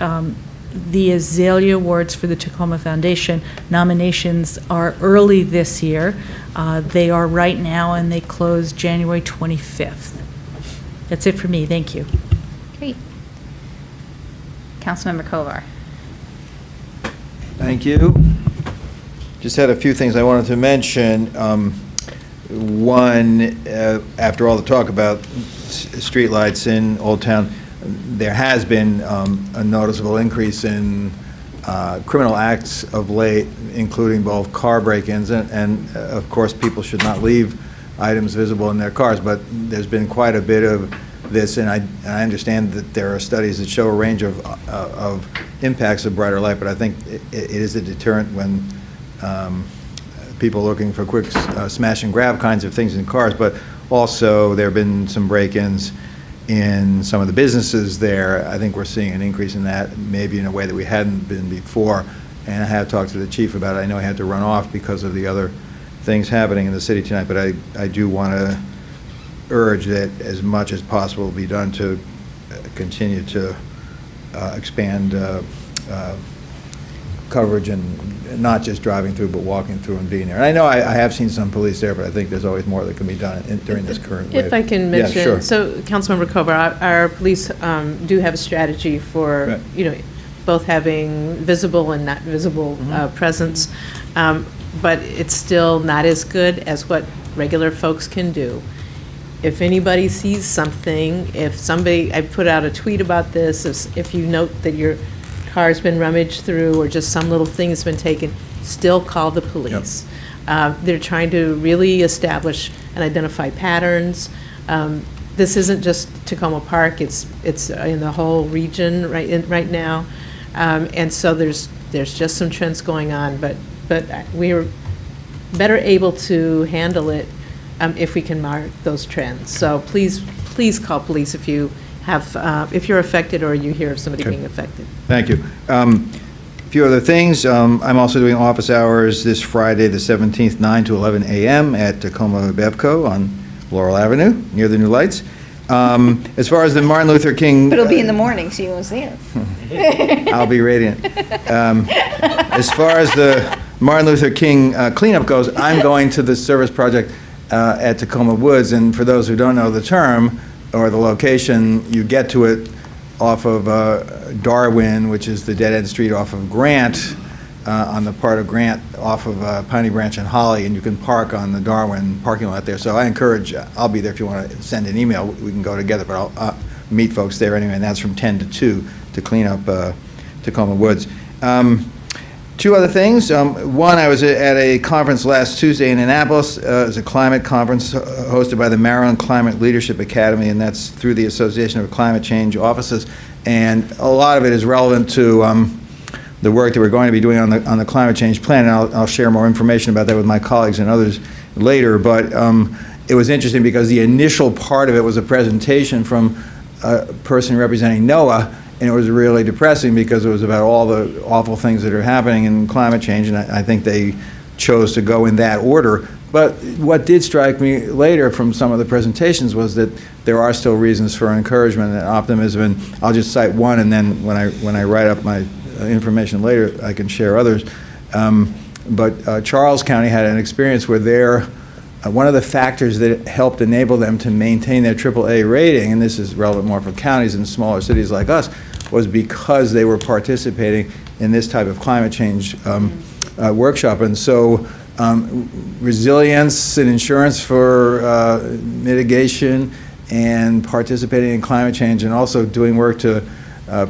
the Azalea Awards for the Takoma Foundation nominations are early this year. They are right now, and they close January 25th. That's it for me. Thank you. Great. Councilmember Kovar. Thank you. Just had a few things I wanted to mention. One, after all the talk about streetlights in Old Town, there has been a noticeable increase in criminal acts of late, including both car break-ins, and of course, people should not leave items visible in their cars, but there's been quite a bit of this, and I understand that there are studies that show a range of impacts of brighter light, but I think it is a deterrent when people are looking for quick smash and grab kinds of things in cars, but also there have been some break-ins in some of the businesses there. I think we're seeing an increase in that, maybe in a way that we hadn't been before, and I have talked to the chief about it. I know he had to run off because of the other things happening in the city tonight, but I do want to urge that as much as possible be done to continue to expand coverage, and not just driving through, but walking through and being there. And I know I have seen some police there, but I think there's always more that can be done during this current wave. If I can mention, yeah, sure. So Councilmember Kovar, our police do have a strategy for, Right. Both having visible and not visible presence, but it's still not as good as what regular folks can do. If anybody sees something, I put out a tweet about this, if you note that your car's been rummaged through or just some little thing has been taken, still call the police. Yep. They're trying to really establish and identify patterns. This isn't just Takoma Park, it's in the whole region right now. And so there's just some trends going on, but we're better able to handle it if we can mark those trends. So please call police if you have, if you're affected or you hear of somebody being affected. Thank you. A few other things. I'm also doing office hours this Friday, the 17th, 9 to 11 a.m. at Takoma Bevco on Laurel Avenue, near the new lights. As far as the Martin Luther King... But it'll be in the morning, so you won't see it. I'll be radiant. As far as the Martin Luther King cleanup goes, I'm going to the service project at Takoma Woods, and for those who don't know the term or the location, you get to it off of Darwin, which is the dead-end street off of Grant, on the part of Grant off of Piney Branch and Holly, and you can park on the Darwin parking lot there. So I encourage, I'll be there if you want to send an email, we can go together, but I'll meet folks there anyway, and that's from 10 to 2 to clean up Takoma Woods. Two other things. One, I was at a conference last Tuesday in Annapolis. It was a climate conference hosted by the Maryland Climate Leadership Academy, and that's through the Association of Climate Change Offices. And a lot of it is relevant to the work that we're going to be doing on the climate change plan, and I'll share more information about that with my colleagues and others later. But it was interesting because the initial part of it was a presentation from a person representing NOAA, and it was really depressing because it was about all the awful things that are happening in climate change, and I think they chose to go in that order. But what did strike me later from some of the presentations was that there are still reasons for encouragement and optimism, and I'll just cite one, and then when I write up my information later, I can share others. But Charles County had an experience where one of the factors that helped enable them to maintain their AAA rating, and this is relevant more for counties and smaller cities like us, was because they were participating in this type of climate change workshop. And so resilience and insurance for mitigation and participating in climate change and also doing work to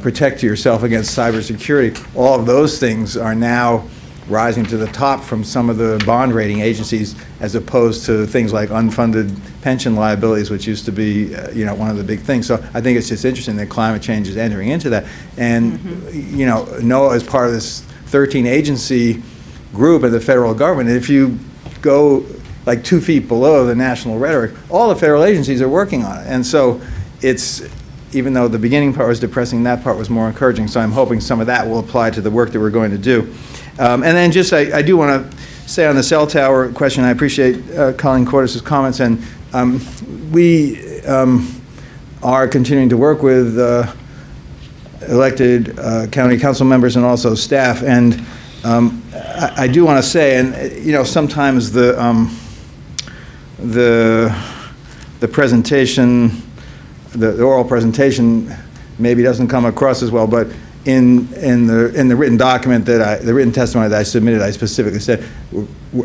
protect yourself against cybersecurity, all of those things are now rising to the top from some of the bond rating agencies, as opposed to things like unfunded pension liabilities, which used to be one of the big things. So I think it's just interesting that climate change is entering into that. And NOAA is part of this 13-agency group of the federal government. And if you go like 2 feet below the national rhetoric, all the federal agencies are working on it. And so it's, even though the beginning part was depressing, that part was more encouraging. So I'm hoping some of that will apply to the work that we're going to do. And then just, I do want to say on the cell tower question, I appreciate Colleen Cordes' comments, and we are continuing to work with elected county council members and also staff. And I do want to say, and sometimes the presentation, the oral presentation maybe doesn't come across as well, but in the written document the written testimony that I submitted, I specifically said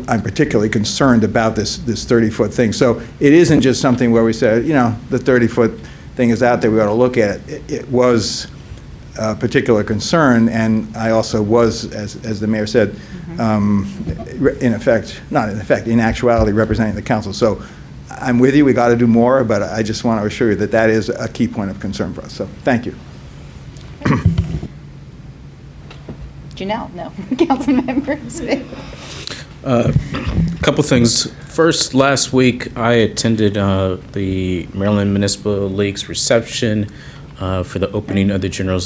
I'm particularly concerned about this 30-foot thing. So it isn't just something where we said, you know, the 30-foot thing is out there, we ought to look at it. It was a particular concern, and I also was, as the mayor said, in actuality, representing the council. So I'm with you, we got to do more, but I just want to assure you that that is a key point of concern for us. So thank you. Janelle, no. Councilmember Smith. A couple things. First, last week I attended the Maryland Municipal League's reception for the opening of the General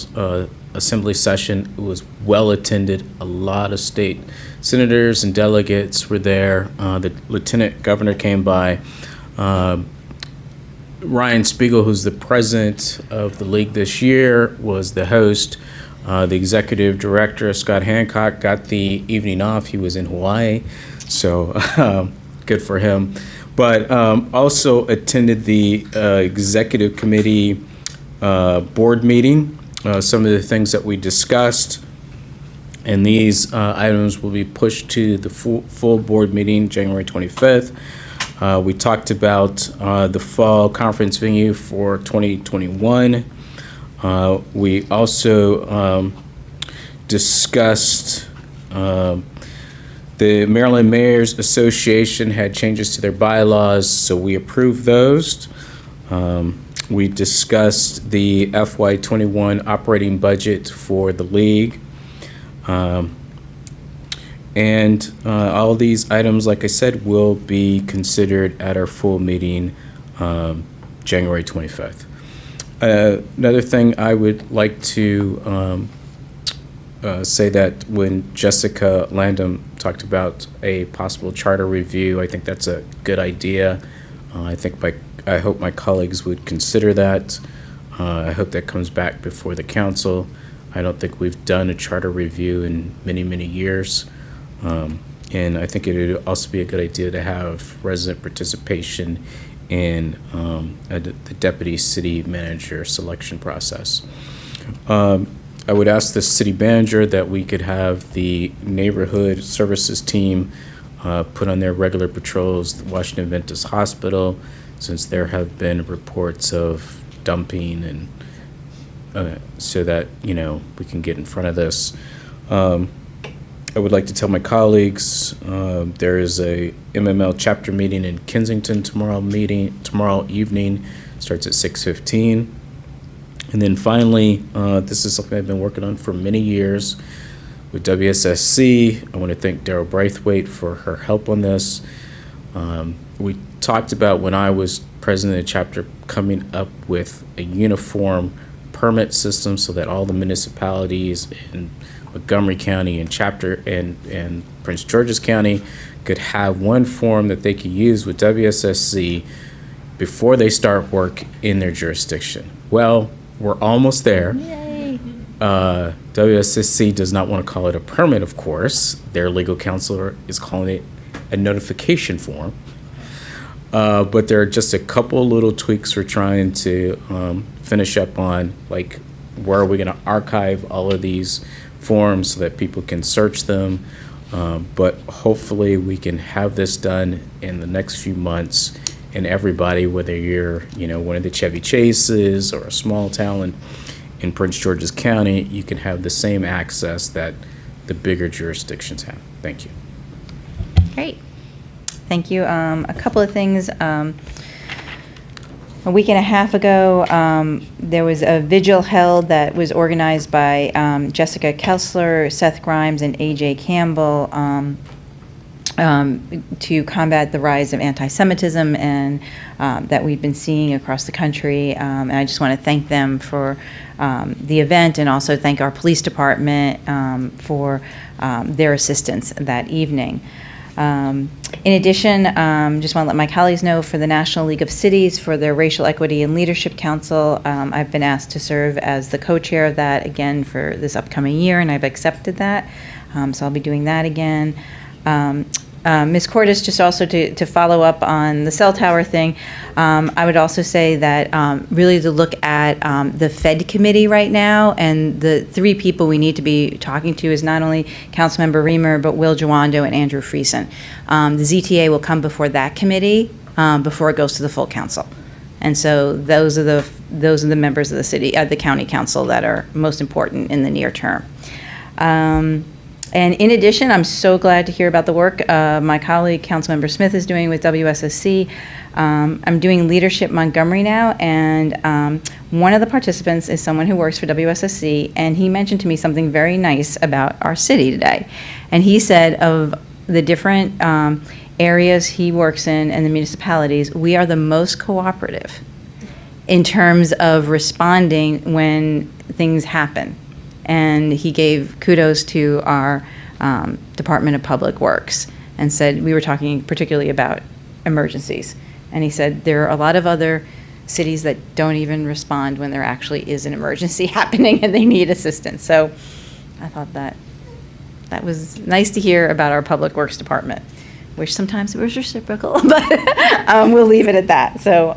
Assembly session. It was well attended. A lot of state senators and delegates were there. The Lieutenant Governor came by. Ryan Spiegel, who's the president of the league this year, was the host. The executive director, Scott Hancock, got the evening off. He was in Hawaii, so good for him. But also attended the executive committee board meeting. Some of the things that we discussed, and these items will be pushed to the full board meeting January 25th. We talked about the fall conference venue for 2021. We also discussed the Maryland Mayors Association had changes to their bylaws, so we approved those. We discussed the FY21 operating budget for the league. And all these items, like I said, will be considered at our full meeting January 25th. Another thing I would like to say that when Jessica Landum talked about a possible charter review, I think that's a good idea. I hope my colleagues would consider that. I hope that comes back before the council. I don't think we've done a charter review in many, many years. And I think it would also be a good idea to have resident participation in the deputy city manager selection process. I would ask the city manager that we could have the neighborhood services team put on their regular patrols at Washington Adventist Hospital, since there have been reports of dumping, and so that, you know, we can get in front of this. I would like to tell my colleagues there is a MML chapter meeting in Kensington tomorrow evening, starts at 6:15. And then finally, this is something I've been working on for many years with WSSC. I want to thank Daryl Braithwaite for her help on this. We talked about, when I was president of the chapter, coming up with a uniform permit system so that all the municipalities in Montgomery County and chapter and Prince George's County could have one form that they could use with WSSC before they start work in their jurisdiction. Well, we're almost there. Yay. WSSC does not want to call it a permit, of course. Their legal counsel is calling it a notification form. But there are just a couple little tweaks we're trying to finish up on, like where are we going to archive all of these forms so that people can search them. But hopefully we can have this done in the next few months, and everybody, whether you're, you know, one of the Chevy Chases or a small town in Prince George's County, you can have the same access that the bigger jurisdictions have. Thank you. Great. Thank you. A couple of things. A week and a half ago, there was a vigil held that was organized by Jessica Kessler, Seth Grimes, and A.J. Campbell to combat the rise of anti-Semitism and that we've been seeing across the country. And I just want to thank them for the event, and also thank our police department for their assistance that evening. In addition, just want to let my colleagues know, for the National League of Cities, for their Racial Equity and Leadership Council, I've been asked to serve as the co-chair of that again for this upcoming year, and I've accepted that. So I'll be doing that again. Ms. Cordes, just also to follow up on the cell tower thing, I would also say that really to look at the Fed committee right now, and the three people we need to be talking to is not only Councilmember Reamer, but Will Jawando and Andrew Friesen. The ZTA will come before that committee before it goes to the full council. And so those are the members of the city, the county council that are most important in the near term. And in addition, I'm so glad to hear about the work my colleague, Councilmember Smith, is doing with WSSC. I'm doing Leadership Montgomery now, and one of the participants is someone who works for WSSC, and he mentioned to me something very nice about our city today. And he said of the different areas he works in and the municipalities, we are the most cooperative in terms of responding when things happen. And he gave kudos to our Department of Public Works and said, we were talking particularly about emergencies. And he said, there are a lot of other cities that don't even respond when there actually is an emergency happening and they need assistance. So I thought that was nice to hear about our Public Works Department. Wish sometimes it was reciprocal, but we'll leave it at that. So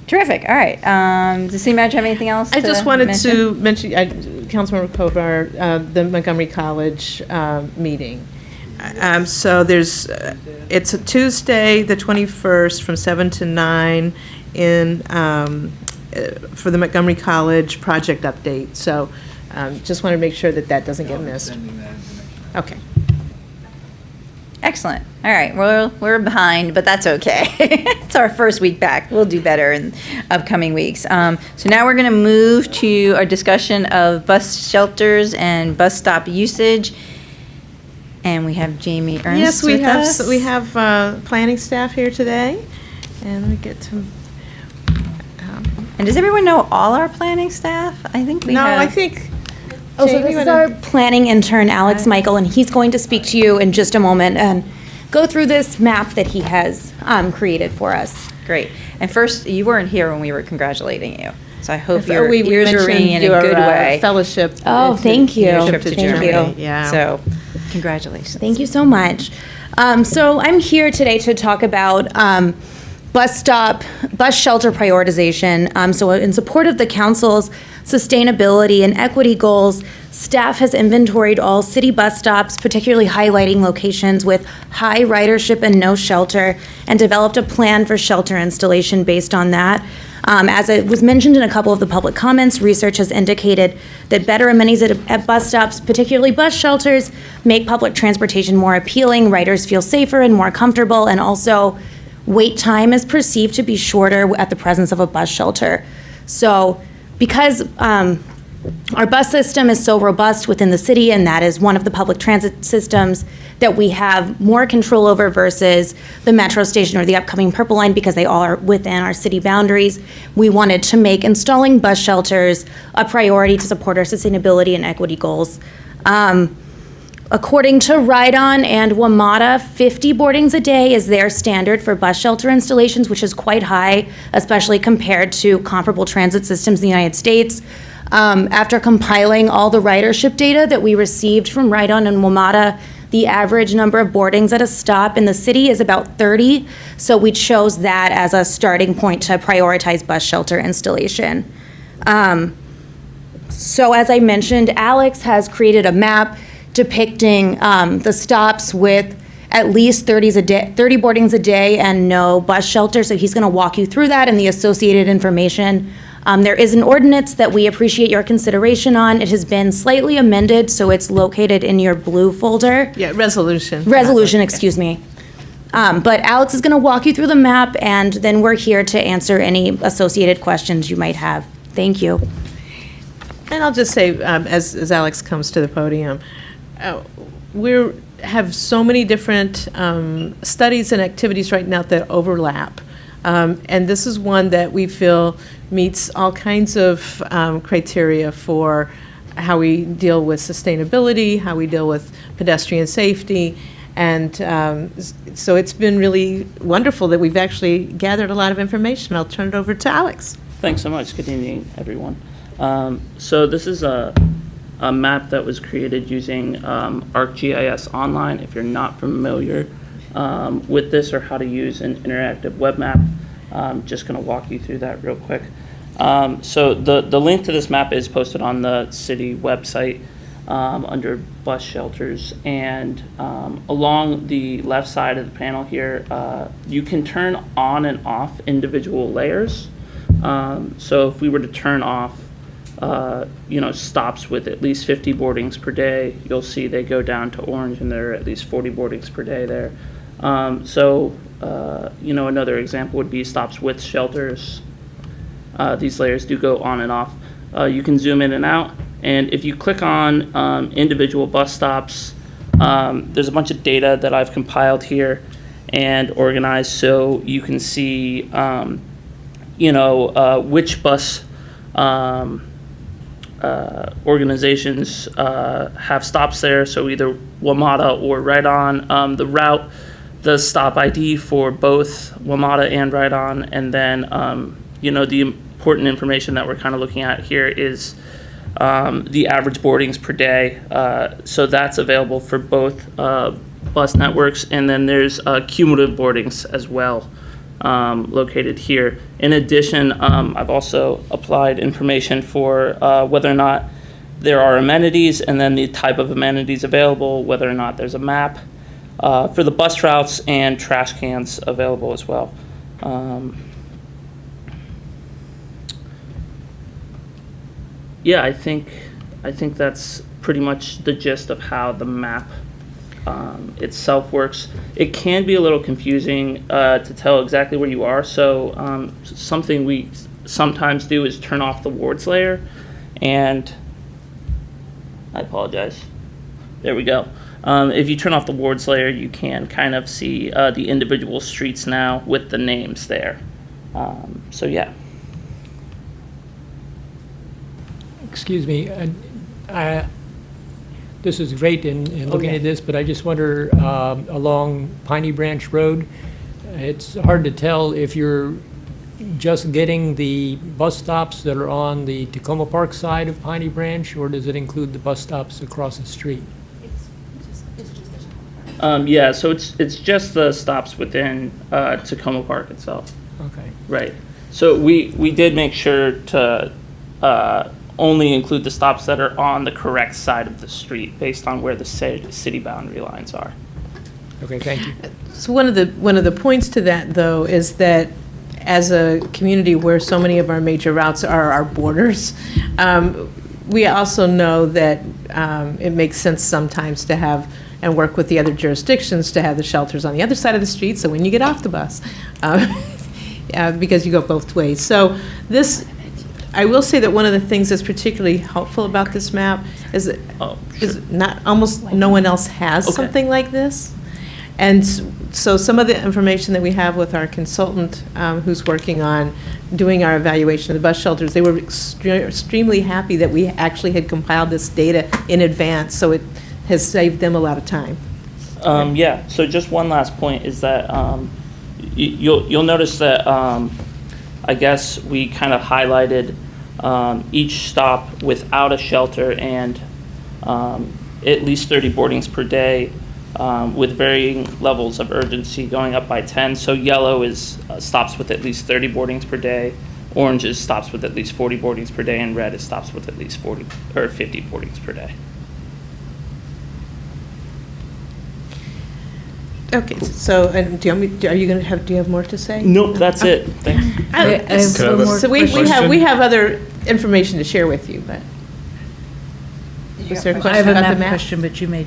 terrific. All right. Does the city manager have anything else? I just wanted to mention, Councilmember Kovar, the Montgomery College meeting. So there's, it's a Tuesday, the 21st, from 7 to 9 in for the Montgomery College project update. So just want to make sure that doesn't get missed. Okay. Excellent. All right. We're behind, but that's okay. It's our first week back. We'll do better in upcoming weeks. So now we're going to move to our discussion of bus shelters and bus stop usage. And we have Jamie Ernst. Yes, with we us. have planning staff here today, and let me get to. And does everyone know all our planning staff? I think we have. No, I think. Oh, so this is our planning intern, Alex Michael, and he's going to speak to you in just a moment and go through this map that he has created for us. Great. And first, you weren't here when we were congratulating you. So I hope If- your we ears are ringing in a your, good way. Fellowship. Oh, thank you. Trip to Thank Germany. you. Yeah. So congratulations. Thank you so much. So I'm here today to talk about bus shelter prioritization. So in support of the council's sustainability and equity goals, staff has inventoried all city bus stops, particularly highlighting locations with high ridership and no shelter, and developed a plan for shelter installation based on that. As it was mentioned in a couple of the public comments, research has indicated that better amenities at bus stops, particularly bus shelters, make public transportation more appealing, riders feel safer and more comfortable, and also wait time is perceived to be shorter at the presence of a bus shelter. So because our bus system is so robust within the city, and that is one of the public transit systems that we have more control over versus the metro station or the upcoming Purple Line, because they all are within our city boundaries, we wanted to make installing bus shelters a priority to support our sustainability and equity goals. According to Ride-On and WMATA, 50 boardings a day is their standard for bus shelter installations, which is quite high, especially compared to comparable transit systems in the United States. After compiling all the ridership data that we received from Ride-On and WMATA, the average number of boardings at a stop in the city is about 30, so we chose that as a starting point to prioritize bus shelter installation. So as I mentioned, Alex has created a map depicting the stops with at least 30 boardings a day and no bus shelter. So he's going to walk you through that and the associated information. There is an ordinance that we appreciate your consideration on. It has been slightly amended, so it's located in your blue folder. Yeah, resolution. Resolution, excuse me. But Alex is going to walk you through the map, and then we're here to answer any associated questions you might have. Thank you. And I'll just say, as Alex comes to the podium, we have so many different studies and activities right now that overlap. And this is one that we feel meets all kinds of criteria for how we deal with sustainability, how we deal with pedestrian safety. And so it's been really wonderful that we've actually gathered a lot of information. I'll turn it over to Alex. Thanks so much. Good evening, everyone. So this is a map that was created using ArcGIS Online. If you're not familiar, with this or how to use an interactive web map. Just going to walk you through that real quick. So the link to this map is posted on the city website under bus shelters, and along the left side of the panel here, you can turn on and off individual layers. So if we were to turn off stops with at least 50 boardings per day, you'll see they go down to orange and there are at least 40 boardings per day there. Another example would be stops with shelters. These layers do go on and off. You can zoom in and out, and if you click on individual bus stops, there's a bunch of data that I've compiled here and organized so you can see which bus organizations have stops there, so either WMATA or Right On, the route, the stop ID for both WMATA and Right On, and then the important information that we're kind of looking at here is the average boardings per day. So that's available for both bus networks, and then there's cumulative boardings as well located here. In addition, I've also applied information for whether or not there are amenities, and then the type of amenities available, whether or not there's a map for the bus routes, and trash cans available as well. Yeah, I think that's pretty much the gist of how the map itself works. It can be a little confusing to tell exactly where you are, so something we sometimes do is turn off the wards layer, and I apologize. There we go. If you turn off the wards layer, you can kind of see the individual streets now with the names there. So yeah. Excuse me, this is great in looking at this, but I just wonder, along Piney Branch Road, it's hard to tell if you're just getting the bus stops that are on the Takoma Park side of Piney Branch, or does it include the bus stops across the street? Yeah, so it's just the stops within Takoma Park itself. Okay. Right. So we did make sure to only include the stops that are on the correct side of the street based on where the city boundary lines are. Okay, thank you. So one of the points to that, though, is that as a community where so many of our major routes are our borders, we also know that it makes sense sometimes to have and work with the other jurisdictions to have the shelters on the other side of the street, so when you get off the bus, because you go both ways. So this, I will say that one of the things that's particularly helpful about this map is that is not almost no one else has something like this. And so some of the information that we have with our consultant who's working on doing our evaluation of the bus shelters, they were extremely happy that we actually had compiled this data in advance, so it has saved them a lot of time. Yeah, so just one last point is that you'll notice that I guess we kind of highlighted each stop without a shelter and at least 30 boardings per day with varying levels of urgency going up by 10. So yellow is stops with at least 30 boardings per day, orange is stops with at least 40 boardings per day, and red is stops with at least 40 or 50 boardings per day. Okay, so and do you have more to say? Nope, that's it. Thanks. So we have other information to share with you, but. Was there a I question have a about the map map? question, but you may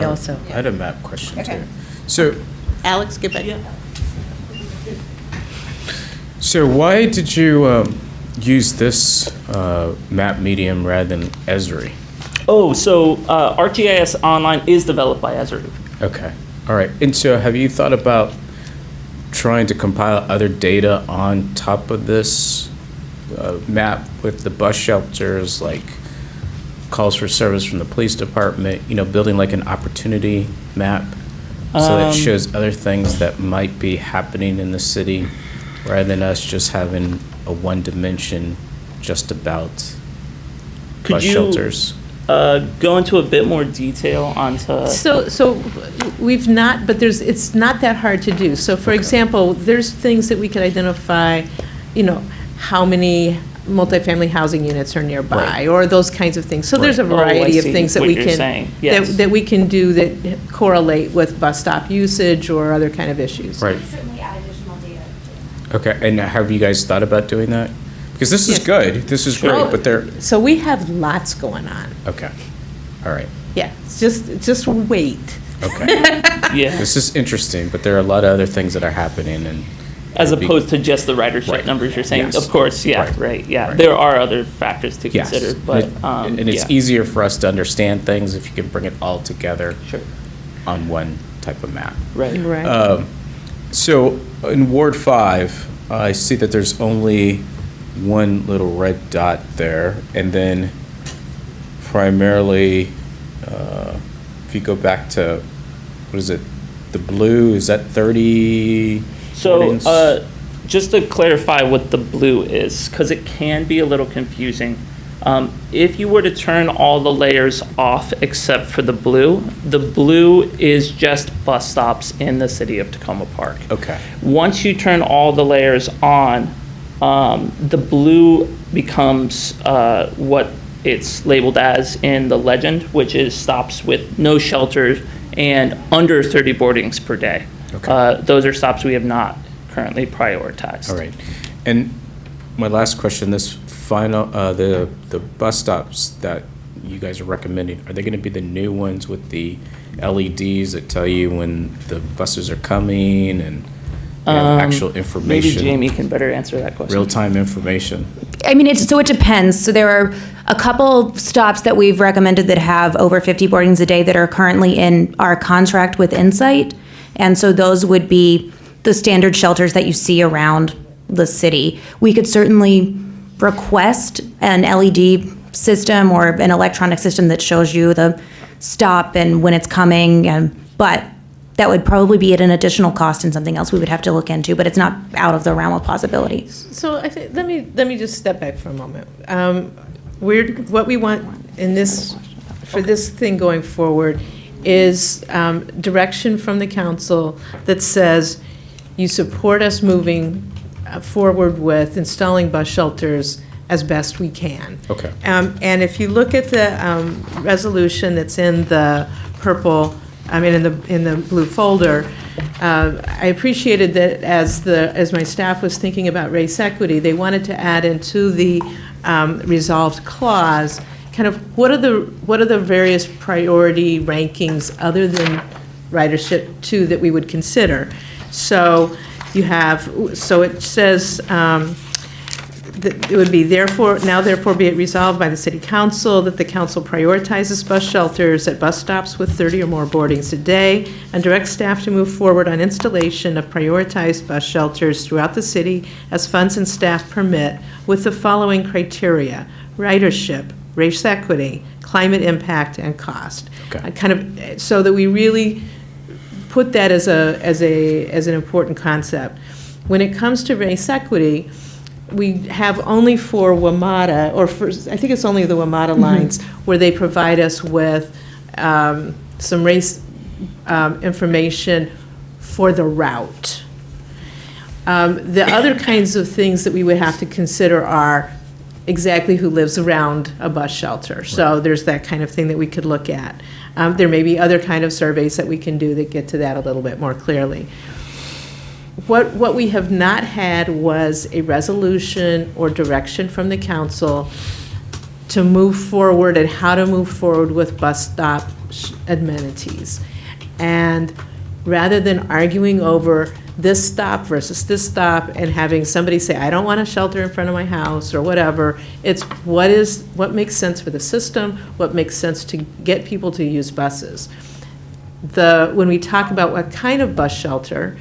also. I had a map question Okay. too. So, Alex, get back. so why did you use this map medium rather than Esri? Oh, so ArcGIS Online is developed by Esri. Okay, all right. And so have you thought about trying to compile other data on top of this map with the bus shelters, like calls for service from the police department, building like an opportunity map so that shows other things that might be happening in the city rather than us just having a one dimension just about bus shelters? go into a bit more detail onto? So we've not, but it's not that hard to do. So for example, there's things that we could identify, how many multifamily housing units are nearby, or those kinds of things. So there's a variety of things that we can, that we can do that correlate with bus stop usage or other kind of issues. Right. Certainly add additional data. Okay, and have you guys thought about doing that? Because this is good, this is great, but they're, So we have lots going on. okay, all right, Yeah, just wait. okay. Yeah. This is interesting, but there are a lot of other things that are happening, and As it'd be- opposed to just the ridership Right. numbers you're saying? Yes. Of course, yeah, Right. right, yeah. Right. There are other factors to Yes. consider, but, and it's yeah. easier for us to understand things if you can bring it all together Sure. on one type of map. Right. Right. So in Ward 5, I see that there's only one little red dot there, and then primarily, if you go back to, what is it, the blue, is that 30? So, boardings? just to clarify what the blue is, because it can be a little confusing. If you were to turn all the layers off except for the blue is just bus stops in the city of Takoma Park. Okay. Once you turn all the layers on, the blue becomes what it's labeled as in the legend, which is stops with no shelters and under 30 boardings per day. Okay. Those are stops we have not currently prioritized. All right. And my last question, this final, the bus stops that you guys are recommending, are they going to be the new ones with the LEDs that tell you when the buses are coming and actual information? Maybe Jamie can better answer that question. Real-time information. I mean, it depends. So there are a couple stops that we've recommended that have over 50 boardings a day that are currently in our contract with Insight. And so those would be the standard shelters that you see around the city. We could certainly request an LED system or an electronic system that shows you the stop and when it's coming, but that would probably be at an additional cost and something else we would have to look into, but it's not out of the realm of possibility. So I think, let me just step back for a moment. What we want in this, for this thing going forward is direction from the council that says you support us moving forward with installing bus shelters as best we can. Okay. And if you look at the resolution that's in the purple, in the blue folder, I appreciated that as my staff was thinking about race equity, they wanted to add into the resolved clause kind of what are the various priority rankings other than ridership too that we would consider. So you have, so it says that it would be therefore be it resolved by the city council that the council prioritizes bus shelters at bus stops with 30 or more boardings a day and directs staff to move forward on installation of prioritized bus shelters throughout the city as funds and staff permit with the following criteria: ridership, race equity, climate impact, and cost. Okay. Kind of so that we really put that as an important concept. When it comes to race equity, we have only for WMATA, or for, I think it's only the WMATA lines, where they provide us with some race information for the route. The other kinds of things that we would have to consider are exactly who lives around a bus shelter. So there's that kind of thing that we could look at. There may be other kind of surveys that we can do that get to that a little bit more clearly. What we have not had was a resolution or direction from the council to move forward and how to move forward with bus stop amenities. And rather than arguing over this stop versus this stop and having somebody say, I don't want a shelter in front of my house or whatever, it's what makes sense for the system, what makes sense to get people to use buses. When we talk about what kind of bus shelter,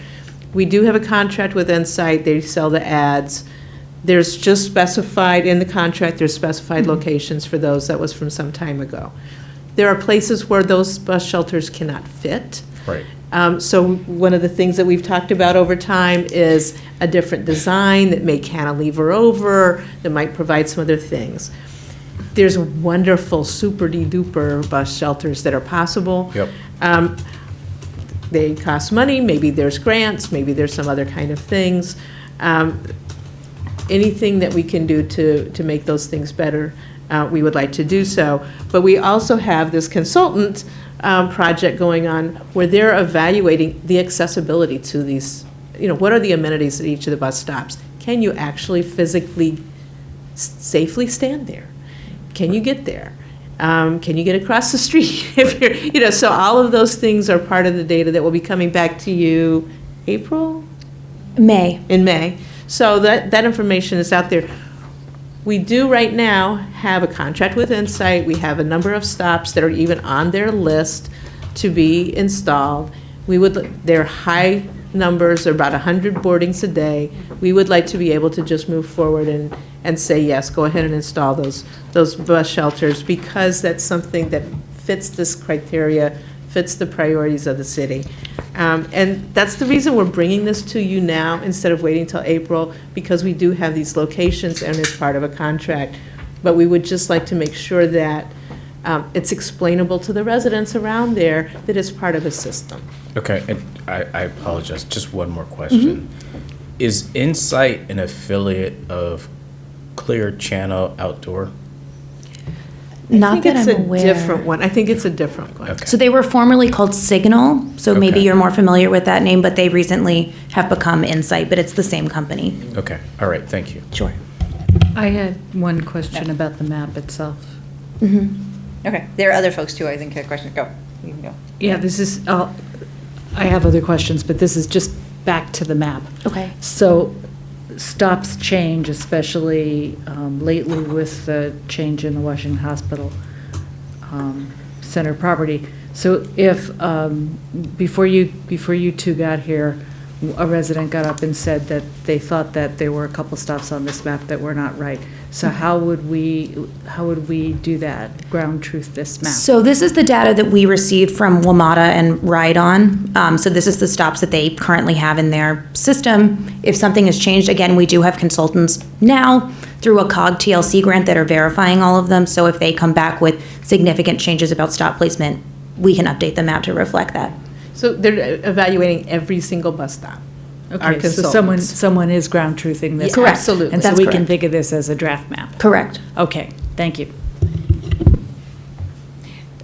we do have a contract with Insight. They sell the ads. There's just specified in the contract, there's specified locations for those. That was from some time ago. There are places where those bus shelters cannot fit. Right. So one of the things that we've talked about over time is a different design that may cantilever over, that might provide some other things. there's wonderful super-de-duper bus shelters that are possible. Yep. They cost money, maybe there's grants, maybe there's some other kind of things. Anything that we can do to make those things better, we would like to do so. But we also have this consultant project going on where they're evaluating the accessibility to these, what are the amenities at each of the bus stops? Can you actually physically safely stand there? Can you get there? Can you get across the street? If you're, so all of those things are part of the data that will be coming back to you April? May. In May. So that information is out there. We do right now have a contract with Insight. We have a number of stops that are even on their list to be installed. They're high numbers, they're about 100 boardings a day. We would like to be able to just move forward and say, yes, go ahead and install those bus shelters, because that's something that fits this criteria, fits the priorities of the city. And that's the reason we're bringing this to you now instead of waiting till April, because we do have these locations and it's part of a contract. But we would just like to make sure that it's explainable to the residents around there that it's part of a system. Okay, and I apologize, just one more question. Is Insight an affiliate of Clear Channel Outdoor? Not that I'm aware. I think it's a different one. Okay. So they were formerly called Signal, so maybe Okay. you're more familiar with that name, but they recently have become Insight, but it's the same company. Okay, all right, thank you. Sure. I had one question about the map itself. Okay, there are other folks too, I think, had questions. Go, you can go. Yeah, this is, I have other questions, but this is just back to the map. Okay. So stops change, especially lately with the change in the Washington Hospital Center property. So if, before you two got here, a resident got up and said that they thought that there were a couple stops on this map that were not right. So how would we do that, ground truth this map? So this is the data that we received from WMATA and Ride On. So this is the stops that they currently have in their system. If something has changed, again, we do have consultants now through a COG TLC grant that are verifying all of them. So if they come back with significant changes about stop placement, we can update the map to reflect that. So they're evaluating every single bus stop. Our Okay, so consultants. someone is ground truthing this. Yeah, correct. Absolutely. And so That's we can correct. think of this as a draft map. Correct. Okay, thank you.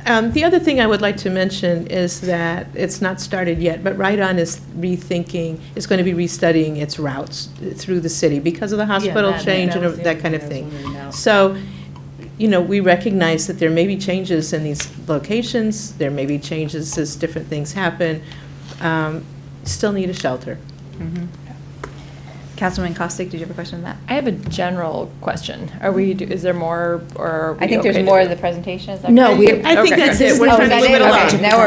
The other thing I would like to mention is that it's not started yet, but Ride On is rethinking, is going to be restudying its routes through the city because of the hospital change and that kind of thing. So, we recognize that there may be changes in these locations, there may be changes as different things happen. Still need a shelter. Councilman Costick, did you have a question on that? I have a general question. Is there more, or are we I think okay there's to more do- of the presentation, is that No, correct? I think Okay. that's it. We're Oh, trying to is move that it it? along. Okay, now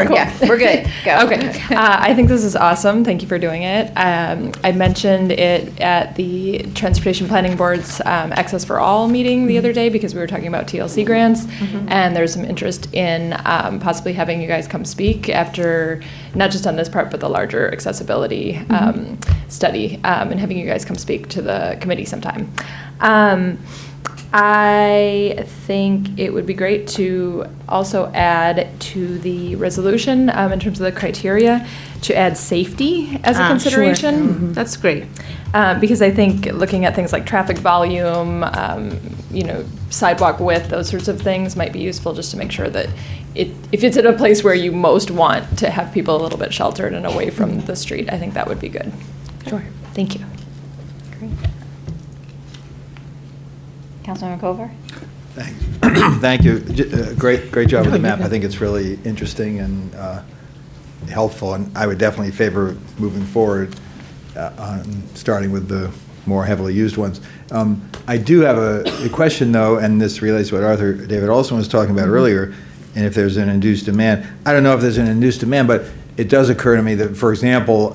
we're good. Go. Okay. I think this is awesome. Thank you for doing it. I mentioned it at the Transportation Planning Board's Access for All meeting the other day because we were talking about TLC grants, and there's some interest in possibly having you guys come speak after, not just on this part, but the larger accessibility study, and having you guys come speak to the committee sometime. I think it would be great to also add to the resolution, in terms of the criteria, to add safety as a consideration. That's great. Because I think looking at things like traffic volume, sidewalk width, those sorts of things might be useful just to make sure that if it's at a place where you most want to have people a little bit sheltered and away from the street, I think that would be good. Sure. Thank you. Great. Councilmember Cover? Thank you. Great job with the map. I think it's really interesting and helpful, and I would definitely favor moving forward on starting with the more heavily used ones. I do have a question, though, and this relates to what David Olson was talking about earlier, and if there's an induced demand. I don't know if there's an induced demand, but it does occur to me that, for example,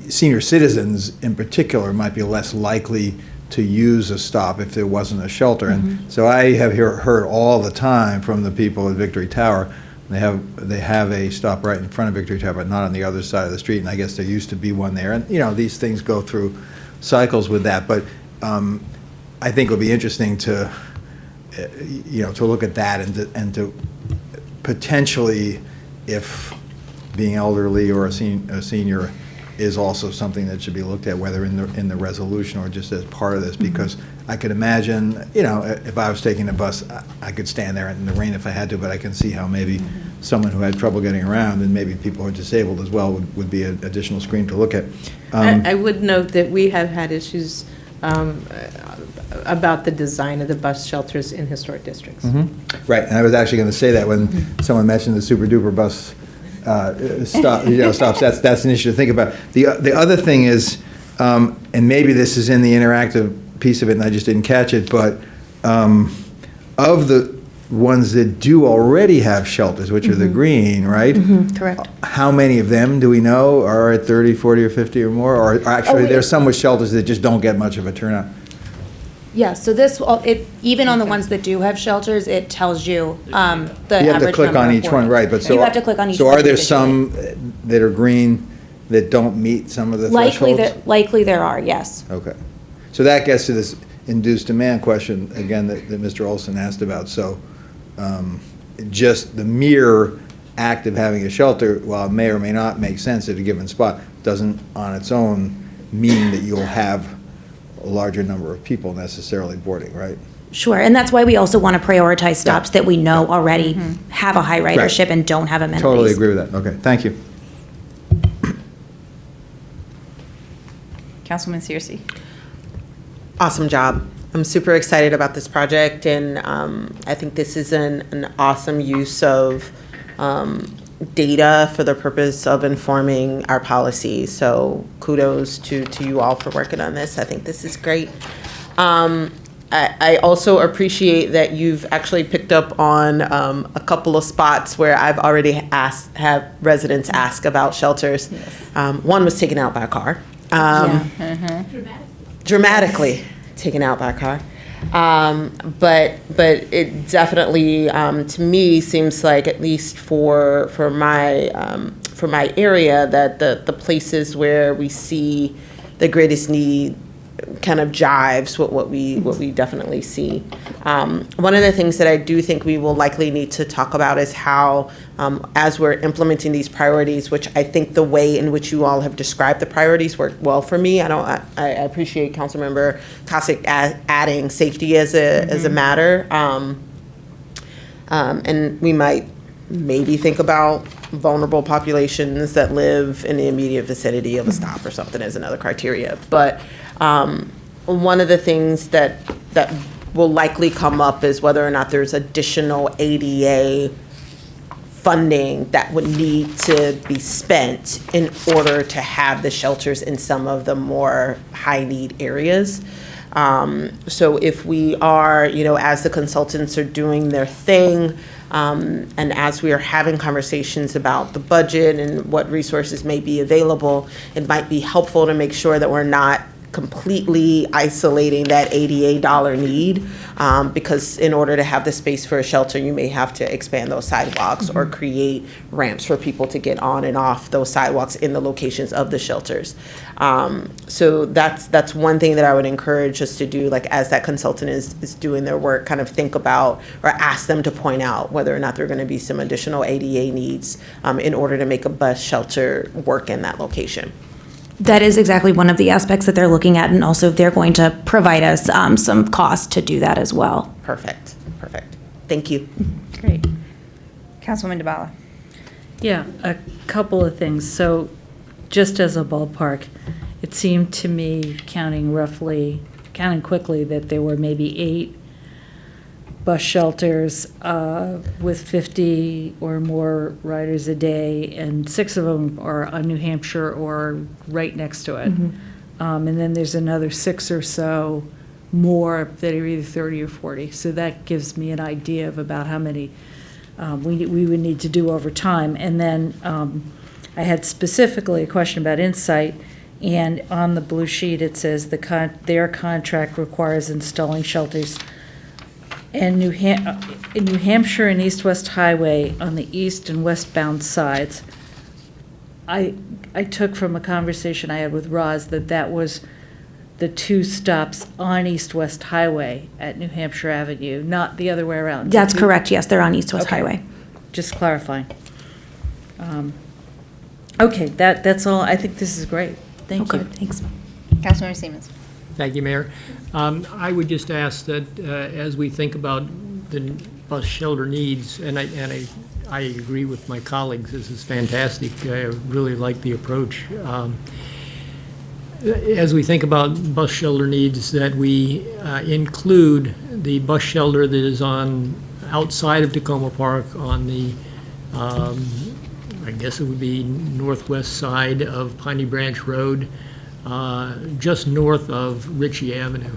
senior citizens in particular might be less likely to use a stop if there wasn't a shelter. And so I have heard all the time from the people at Victory Tower, they have a stop right in front of Victory Tower, but not on the other side of the street, and I guess there used to be one there. And, these things go through cycles with that. But I think it would be interesting to, to look at that and to potentially, if being elderly or a senior is also something that should be looked at, whether in the resolution or just as part of this, because I could imagine, if I was taking a bus, I could stand there in the rain if I had to, but I can see how maybe someone who had trouble getting around, and maybe people who are disabled as well, would be an additional screen to look at. I would note that we have had issues about the design of the bus shelters in historic districts. Right, and I was actually going to say that when someone mentioned the super duper bus stops. That's an issue to think about. The other thing is, and maybe this is in the interactive piece of it, and I just didn't catch it, but of the ones that do already have shelters, which are the green, right? Correct. How many of them do we know are at 30, 40, or 50 or more? Or actually, there's some with shelters that just don't get much of a turnout. Yeah, so even on the ones that do have shelters, it tells you the average You have to click on each one, right? But so you have to click on each So one are there individually. some that are green that don't meet some of the thresholds? Likely there are, yes. Okay. So that gets to this induced demand question, again, that Mr. Olson asked about. So just the mere act of having a shelter, while it may or may not make sense at a given spot, doesn't on its own mean that you'll have a larger number of people necessarily boarding, right? Sure, and that's why we also want to prioritize stops that we know already have a high ridership and don't have amenities. Totally agree with that. Okay, thank you. Councilman Searcy. Awesome job. I'm super excited about this project, and I think this is an awesome use of data for the purpose of informing our policy. So kudos to you all for working on this. I think this is great. I also appreciate that you've actually picked up on a couple of spots where I've already have residents ask about shelters. Yes. One was taken out by a car. Dramatically taken out by a car. But it definitely, to me, seems like, at least for my area, that the places where we see the greatest need kind of jives with what we definitely see. One of the things that I do think we will likely need to talk about is how, as we're implementing these priorities, which I think the way in which you all have described the priorities work well for me. I appreciate Councilmember Kosick adding safety as a matter, and we might maybe think about vulnerable populations that live in the immediate vicinity of a stop or something as another criteria. But one of the things that will likely come up is whether or not there's additional ADA funding that would need to be spent in order to have the shelters in some of the more high-need areas. So if we are, as the consultants are doing their thing, and as we are having conversations about the budget and what resources may be available, it might be helpful to make sure that we're not completely isolating that $88 need, because in order to have the space for a shelter, you may have to expand those sidewalks or create ramps for people to get on and off those sidewalks in the locations of the shelters. So that's one thing that I would encourage us to do, like as that consultant is doing their work, kind of think about or ask them to point out whether or not there are going to be some additional ADA needs in order to make a bus shelter work in that location. That is exactly one of the aspects that they're looking at, and also they're going to provide us some costs to do that as well. Perfect. Thank you. Great. Councilwoman DeBala. Yeah, a couple of things. So just as a ballpark, it seemed to me, counting quickly, that there were maybe 8 bus shelters with 50 or more riders a day, and 6 of them are on New Hampshire or right next to it. And then there's another 6 or so more that are either 30 or 40. So that gives me an idea of about how many we would need to do over time. And then I had specifically a question about Insight, and on the blue sheet it says their contract requires installing shelters in New Hampshire and East-West Highway on the east and westbound sides. I took from a conversation I had with Roz that was the two stops on East-West Highway at New Hampshire Avenue, not the other way around. That's correct, yes, they're on East-West Okay. Highway. Just clarifying. Okay, that's all. I think this is great. Thank you. Thanks. Councilmember Siemens. Thank you, Mayor. I would just ask that as we think about the bus shelter needs, and I agree with my colleagues, this is fantastic. I really like the approach. As we think about bus shelter needs, that we include the bus shelter that is on outside of Takoma Park on the, I guess it would be northwest side of Piney Branch Road, just north of Ritchie Avenue.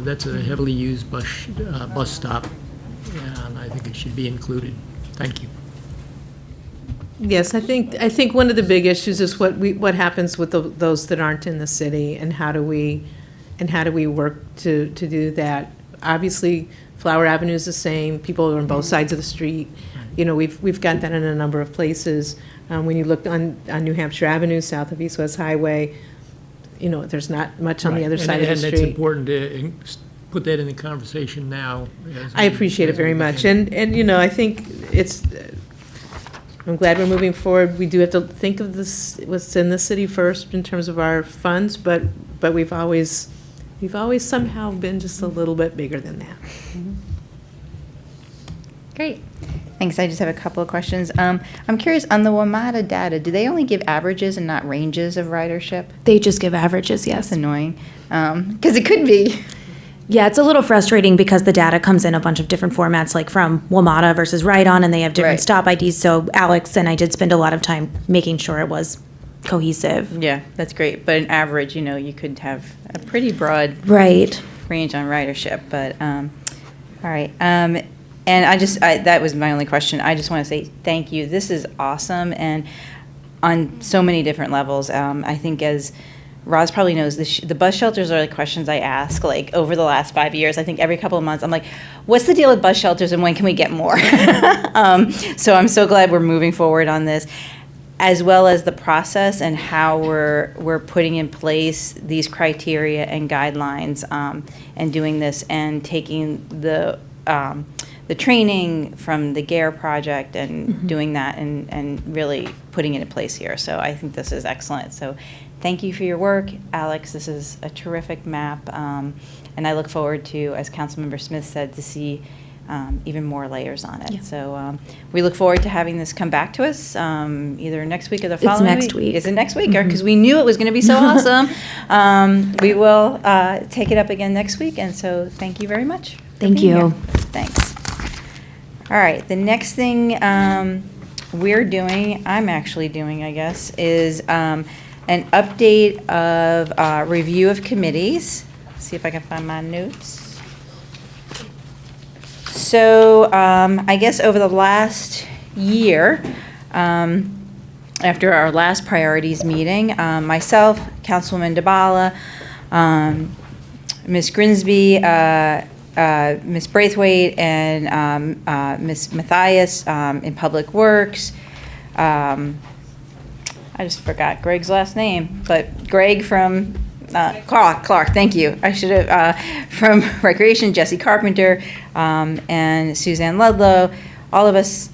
That's a heavily used bus stop, and I think it should be included. Thank you. Yes, I think one of the big issues is what happens with those that aren't in the city, and how do we work to do that. Obviously, Flower Avenue is the same. People are on both sides of the street. You know, we've got that in a number of places. When you look on New Hampshire Avenue, south of East-West Highway, you know, there's not much on the other side of the street. And it's important to put that in the conversation now. I appreciate it very much. And you know, I think I'm glad we're moving forward. We do have to think of this, what's in the city first in terms of our funds, but we've always somehow been just a little bit bigger than that. Great. Thanks. I just have a couple of questions. I'm curious, on the WMATA data, do they only give averages and not ranges of ridership? They just give averages, yes. That's annoying, because it could be. Yeah, it's a little frustrating because the data comes in a bunch of different formats, like from WMATA versus Ride-On, and they have different stop IDs. So Alex and I did spend a lot of time making sure it was cohesive. Yeah, that's great. But an average, you know, you could have a pretty broad range on ridership. But all right. And that was my only question. I just want to say thank you. This is awesome, and on so many different levels. I think, as Roz probably knows, the bus shelters are the questions I ask, like, over the last 5 years. I think every couple of months I'm like, what's the deal with bus shelters and when can we get more? So I'm so glad we're moving forward on this, as well as the process and how we're putting in place these criteria and guidelines, and doing this and taking the training from the GARE project and doing that and really putting it in place here. So I think this is excellent. So thank you for your work, Alex. This is a terrific map. And I look forward to, as Councilmember Smith said, to see even more layers on it. Yeah. So we look forward to having this come back to us either next week or the following week. It's next week. Is it next week? Because we knew it was going to be so awesome. We will take it up again next week. And so thank you very much. Thank you. Thanks. All right, the next thing I'm actually doing, I guess, is an update of review of committees. See if I can find my notes. So I guess over the last year, after our last priorities meeting, myself, Councilwoman DeBala, Ms. Grinsby, Ms. Braithwaite, and Ms. Matthias in Public Works. I just forgot Greg's last name, but Greg from Clark, thank you. I should have, from Recreation, Jesse Carpenter, and Suzanne Ludlow. All of us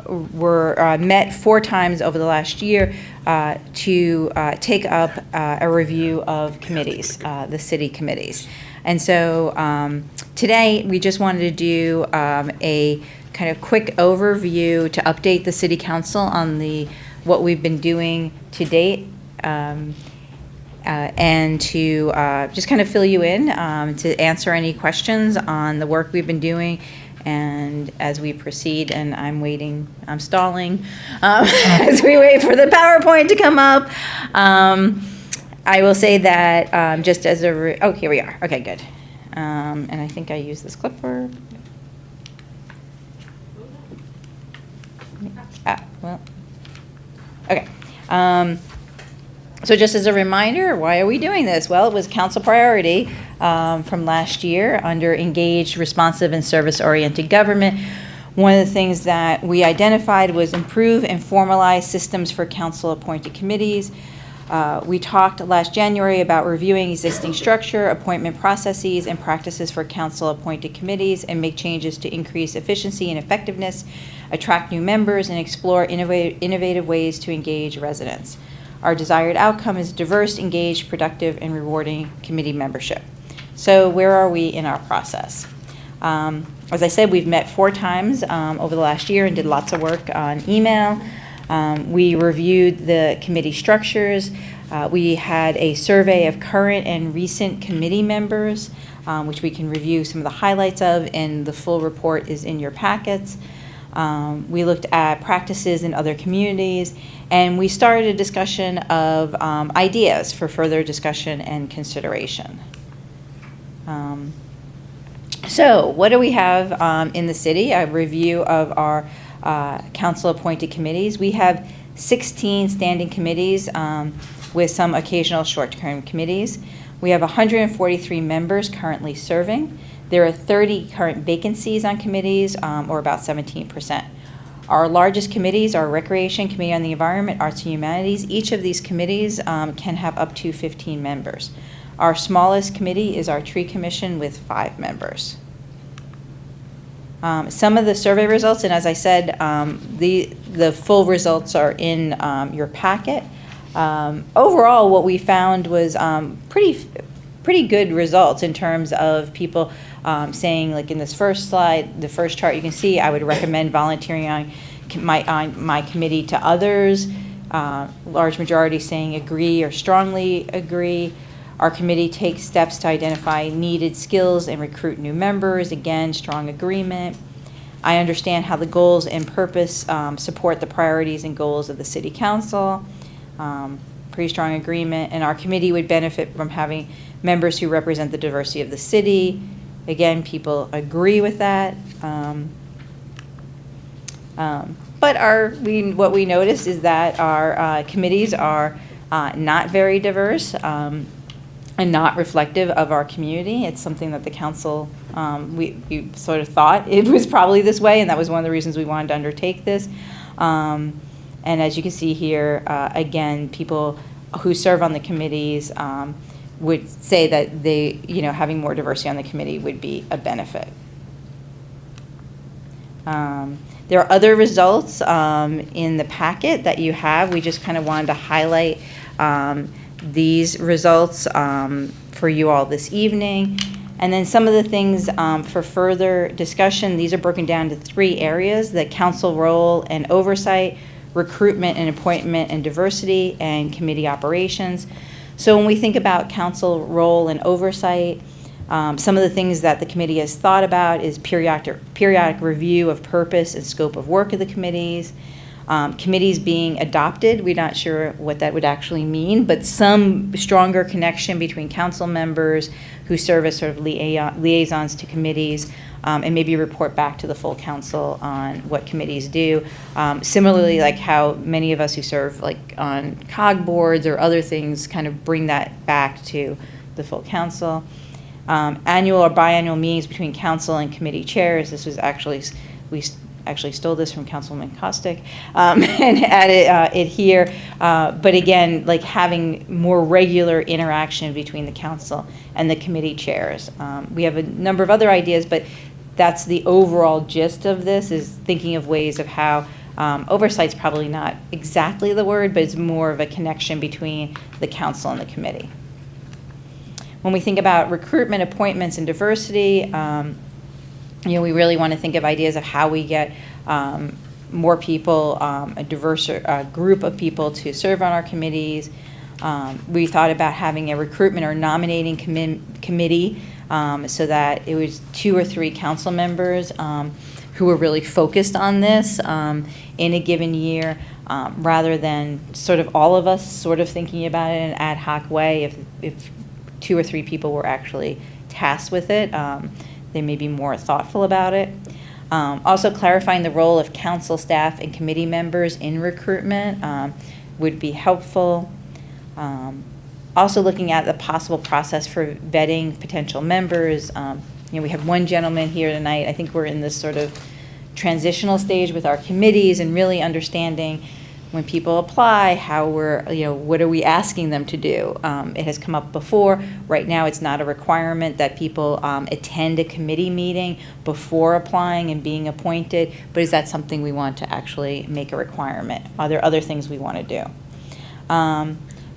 were met 4 times over the last year to take up a review of committees, the city committees. And so today, we just wanted to do a kind of quick overview to update the city council on what we've been doing to date, and to just kind of fill you in, to answer any questions on the work we've been doing. And as we proceed, and I'm stalling as we wait for the PowerPoint to come up. I will say that just as here we are. Okay, good. And I think I use this clipboard. Okay. So just as a reminder, why are we doing this? Well, it was council priority from last year under engaged, responsive, and service-oriented government. One of the things that we identified was improve and formalize systems for council-appointed committees. We talked last January about reviewing existing structure, appointment processes, and practices for council-appointed committees and make changes to increase efficiency and effectiveness, attract new members, and explore innovative ways to engage residents. Our desired outcome is diverse, engaged, productive, and rewarding committee membership. So where are we in our process? As I said, we've met 4 times over the last year and did lots of work on email. We reviewed the committee structures. We had a survey of current and recent committee members, which we can review some of the highlights of, and the full report is in your packets. We looked at practices in other communities, and we started a discussion of ideas for further discussion and consideration. So what do we have in the city? A review of our council-appointed committees. We have 16 standing committees with some occasional short-term committees. We have 143 members currently serving. There are 30 current vacancies on committees, or about 17%. Our largest committees are Recreation, Committee on the Environment, Arts and Humanities. Each of these committees can have up to 15 members. Our smallest committee is our Tree Commission with 5 members. Some of the survey results, and as I said, the full results are in your packet. Overall, what we found was pretty good results in terms of people saying, like in this first slide, the first chart, you can see I would recommend volunteering on my committee to others. Large majority saying agree or strongly agree. Our committee takes steps to identify needed skills and recruit new members. Again, strong agreement. I understand how the goals and purpose support the priorities and goals of the City Council. Pretty strong agreement. And our committee would benefit from having members who represent the diversity of the city. Again, people agree with that. But what we noticed is that our committees are not very diverse. And not reflective of our community. It's something that the council, we sort of thought it was probably this way, and that was one of the reasons we wanted to undertake this. And as you can see here, again, people who serve on the committees would say that having more diversity on the committee would be a benefit. There are other results in the packet that you have. We just kind of wanted to highlight these results for you all this evening. And then some of the things for further discussion, these are broken down to 3 areas: the council role and oversight, recruitment and appointment and diversity, and committee operations. So when we think about council role and oversight, some of the things that the committee has thought about is periodic review of purpose and scope of work of the committees. Committees being adopted, we're not sure what that would actually mean, but some stronger connection between council members who serve as sort of liaisons to committees, and maybe report back to the full council on what committees do. Similarly, like how many of us who serve like on COG boards or other things kind of bring that back to the full council. Annual or biannual meetings between council and committee chairs. This was actually, we actually stole this from Councilman Kostick and added it here. But again, like having more regular interaction between the council and the committee chairs. We have a number of other ideas, but that's the overall gist of this, is thinking of ways of how oversight's probably not exactly the word, but it's more of a connection between the council and the committee. When we think about recruitment, appointments, and diversity, we really want to think of ideas of how we get more people, a diverse group of people to serve on our committees. We thought about having a recruitment or nominating committee so that it was 2 or 3 council members who were really focused on this in a given year, rather than sort of all of us sort of thinking about it in an ad hoc way. If 2 or 3 people were actually tasked with it, they may be more thoughtful about it. Also clarifying the role of council staff and committee members in recruitment would be helpful. Also looking at the possible process for vetting potential members. We have one gentleman here tonight. I think we're in this sort of transitional stage with our committees and really understanding when people apply, how what are we asking them to do? It has come up before. Right now, it's not a requirement that people attend a committee meeting before applying and being appointed, but is that something we want to actually make a requirement? Are there other things we want to do?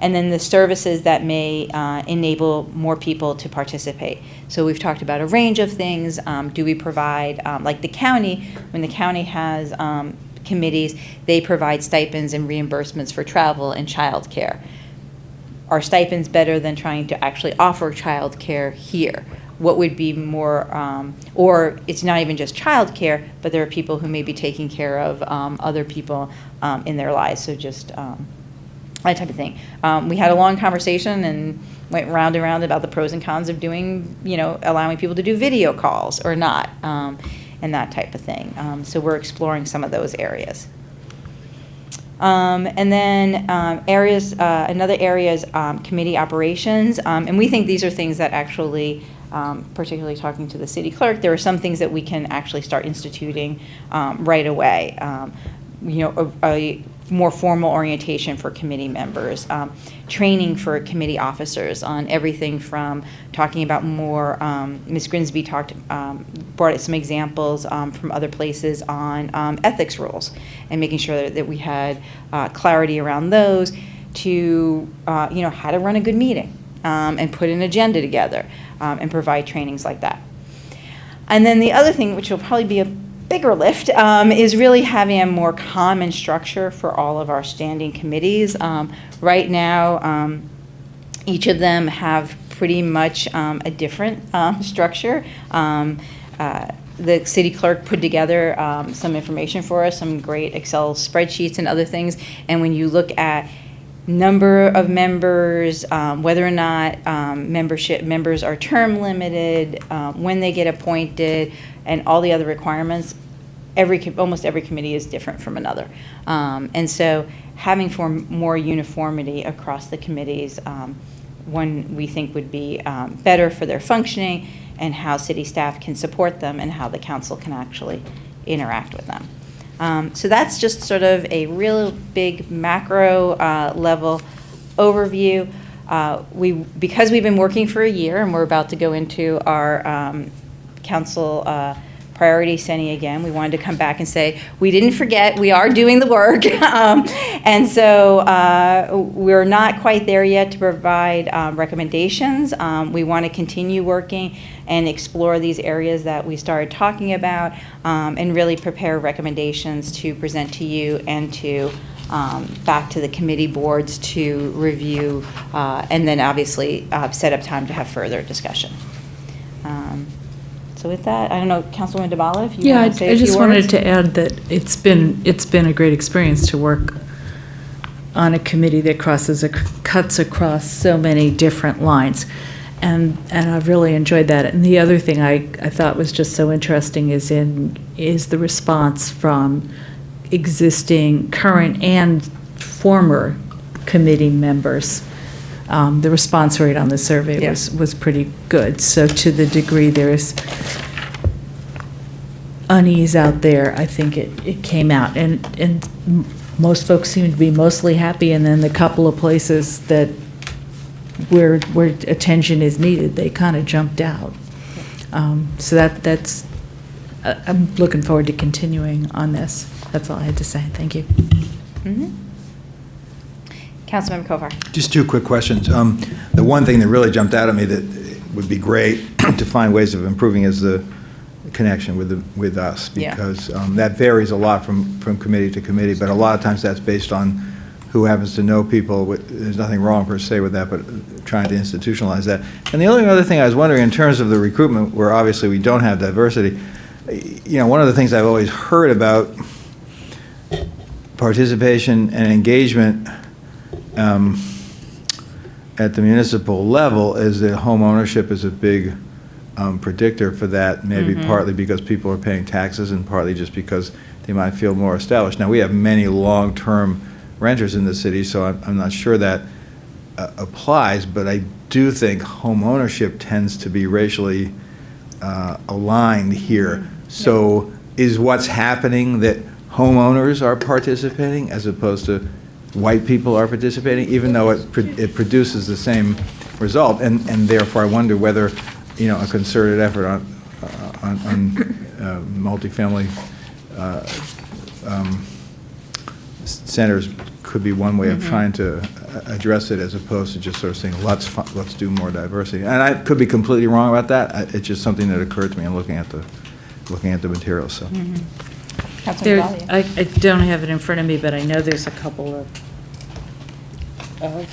And then the services that may enable more people to participate. So we've talked about a range of things. Do we provide, like the county, when the county has committees, they provide stipends and reimbursements for travel and childcare. Are stipends better than trying to actually offer childcare here? What would be more, or it's not even just childcare, but there are people who may be taking care of other people in their lives. So just that type of thing. We had a long conversation and went round and round about the pros and cons of doing, allowing people to do video calls or not, and that type of thing. So we're exploring some of those areas. And then another area is committee operations. And we think these are things that actually, particularly talking to the city clerk, there are some things that we can actually start instituting right away. A more formal orientation for committee members, training for committee officers on everything from talking about more, Ms. Grinsby brought some examples from other places on ethics rules and making sure that we had clarity around those to, how to run a good meeting and put an agenda together and provide trainings like that. And then the other thing, which will probably be a bigger lift, is really having a more common structure for all of our standing committees. Right now, each of them have pretty much a different structure. The city clerk put together some information for us, some great Excel spreadsheets and other things. And when you look at number of members, whether or not members are term limited, when they get appointed, and all the other requirements, almost every committee is different from another. And so having more uniformity across the committees, one we think would be better for their functioning and how city staff can support them and how the council can actually interact with them. So that's just sort of a real big macro level overview. Because we've been working for a year and we're about to go into our council priority setting again, we wanted to come back and say, we didn't forget, we are doing the work. And so we're not quite there yet to provide recommendations. We want to continue working and explore these areas that we started talking about and really prepare recommendations to present to you and to back to the committee boards to review and then obviously set up time to have further discussion. So with that, I don't know, Councilwoman DeBala, if you want to say a few words. I just wanted to add that it's been a great experience to work on a committee that cuts across so many different lines, and I've really enjoyed that. And the other thing I thought was just so interesting is the response from existing, current, and former committee members. The response rate on the survey was pretty good. So to the degree there is unease out there, I think it came out. And most folks seem to be mostly happy, and then the couple of places that where attention is needed, they kind of jumped out. So that's I'm looking forward to continuing on this. That's all I had to say. Thank you. Mm-hmm. Councilmember Kovar. Just two quick questions. The one thing that really jumped out at me that would be great to find ways of improving is the connection with us, because that varies a lot from committee to committee, but a lot of times that's based on who happens to know people. There's nothing wrong per se with that, but trying to institutionalize that. And the only other thing I was wondering, in terms of the recruitment, where obviously we don't have diversity, one of the things I've always heard about participation and engagement at the municipal level is that home ownership is a big predictor for that, maybe partly because people are paying taxes and partly just because they might feel more established. Now, we have many long-term renters in the city, so I'm not sure that applies, but I do think home ownership tends to be racially aligned here. So is what's happening that homeowners are participating as opposed to white people are participating, even though it produces the same result. And therefore, I wonder whether, a concerted effort on multifamily centers could be one way of trying to address it, as opposed to just sort of saying, let's do more diversity. And I could be completely wrong about that. It's just something that occurred to me in looking at the materials. So. There, I don't have it in front of me, but I know there's a couple of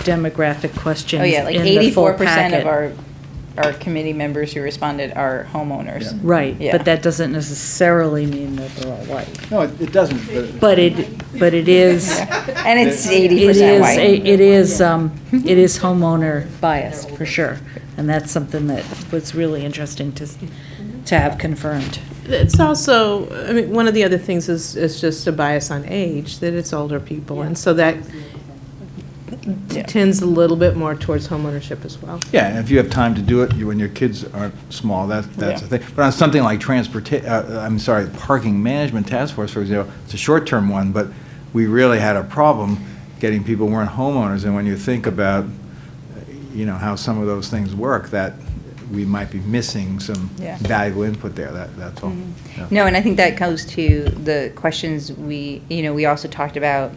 demographic questions. Oh, yeah, like in the full 84% packet. of our committee members who responded are homeowners. Right, Yeah. but that doesn't necessarily mean that they're all white. No, it doesn't. But it is. And it's 80% white. It is homeowner bias, for sure. And that's something that was really interesting to have confirmed. It's also, I mean, one of the other things is just a bias on age, that it's older people. And so that tends a little bit more towards homeownership as well. Yeah, and if you have time to do it, when your kids aren't small, that's the thing. But on something like parking management task force, for example, it's a short-term one, but we really had a problem getting people who weren't homeowners. And when you think about, how some of those things work, that we might be missing some valuable input there. That's all. Yeah. No, and I think that goes to the questions we also talked about,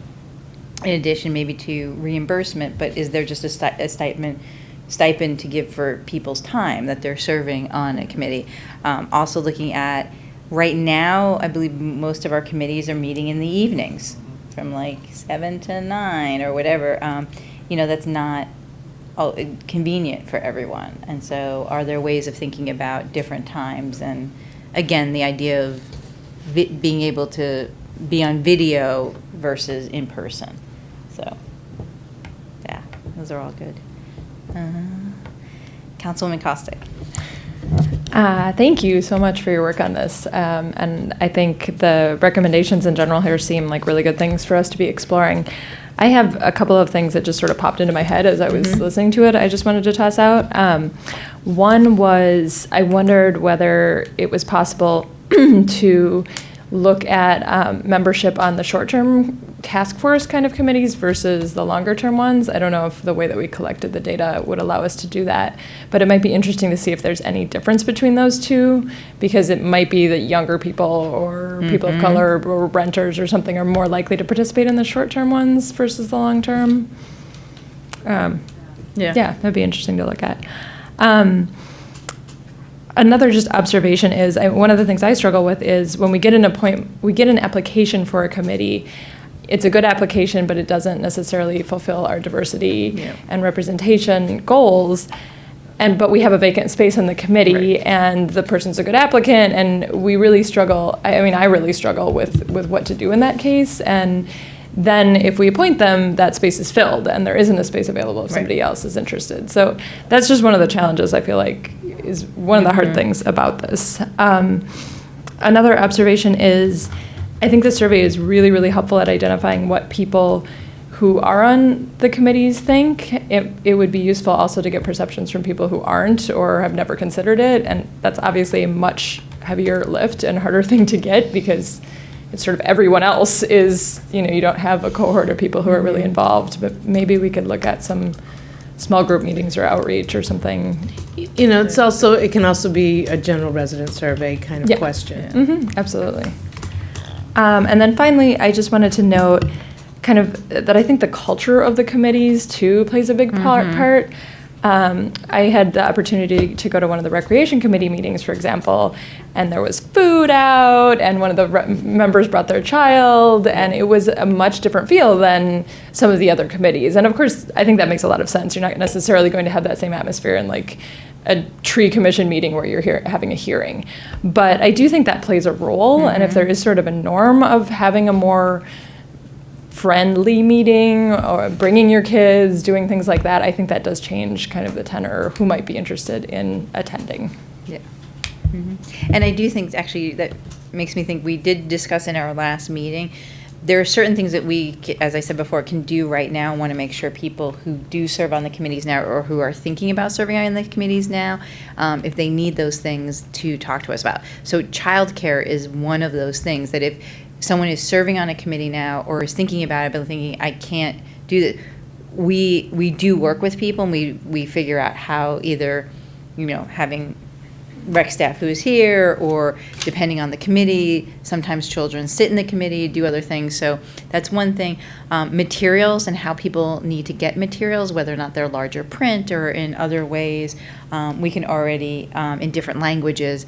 in addition maybe to reimbursement, but is there just a stipend to give for people's time that they're serving on a committee? Also looking at, right now, I believe most of our committees are meeting in the evenings from like 7 to 9 or whatever. That's not convenient for everyone. And so are there ways of thinking about different times? And again, the idea of being able to be on video versus in person. So, yeah, those are all good. Councilwoman Costick. Thank you so much for your work on this. And I think the recommendations in general here seem like really good things for us to be exploring. I have a couple of things that just sort of popped into my head as I was listening to it. I just wanted to toss out. One was, I wondered whether it was possible to look at membership on the short-term task force kind of committees versus the longer-term ones. I don't know if the way that we collected the data would allow us to do that, but it might be interesting to see if there's any difference between those two, because it might be that younger people or people of color or renters or something are more likely to participate in the short-term ones versus the long-term. Yeah, that'd be interesting to look at. Another just observation is, one of the things I struggle with is when we get an application for a committee, it's a good application, but it doesn't necessarily fulfill our diversity and representation goals. But we have a vacant space in the committee, and the person's a good applicant, and we really struggle. I really struggle with what to do in that case. And then if we appoint them, that space is filled, and there isn't a space available if somebody else is interested. So that's just one of the challenges I feel like is one of the hard things about this. Another observation is, I think the survey is really, really helpful at identifying what people who are on the committees think. It would be useful also to get perceptions from people who aren't or have never considered it, and that's obviously a much heavier lift and harder thing to get, because it's sort of everyone else is, you don't have a cohort of people who are really involved, but maybe we could look at some small group meetings or outreach or something. It can also be a general resident survey kind of question. Absolutely. And then finally, I just wanted to note kind of that I think the culture of the committees too plays a big part. I had the opportunity to go to one of the recreation committee meetings, for example, and there was food out, and one of the members brought their child, and it was a much different feel than some of the other committees. And of course, I think that makes a lot of sense. You're not necessarily going to have that same atmosphere in like a tree commission meeting where you're having a hearing. But I do think that plays a role, and if there is sort of a norm of having a more friendly meeting or bringing your kids, doing things like that, I think that does change kind of the tenor of who might be interested in attending. Yeah. And I do think, actually, that makes me think we did discuss in our last meeting, there are certain things that we, as I said before, can do right now. Want to make sure people who do serve on the committees now or who are thinking about serving on the committees now, if they need those things, to talk to us about. So childcare is one of those things that if someone is serving on a committee now or is thinking about it, but thinking, I can't do that, we do work with people, and we figure out how, either, having rec staff who is here, or depending on the committee, sometimes children sit in the committee, do other things. So that's one thing. Materials and how people need to get materials, whether or not they're larger print or in other ways, we can already, in different languages,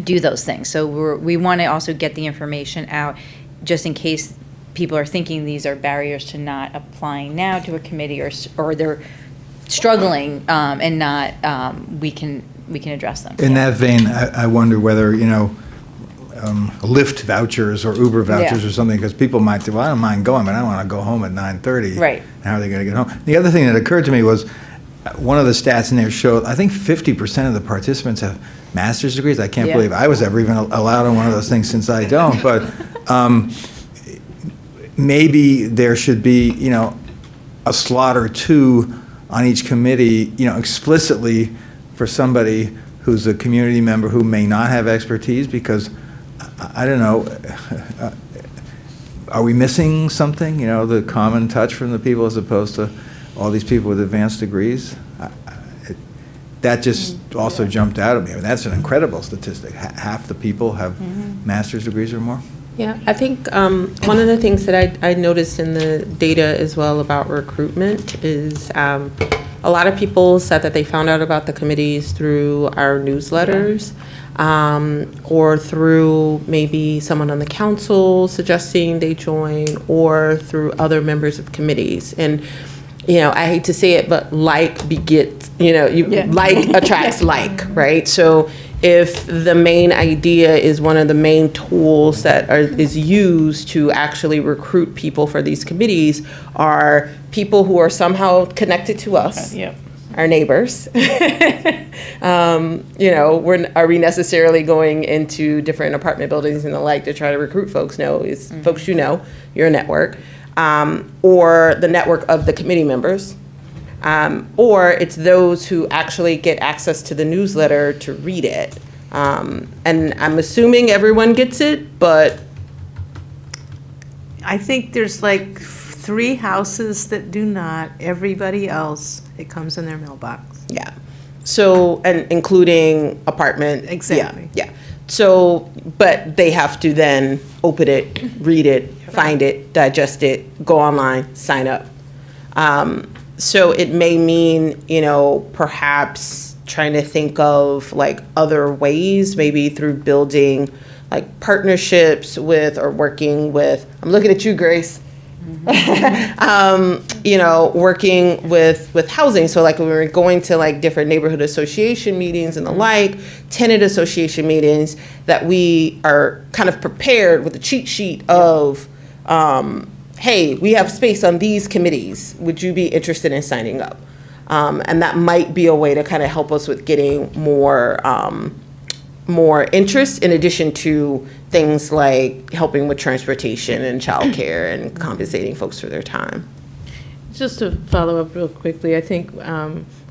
do those things. So we want to also get the information out, just in case people are thinking these are barriers to not applying now to a committee, or they're struggling, and not, we can address them. In that vein, I wonder whether, Lyft vouchers or Uber vouchers or something, because people might say, well, I don't mind going, but I don't want to go home at 9:30. Right. How are they going to get home? The other thing that occurred to me was, one of the stats in there showed, I think 50% of the participants have master's degrees. I can't believe I was ever even allowed on one of those things, since I don't. But maybe there should be, a slot or two on each committee, explicitly for somebody who's a community member who may not have expertise, because I don't know, are we missing something? The common touch from the people, as opposed to all these people with advanced degrees. That just also jumped out at me. I mean, that's an incredible statistic. Half the people have master's degrees or more. Yeah, I think one of the things that I noticed in the data as well about recruitment is a lot of people said that they found out about the committees through our newsletters, or through maybe someone on the council suggesting they join, or through other members of committees. And I hate to say it, but like begets, like attracts like, right? So if the main idea is one of the main tools that is used to actually recruit people for these committees are people who are somehow connected to us, our neighbors. Are we necessarily going into different apartment buildings and the like to try to recruit folks? No, it's folks your network. Or the network of the committee members, or it's those who actually get access to the newsletter to read it. And I'm assuming everyone gets it, but I think there's like 3 houses that do not. Everybody else, it comes in their mailbox. Yeah. So, and including apartment. Exactly. Yeah. So, but they have to then open it, read it, find it, digest it, go online, sign up. So it may mean, perhaps trying to think of like other ways, maybe through building like partnerships with, or working with, I'm looking at you, Grace. Working with housing. So like when we're going to like different neighborhood association meetings and the like, tenant association meetings, that we are kind of prepared with a cheat sheet of, hey, we have space on these committees. Would you be interested in signing up? And that might be a way to kind of help us with getting more interest, in addition to things like helping with transportation and childcare and compensating folks for their time. Just to follow up real quickly, I think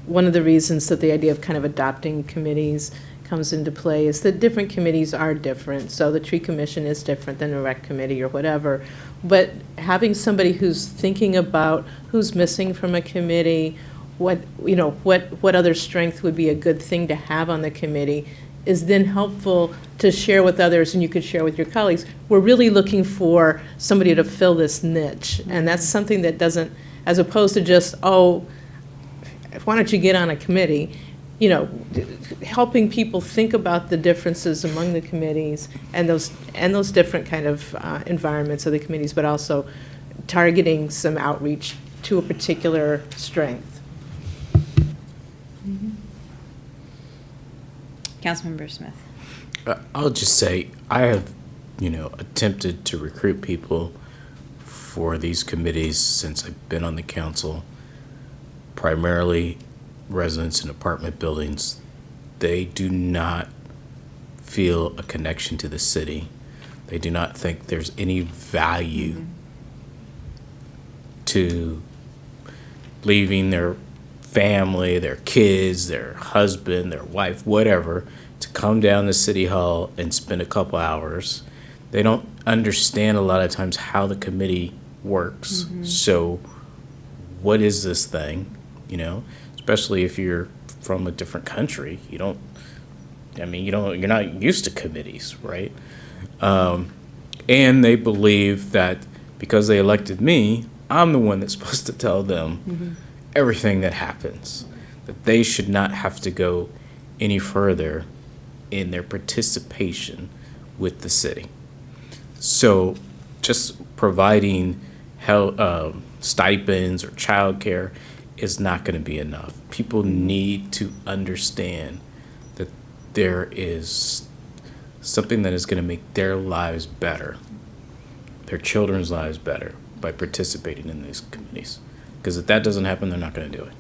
one of the reasons that the idea of kind of adopting committees comes into play is that different committees are different. So the tree commission is different than the rec committee or whatever. But having somebody who's thinking about who's missing from a committee, what other strength would be a good thing to have on the committee, is then helpful to share with others, and you could share with your colleagues. We're really looking for somebody to fill this niche, and that's something that doesn't, as opposed to just, why don't you get on a committee? Helping people think about the differences among the committees and those different kind of environments of the committees, but also targeting some outreach to a particular strength. Councilmember Smith. I'll just say I have, attempted to recruit people for these committees since I've been on the council, primarily residents in apartment buildings. They do not feel a connection to the city. They do not think there's any value to leaving their family, their kids, their husband, their wife, whatever, to come down to City Hall and spend a couple hours they don't understand a lot of times how the committee works. So what is this thing, you know, especially if you're from a different country, you're not used to committees, right? And they believe that because they elected me, I'm the one that's supposed to tell them everything that happens, that they should not have to go any further in their participation with the city. So just providing stipends or childcare is not going to be enough. People need to understand that there is something that is going to make their lives better, their children's lives better, by participating in these committees. Because if that doesn't happen, they're not going to do it.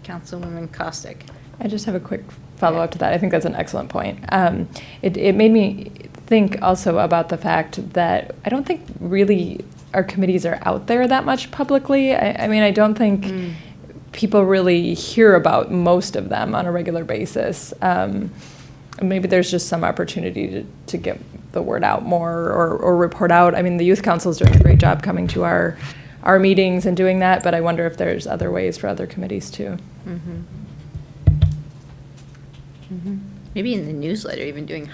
Councilwoman Costick. I just have a quick follow-up to that. I think that's an excellent point. It made me think also about the fact that I don't think really our committees are out there that much publicly. I mean, I don't think people really hear about most of them on a regular basis. Maybe there's just some opportunity to get the word out more or report out. I mean, the Youth Council is doing a great job coming to our meetings and doing that, but I wonder if there's other ways for other committees too. Maybe in the newsletter, even doing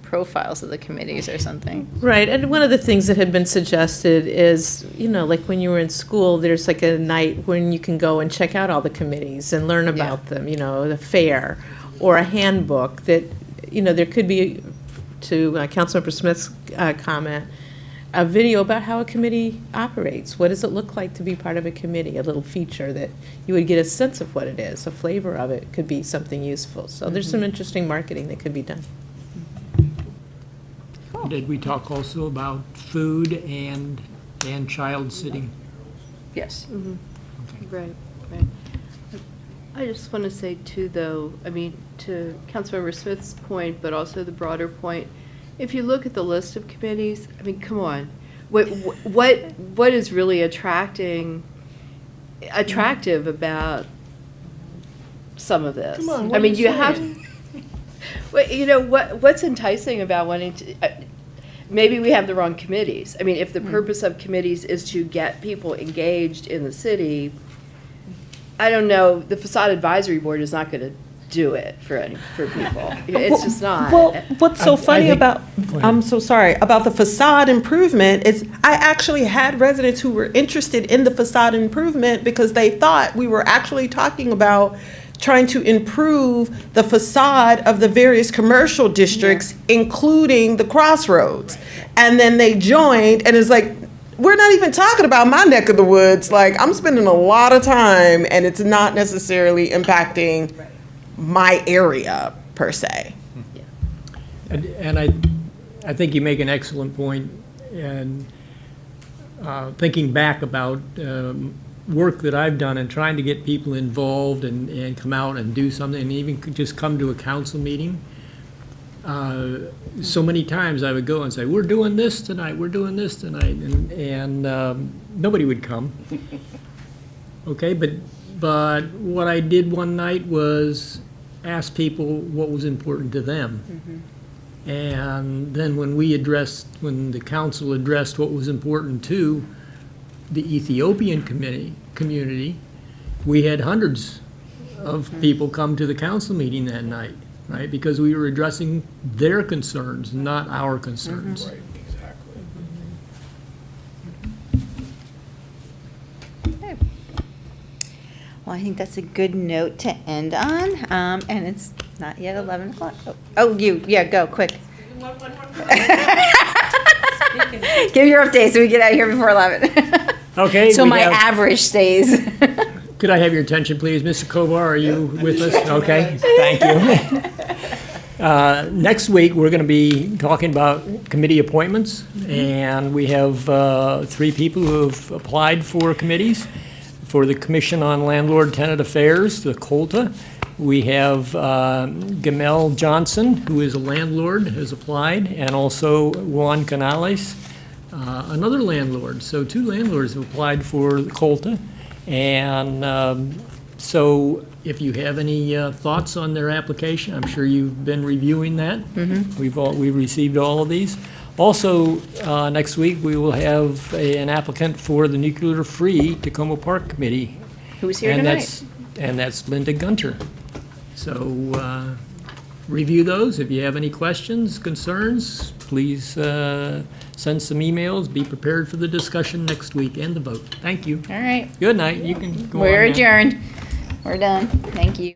profiles of the committees or something. Right, and one of the things that had been suggested is, you know, like when you were in school, there's like a night when you can go and check out all the committees and learn about them, you know, the fair or a handbook that, you know, there could be, to Councilmember Smith's comment, a video about how a committee operates. What does it look like to be part of a committee? A little feature that you would get a sense of what it is, a flavor of it could be something useful. So there's some interesting marketing that could be done. Did we talk also about food and child sitting? Yes. Okay. Right. I just want to say too, though, I mean, to Councilmember Smith's point, but also the broader point, if you look at the list of committees, I mean, come on, what is really attractive about some of this? Come on, I mean, you have, well, you know, what's enticing about wanting to, maybe we have the wrong committees. I mean, if the purpose of committees is to get people engaged in the city, I don't know, the Facade Advisory Board is not going to do it for people. It's just not. Well, what's so funny about, I'm so sorry, about the facade improvement is I actually had residents who were interested in the facade improvement because they thought we were actually talking about trying to improve the facade of the various commercial districts, including the Crossroads. And then they joined and it's like, we're not even talking about my neck of the woods. Like, I'm spending a lot of time and it's not necessarily impacting my area per se. And I think you make an excellent point. And thinking back about work that I've done and trying to get people involved and come out and do something, and even just come to a council meeting. So many times I would go and say, we're doing this tonight, and nobody would come. Okay, but what I did one night was ask people what was important to them. And then when the council addressed what was important to the Ethiopian community, we had hundreds of people come to the council meeting that night, right? Because we were addressing their concerns, not our concerns. Right, exactly. Well, I think that's a good note to end on, and it's not yet 11 o'clock. Go, quick. Give your update so we get out of here before 11. Okay. So my average stays. Could I have your attention, please? Mr. Kovar, are you with us? Okay, thank you. Next week, we're going to be talking about committee appointments, and we have 3 people who have applied for committees. For the Commission on Landlord-Tenant Affairs, the COLTA, we have Gamel Johnson, who is a landlord, has applied, and also Juan Canales, another landlord. So 2 landlords have applied for the COLTA. And So if you have any thoughts on their application, I'm sure you've been reviewing that. We've received all of these. Also, next week, we will have an applicant for the nuclear-free Takoma Park Committee. Who's here And tonight? that's Linda Gunter. So review those. If you have any questions, concerns, please send some emails. Be prepared for the discussion next week and the vote. Thank you. All right. Good night. You can go on We're now. adjourned. We're done. Thank you.